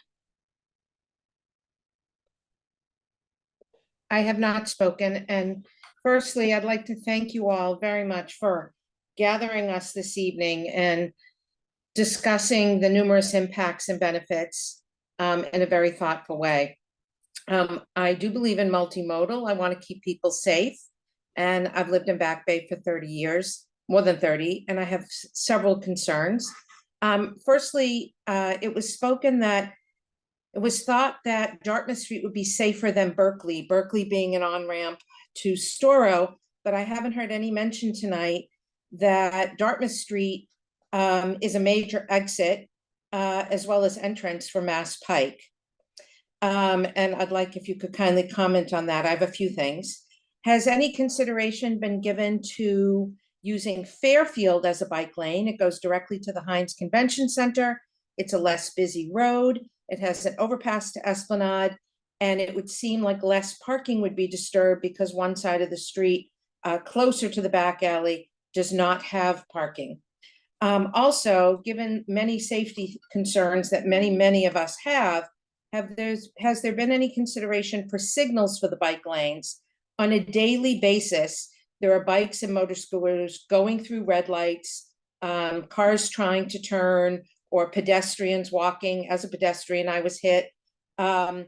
I have not spoken, and firstly, I'd like to thank you all very much for gathering us this evening and discussing the numerous impacts and benefits in a very thoughtful way. I do believe in multimodal. I want to keep people safe, and I've lived in Back Bay for 30 years, more than 30, and I have several concerns. Firstly, it was spoken that it was thought that Dartmouth Street would be safer than Berkeley, Berkeley being an on-ramp to Storrow, but I haven't heard any mention tonight that Dartmouth Street is a major exit as well as entrance for Mass Pike. And I'd like if you could kindly comment on that. I have a few things. Has any consideration been given to using Fairfield as a bike lane? It goes directly to the Heinz Convention Center. It's a less busy road. It has an overpass to Esplanade, and it would seem like less parking would be disturbed because one side of the street closer to the back alley does not have parking. Also, given many safety concerns that many of us has there been any consideration for signals for the bike lanes? On a daily basis, there are bikes and motor scooters going through red lights, cars trying to turn, or pedestrians walking. As a pedestrian, I was hit. I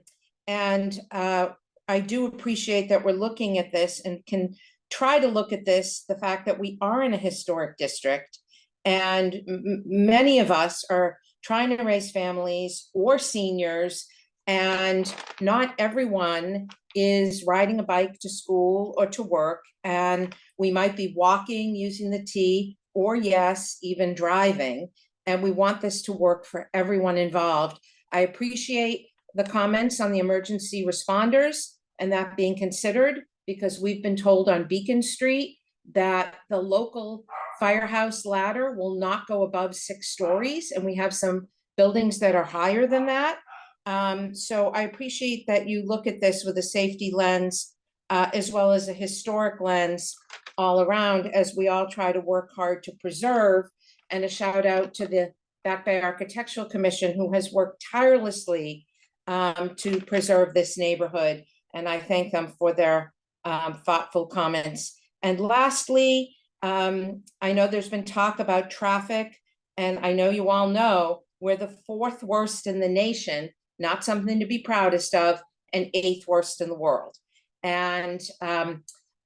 do appreciate that we're looking at this and can try to look at this, the fact that we are in a historic district, and many of us are trying to raise families or seniors, and not everyone is riding a bike to school or to work, and we might be walking, using the T, or yes, even driving. And we want this to work for everyone involved. I appreciate the comments on the emergency responders and that being considered, because we've been told on Beacon Street that the local firehouse ladder will not go above 6 stories, and we have some buildings that are higher than that. So I appreciate that you look at this with a safety lens, as well as a historic lens all around, as we all try to work hard to preserve. And a shout out to the Back Bay Architectural Commission, who has worked tirelessly to preserve this neighborhood. And I thank them for their thoughtful comments. And lastly, I know there's been talk about traffic, and I know you all know we're the 4th worst in the nation, not something to be proudest of, and 8th worst in the world. And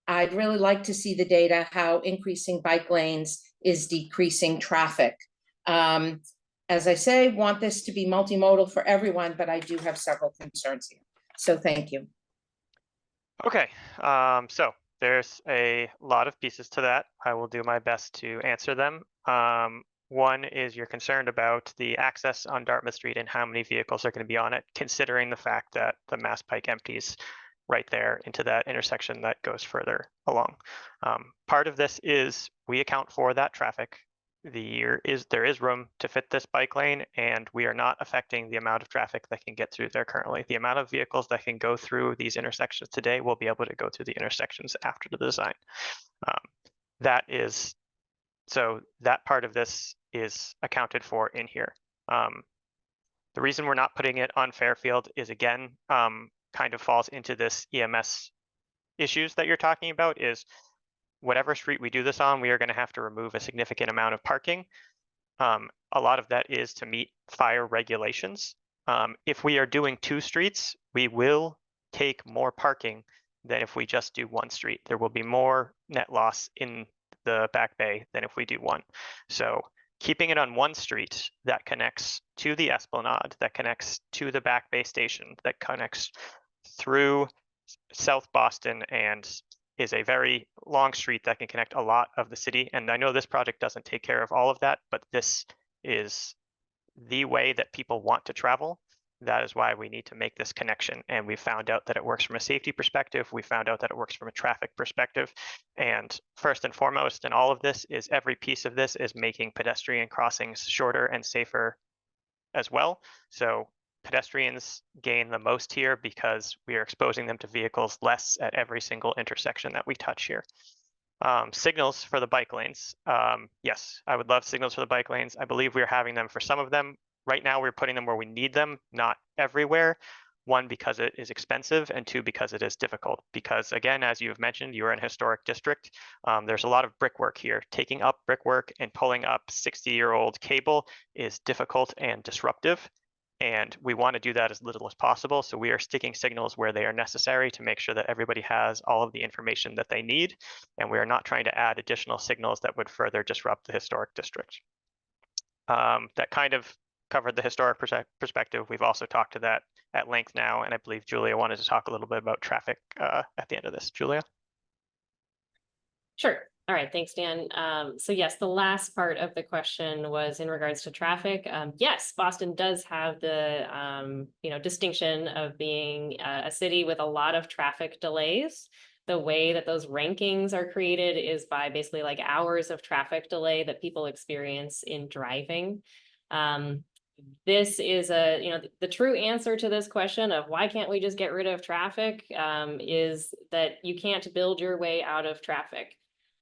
I'd really like to see the data, how increasing bike lanes is decreasing traffic. As I say, want this to be multimodal for everyone, but I do have several concerns here. So thank you. Okay, so there's a lot of pieces to that. I will do my best to answer them. One is you're concerned about the access on Dartmouth Street and how many vehicles are going to be on it, considering the fact that the Mass Pike empties right there into that intersection that goes further along. Part of this is we account for that traffic. There is room to fit this bike lane, and we are not affecting the amount of traffic that can get through there currently. The amount of vehicles that can go through these intersections today will be able to go through the intersections after the design. So that part of this is accounted for in here. The reason we're not putting it on Fairfield is, again, kind of falls into this EMS issues that you're talking about. Is whatever street we do this on, we are going to have to remove a significant amount of parking. A lot of that is to meet fire regulations. If we are doing 2 streets, we will take more parking than if we just do 1 street. There will be more net loss in the Back Bay than if we do 1. So keeping it on 1 street that connects to the Esplanade, that connects to the Back Bay station, that connects through South Boston, and is a very long street that can connect a lot of the city. And I know this project doesn't take care of all of that, but this is the way that people want to travel. That is why we need to make this connection. And we found out that it works from a safety perspective. We found out that it works from a traffic perspective. And first and foremost in all of this is every piece of this is making pedestrian crossings shorter and safer as well. So pedestrians gain the most here because we are exposing them to vehicles less at every single intersection that we touch here. Signals for the bike lanes. Yes, I would love signals for the bike lanes. I believe we're having them for some of them. Right now, we're putting them where we need them, not everywhere. 1, because it is expensive, and 2, because it is difficult. Because again, as you've mentioned, you're in a historic district. There's a lot of brickwork here. Taking up brickwork and pulling up 60-year-old cable is difficult and disruptive. And we want to do that as little as possible. So we are sticking signals where they are necessary to make sure that everybody has all of the information that they need. And we are not trying to add additional signals that would further disrupt the historic district. That kind of covered the historic perspective. We've also talked to that at length now. And I believe Julia wanted to talk a little bit about traffic at the end of this. Julia? Sure. All right, thanks, Dan. So yes, the last part of the question was in regards to traffic. Yes, Boston does have the distinction of being a city with a lot of traffic delays. The way that those rankings are created is by basically like hours of traffic delay that people experience in driving. This is the true answer to this question of why can't we just get rid of traffic, is that you can't build your way out of traffic.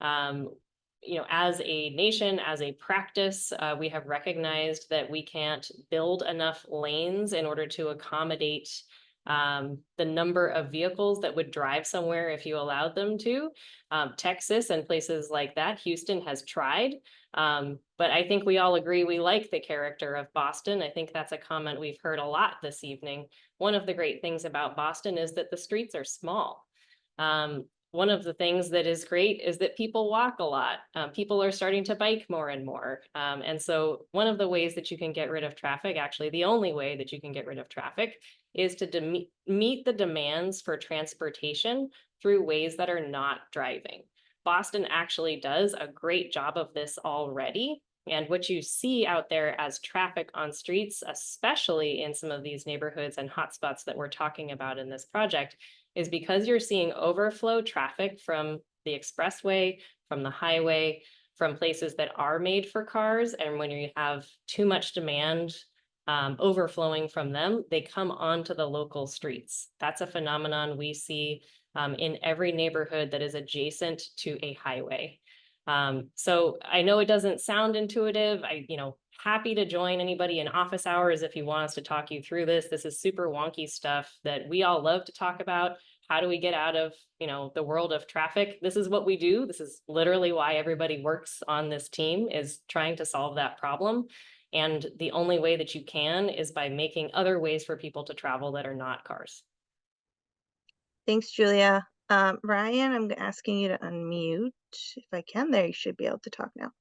As a nation, as a practice, we have recognized that we can't build enough lanes in order to accommodate the number of vehicles that would drive somewhere if you allowed them to. Texas and places like that, Houston has tried, but I think we all agree we like the character of Boston. I think that's a comment we've heard a lot this evening. One of the great things about Boston is that the streets are small. One of the things that is great is that people walk a lot. People are starting to bike more and more. And so one of the ways that you can get rid of traffic, actually the only way that you can get rid of traffic, is to meet the demands for transportation through ways that are not driving. Boston actually does a great job of this already. And what you see out there as traffic on streets, especially in some of these neighborhoods and hotspots that we're talking about in this project, is because you're seeing overflow traffic from the expressway, from the highway, from places that are made for cars. And when you have too much demand overflowing from them, they come onto the local streets. That's a phenomenon we see in every neighborhood that is adjacent to a highway. So I know it doesn't sound intuitive. Happy to join anybody in office hours if you want us to talk you through this. This is super wonky stuff that we all love to talk about. How do we get out of, the world of traffic? This is what we do. This is literally why everybody works on this team, is trying to solve that problem. And the only way that you can is by making other ways for people to travel that are not cars. Thanks, Julia. Ryan, I'm asking you to unmute. If I can, there, you should be able to talk now.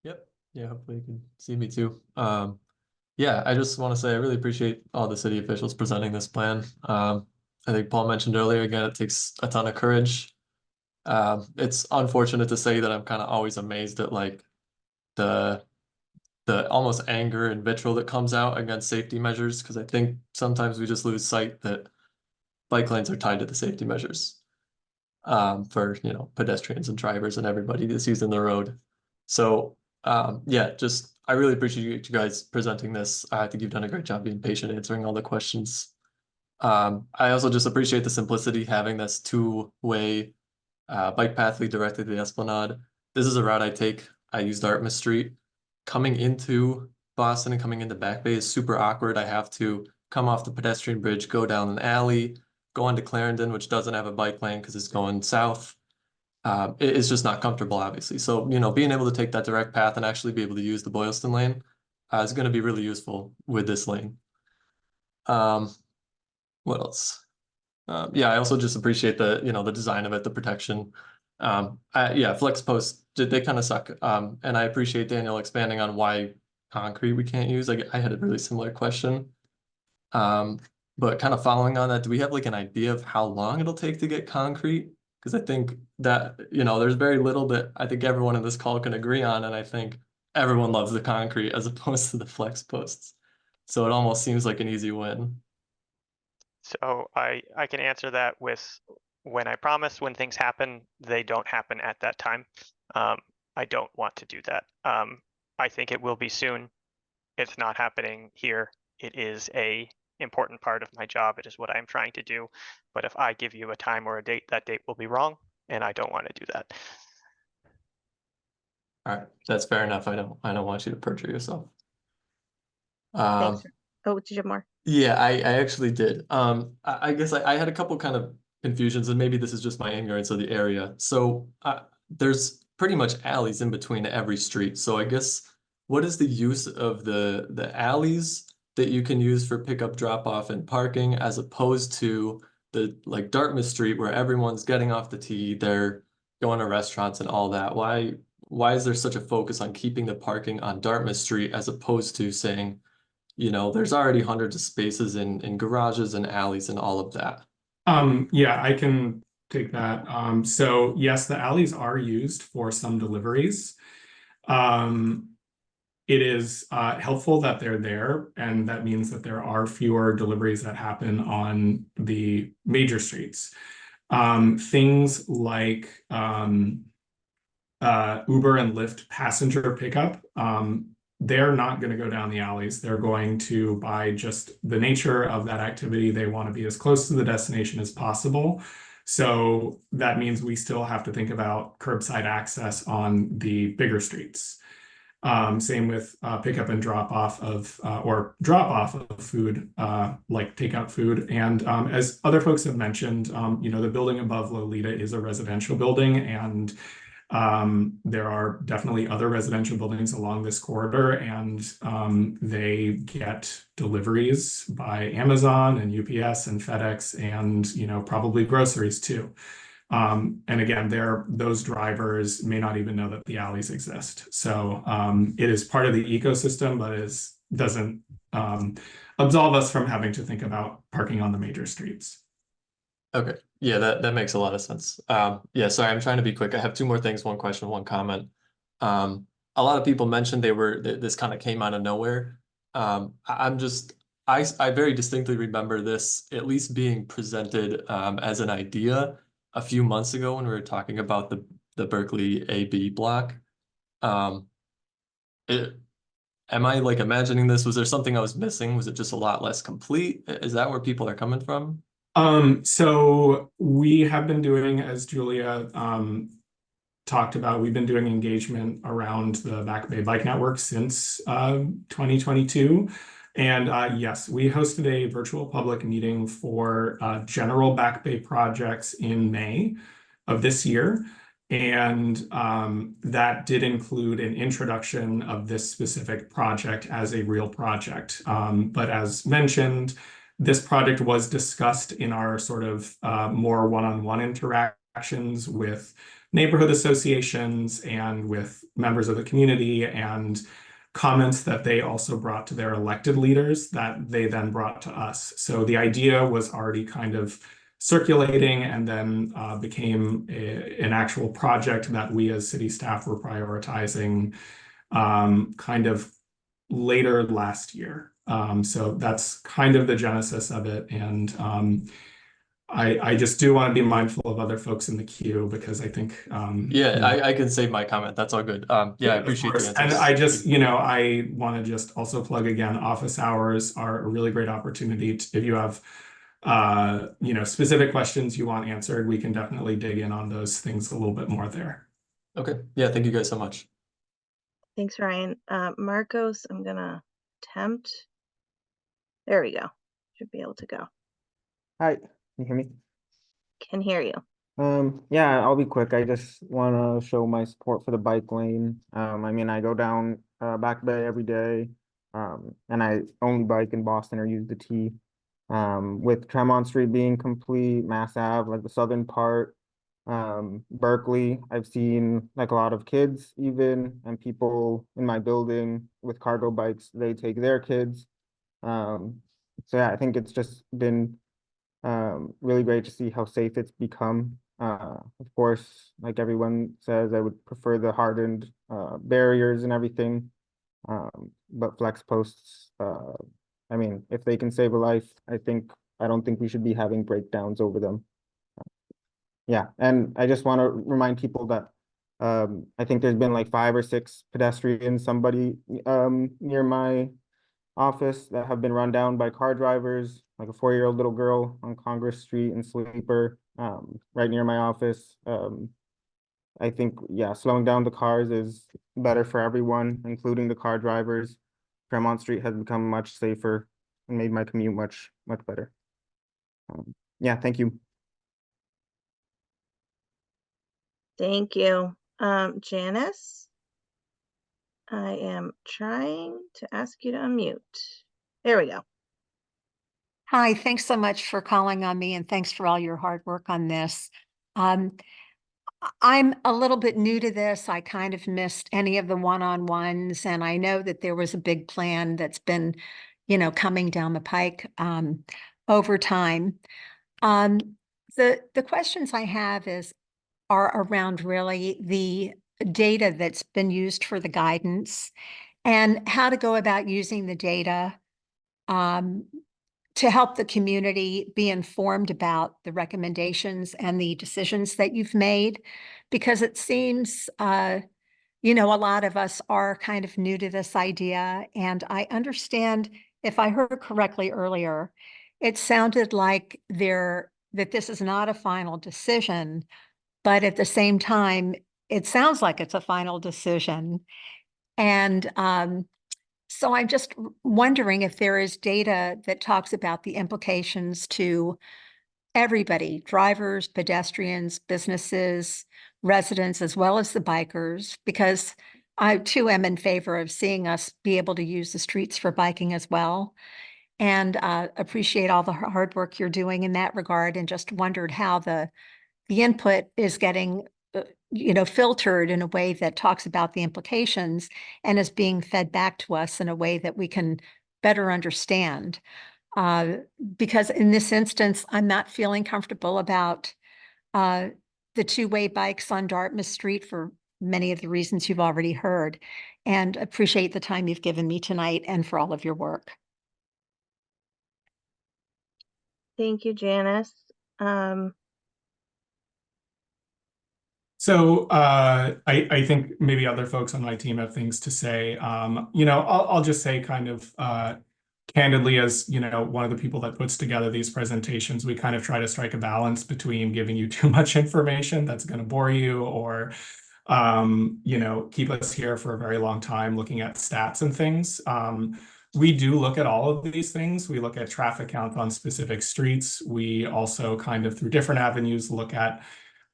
Yep. Yeah, hopefully you can see me too. Yeah, I just want to say I really appreciate all the city officials presenting this plan. I think Paul mentioned earlier, again, it takes a ton of courage. It's unfortunate to say that I'm kind of always amazed at like the almost anger and vitriol that comes out against safety measures, because I think sometimes we just lose sight that bike lanes are tied to the safety measures for pedestrians and drivers and everybody that's using the road. So yeah, just I really appreciate you guys presenting this. I think you've done a great job being patient, answering all the questions. I also just appreciate the simplicity, having this two-way bike path lead directly to the Esplanade. This is a route I take. I use Dartmouth Street. Coming into Boston and coming into Back Bay is super awkward. I have to come off the pedestrian bridge, go down an alley, go onto Clarendon, which doesn't have a bike lane because it's going south. It's just not comfortable, obviously. So, being able to take that direct path and actually be able to use the Boylston lane is going to be really useful with this lane. What else? Yeah, I also just appreciate the, the design of it, the protection. Yeah, flex posts, they kind of suck. And I appreciate Daniel expanding on why concrete we can't use. I had a really similar question. But kind of following on that, do we have like an idea of how long it'll take to get concrete? Because I think that, there's very little that I think everyone in this call can agree on. And I think everyone loves the concrete as opposed to the flex posts. So it almost seems like an easy win. So I can answer that with, when I promise when things happen, they don't happen at that time. I don't want to do that. I think it will be soon. It's not happening here. It is a important part of my job. It is what I'm trying to do. But if I give you a time or a date, that date will be wrong, and I don't want to do that. All right, that's fair enough. I don't want you to perjure yourself. Thanks. Oh, did you have more? Yeah, I actually did. I guess I had a couple kind of confusions, and maybe this is just my ignorance of the area. So there's pretty much alleys in between every street. So I guess what is the use of the alleys that you can use for pickup, drop off, and parking, as opposed to the like Dartmouth Street where everyone's getting off the T, they're going to restaurants and all that? Why is there such a focus on keeping the parking on Dartmouth Street as opposed to saying, there's already hundreds of spaces in garages and alleys and all of that? Yeah, I can take that. So yes, the alleys are used for some deliveries. It is helpful that they're there, and that means that there are fewer deliveries that happen on the major streets. Things like Uber and Lyft passenger pickup, they're not going to go down the alleys. They're going to, by just the nature of that activity, they want to be as close to the destination as possible. So that means we still have to think about curbside access on the bigger streets. Same with pickup and drop off of food, like takeout food. And as other folks have mentioned, the building above Lolita is a residential building, and there are definitely other residential buildings along this corridor, and they get deliveries by Amazon and UPS and FedEx, and probably groceries too. And again, those drivers may not even know that the alleys exist. So it is part of the ecosystem, but doesn't absolve us from having to think about parking on the major streets. Okay. Yeah, that makes a lot of sense. Yeah, sorry, I'm trying to be quick. I have two more things, one question, one comment. A lot of people mentioned this kind of came out of nowhere. I very distinctly remember this at least being presented as an idea a few months ago when we were talking about the Berkeley AB block. It, am I like imagining this? Was there something I was missing? Was it just a lot less complete? Is that where people are coming from? So we have been doing, as Julia talked about, we've been doing engagement around the Back Bay Bike Network since 2022. And yes, we hosted a virtual public meeting for general Back Bay projects in May of this year. And that did include an introduction of this specific project as a real project. But as mentioned, this project was discussed in our sort of more one-on-one interactions with neighborhood associations and with members of the community, and comments that they also brought to their elected leaders that they then brought to us. So the idea was already kind of circulating, and then became an actual project that we as city staff were prioritizing kind of later last year. So that's kind of the genesis of it. And I just do want to be mindful of other folks in the queue, because I think Yeah, I can save my comment. That's all good. Yeah, I appreciate the and answers. I just, I want to just also plug again, office hours are a really great opportunity if you have specific questions you want answered, we can definitely dig in on those things a little bit more there. Okay. Yeah, thank you guys so much. Thanks, Ryan. Marcos, I'm gonna attempt. There we go. Should be able to go. Hi, can you hear me? Can hear you. Yeah, I'll be quick. I just want to show my support for the bike lane. I mean, I go down Back Bay every day, and I only bike in Boston or use the T. With Tremont Street being complete, Mass Ave, like the southern part, Berkeley, I've seen like a lot of kids even, and people in my building with cargo bikes, they take their kids. So yeah, I think it's just been really great to see how safe it's become. Of course, like everyone says, I would prefer the hardened barriers and everything. But flex posts, I mean, if they can save a life, I don't think we should be having breakdowns over them. Yeah, and I just want to remind people that I think there's been like 5 or 6 pedestrians, somebody near my office, that have been run down by car drivers, like a 4-year-old little girl on Congress Street in Sleeper, right near my office. I think, yeah, slowing down the cars is better for everyone, including the car drivers. Tremont Street has become much safer and made my commute much better. Yeah, thank you. Thank you. Janice, I am trying to ask you to unmute. There we go. Hi, thanks so much for calling on me, and thanks for all your hard work on this. I'm a little bit new to this. I kind of missed any of the one-on-ones, and I know that there was a big plan that's been, coming down the pike over time. The questions I have are around really the data that's been used for the guidance and how to go about using the data to help the community be informed about the recommendations and the decisions that you've made, because it seems, a lot of us are kind of new to this idea. And I understand, if I heard correctly earlier, it sounded like that this is not a final decision, but at the same time, it sounds like it's a final decision. And so I'm just wondering if there is data that talks about the implications to everybody, drivers, pedestrians, businesses, residents, as well as the bikers, because I too am in favor of seeing us be able to use the streets for biking as well. And appreciate all the hard work you're doing in that regard, and just wondered how the input is getting filtered in a way that talks about the implications and is being fed back to us in a way that we can better understand. Because in this instance, I'm not feeling comfortable about the 2-way bikes on Dartmouth Street for many of the reasons you've already heard, and appreciate the time you've given me tonight and for all of your work. Thank you, Janice. So I think maybe other folks on my team have things to say. I'll just say kind of candidly, as one of the people that puts together these presentations, we kind of try to strike a balance between giving you too much information that's going to bore you, or keep us here for a very long time looking at stats and things. We do look at all of these things. We look at traffic count on specific streets. We also kind of through different avenues look at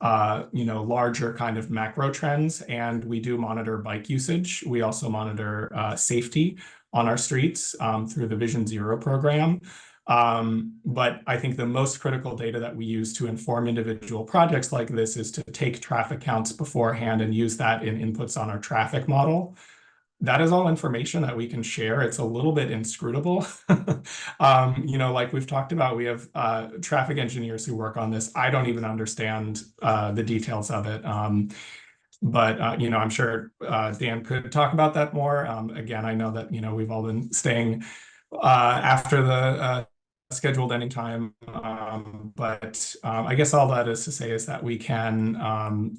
larger kind of macro trends, and we do monitor bike usage. We also monitor safety on our streets through the Vision Zero program. But I think the most critical data that we use to inform individual projects like this is to take traffic counts beforehand and use that in inputs on our traffic model. That is all information that we can share. It's a little bit inscrutable. Like we've talked about, we have traffic engineers who work on this. I don't even understand the details of it. But I'm sure Dan could talk about that more. Again, I know that we've all been staying after the scheduled ending time. But I guess all that is to say is that we can,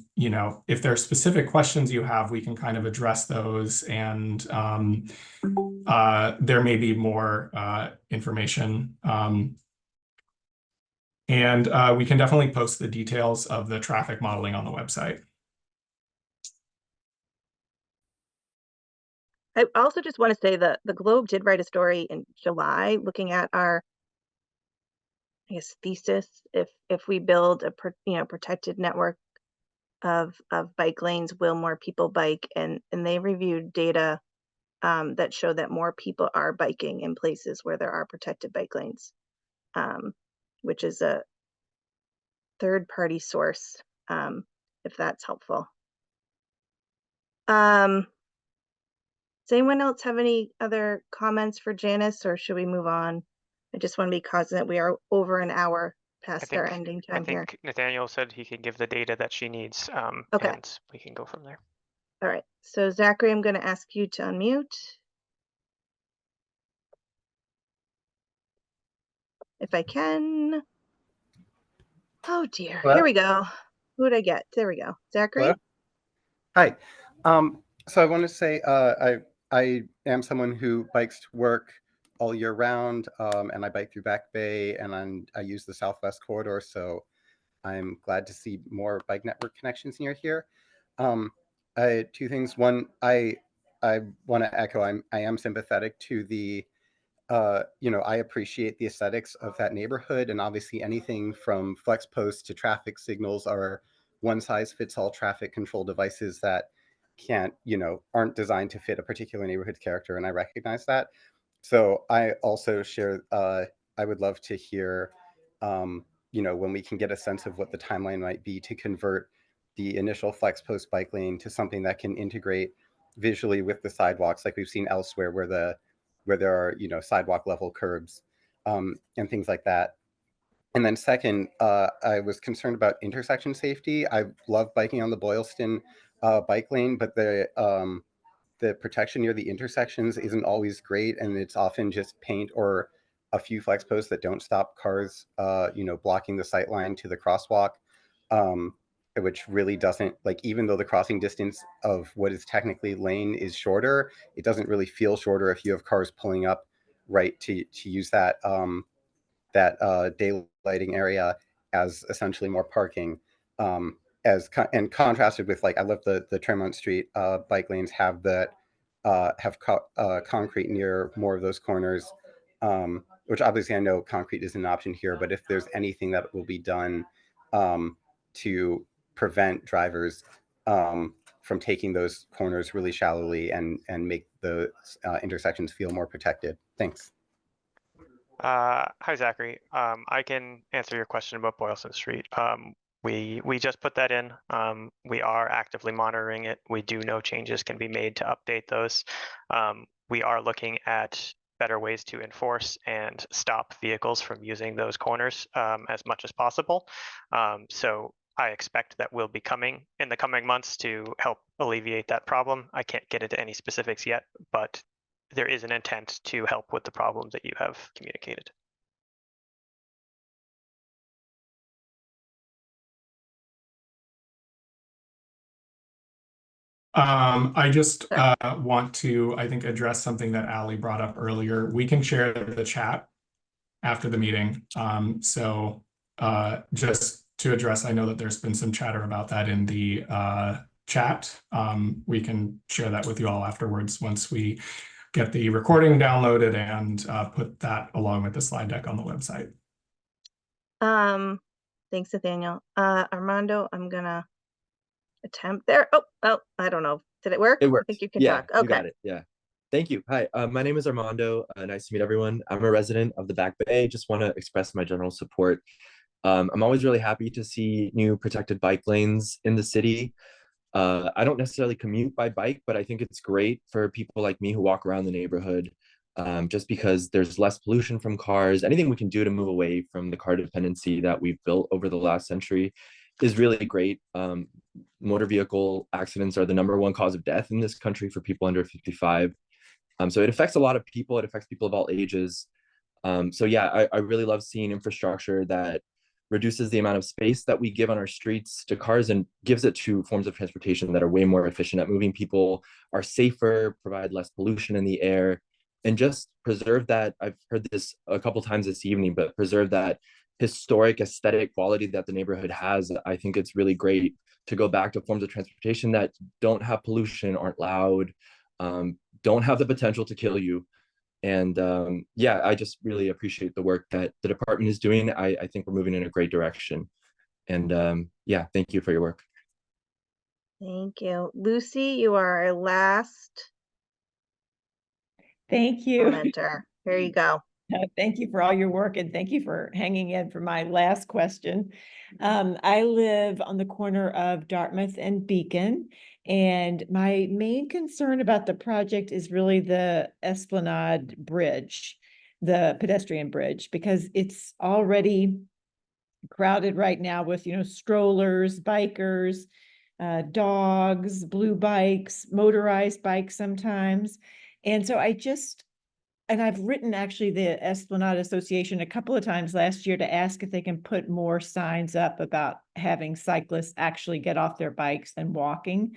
if there are specific questions you have, we can kind of address those, and there may be more information. And we can definitely post the details of the traffic modeling on the website. I also just want to say that the Globe did write a story in July looking at our, I guess, thesis if we build a protected network of bike lanes, will more people bike? And they reviewed data that show that more people are biking in places where there are protected bike lanes, which is a third-party source, if that's helpful. Does anyone else have any other comments for Janice, or should we move on? I just want to be cognizant we are over an hour past our ending time here. I think Nathaniel said he can give the data that she needs, Okay. and we can go from there. All right. So Zachary, I'm going to ask you to unmute. If I can. Oh dear. Hello? Here we go. Who did I get? There we go. Zachary. Hello? Hi. So I want to say I am someone who bikes to work all year round, and I bike through Back Bay, and I use the Southwest corridor, so I'm glad to see more bike network connections near here. Two things. One, I want to echo. I am sympathetic to the. I appreciate the aesthetics of that neighborhood, and obviously anything from flex posts to traffic signals are one-size-fits-all traffic control devices that aren't designed to fit a particular neighborhood character, and I recognize that. So I also share, I would love to hear, when we can get a sense of what the timeline might be to convert the initial flex post bike lane to something that can integrate visually with the sidewalks, like we've seen elsewhere where there are, sidewalk level curbs and things like that. And then second, I was concerned about intersection safety. I love biking on the Boylston bike lane, but the protection near the intersections isn't always great, and it's often just paint or a few flex posts that don't stop cars, blocking the sight line to the crosswalk, which really doesn't, even though the crossing distance of what is technically lane is shorter, it doesn't really feel shorter if you have cars pulling up right to use that daylighting area as essentially more parking. And contrasted with, I love the Tremont Street bike lanes have concrete near more of those corners, which obviously I know concrete is an option here, but if there's anything that will be done to prevent drivers from taking those corners really shallowly and make the intersections feel more protected. Thanks. Hi, Zachary. I can answer your question about Boylston Street. We just put that in. We are actively monitoring it. We do know changes can be made to update those. We are looking at better ways to enforce and stop vehicles from using those corners as much as possible. So I expect that will be coming in the coming months to help alleviate that problem. I can't get into any specifics yet, but there is an intent to help with the problems that you have communicated. I just want to, I think, address something that Ali brought up earlier. We can share the chat after the meeting. So just to address, I know that there's been some chatter about that in the chat. We can share that with you all afterwards once we get the recording downloaded and put that along with the slide deck on the website. Thanks, Nathaniel. Armando, I'm gonna attempt there. Oh, I don't know. Did it work? It worked. I think you can Yeah, talk. you Okay. got it. Yeah. Thank you. Hi, my name is Armando. Nice to meet everyone. I'm a resident of the Back Bay. Just want to express my general support. I'm always really happy to see new protected bike lanes in the city. I don't necessarily commute by bike, but I think it's great for people like me who walk around the neighborhood, just because there's less pollution from cars. Anything we can do to move away from the car dependency that we've built over the last century is really great. Motor vehicle accidents are the #1 cause of death in this country for people under 55. So it affects a lot of people. It affects people of all ages. So yeah, I really love seeing infrastructure that reduces the amount of space that we give on our streets to cars and gives it to forms of transportation that are way more efficient at moving people, are safer, provide less pollution in the air, and just preserve that. I've heard this a couple times this evening, but preserve that historic aesthetic quality that the neighborhood has. I think it's really great to go back to forms of transportation that don't have pollution, aren't loud, don't have the potential to kill you. And yeah, I just really appreciate the work that the department is doing. I think we're moving in a great direction. And yeah, thank you for your work. Thank you. Lucy, you are our last Thank you. commenter. Here you go. Thank you for all your work and thank you for hanging in for my last question. I live on the corner of Dartmouth and Beacon, and my main concern about the project is really the Esplanade Bridge, the pedestrian bridge, because it's already crowded right now with, strollers, bikers, dogs, blue bikes, motorized bikes sometimes. And so and I've written actually the Esplanade Association a couple of times last year to ask if they can put more signs up about having cyclists actually get off their bikes and walking.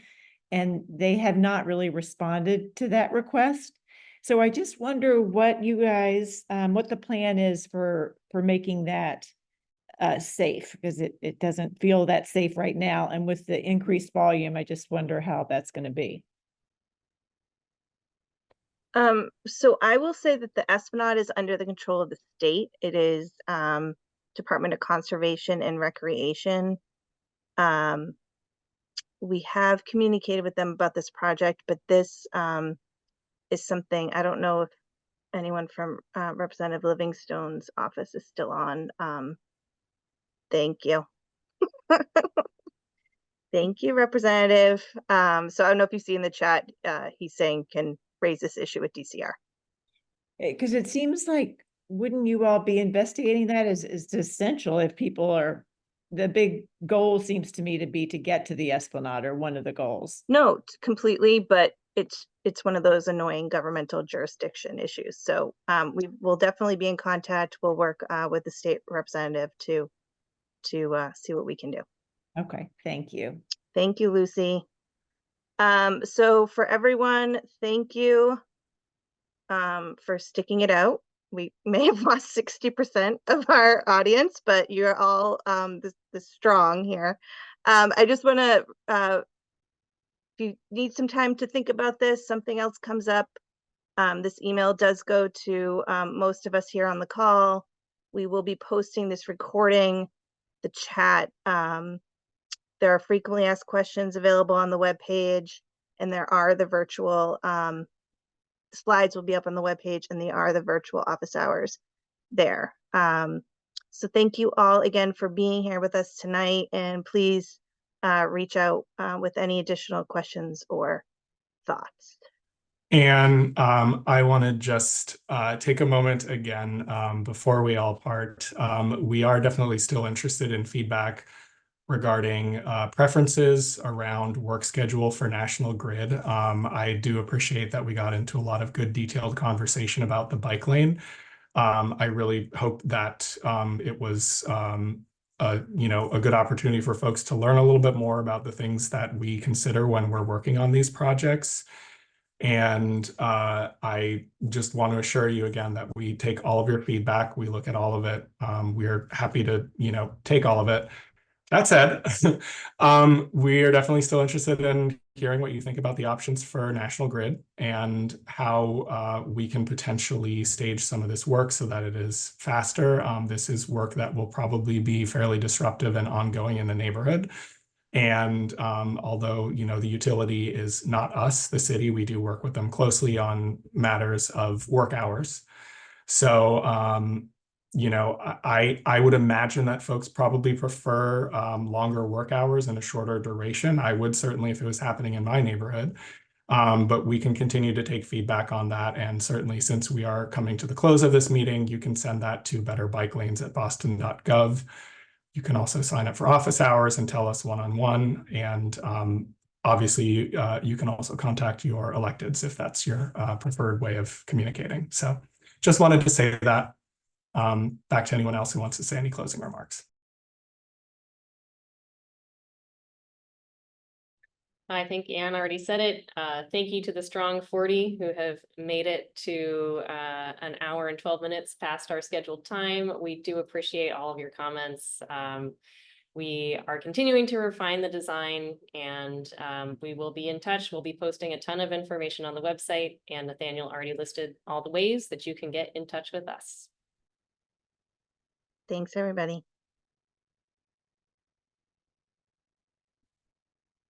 And they have not really responded to that request. So I just wonder what you guys, what the plan is for making that safe, because it doesn't feel that safe right now. And with the increased volume, I just wonder how that's going to be. So I will say that the Esplanade is under the control of the state. It is Department of Conservation and Recreation. We have communicated with them about this project, but this is something, I don't know if anyone from Representative Livingstone's office is still on. Thank you. Thank you, Representative. So I don't know if you see in the chat, he's saying can raise this issue with DCR. Because it seems like, wouldn't you all be investigating that as essential if people are, the big goal seems to me to be to get to the Esplanade, or one of the goals. No, completely, but it's one of those annoying governmental jurisdiction issues. So we will definitely be in contact. We'll work with the state representative to see what we can do. Okay, thank you. Thank you, Lucy. So for everyone, thank you for sticking it out. We may have lost 60% of our audience, but you're all the strong here. I just want to, if you need some time to think about this, something else comes up, this email does go to most of us here on the call. We will be posting this recording, the chat. There are frequently asked questions available on the webpage, and there are the virtual slides will be up on the webpage, and they are the virtual office hours there. So thank you all again for being here with us tonight, and please reach out with any additional questions or thoughts. And I want to just take a moment again before we all part. We are definitely still interested in feedback regarding preferences around work schedule for National Grid. I do appreciate that we got into a lot of good detailed conversation about the bike lane. I really hope that it was a good opportunity for folks to learn a little bit more about the things that we consider when we're working on these projects. And I just want to assure you again that we take all of your feedback. We look at all of it. We're happy to, take all of it. That said, we are definitely still interested in hearing what you think about the options for National Grid and how we can potentially stage some of this work so that it is faster. This is work that will probably be fairly disruptive and ongoing in the neighborhood. And although, the utility is not us, the city, we do work with them closely on matters of work hours. So, I would imagine that folks probably prefer longer work hours and a shorter duration. I would certainly if it was happening in my neighborhood. But we can continue to take feedback on that. And certainly since we are coming to the close of this meeting, you can send that to betterbikelanes@boston.gov. You can also sign up for office hours and tell us one-on-one. And obviously, you can also contact your electeds if that's your preferred way of communicating. So just wanted to say that. Back to anyone else who wants to say any closing remarks. I think Anne already said it. Thank you to the strong 40 who have made it to an hour and 12 minutes past our scheduled time. We do appreciate all of your comments. We are continuing to refine the design, and we will be in touch. We'll be posting a ton of information on the website, and Nathaniel already listed all the ways that you can get in touch with us. Thanks, everybody.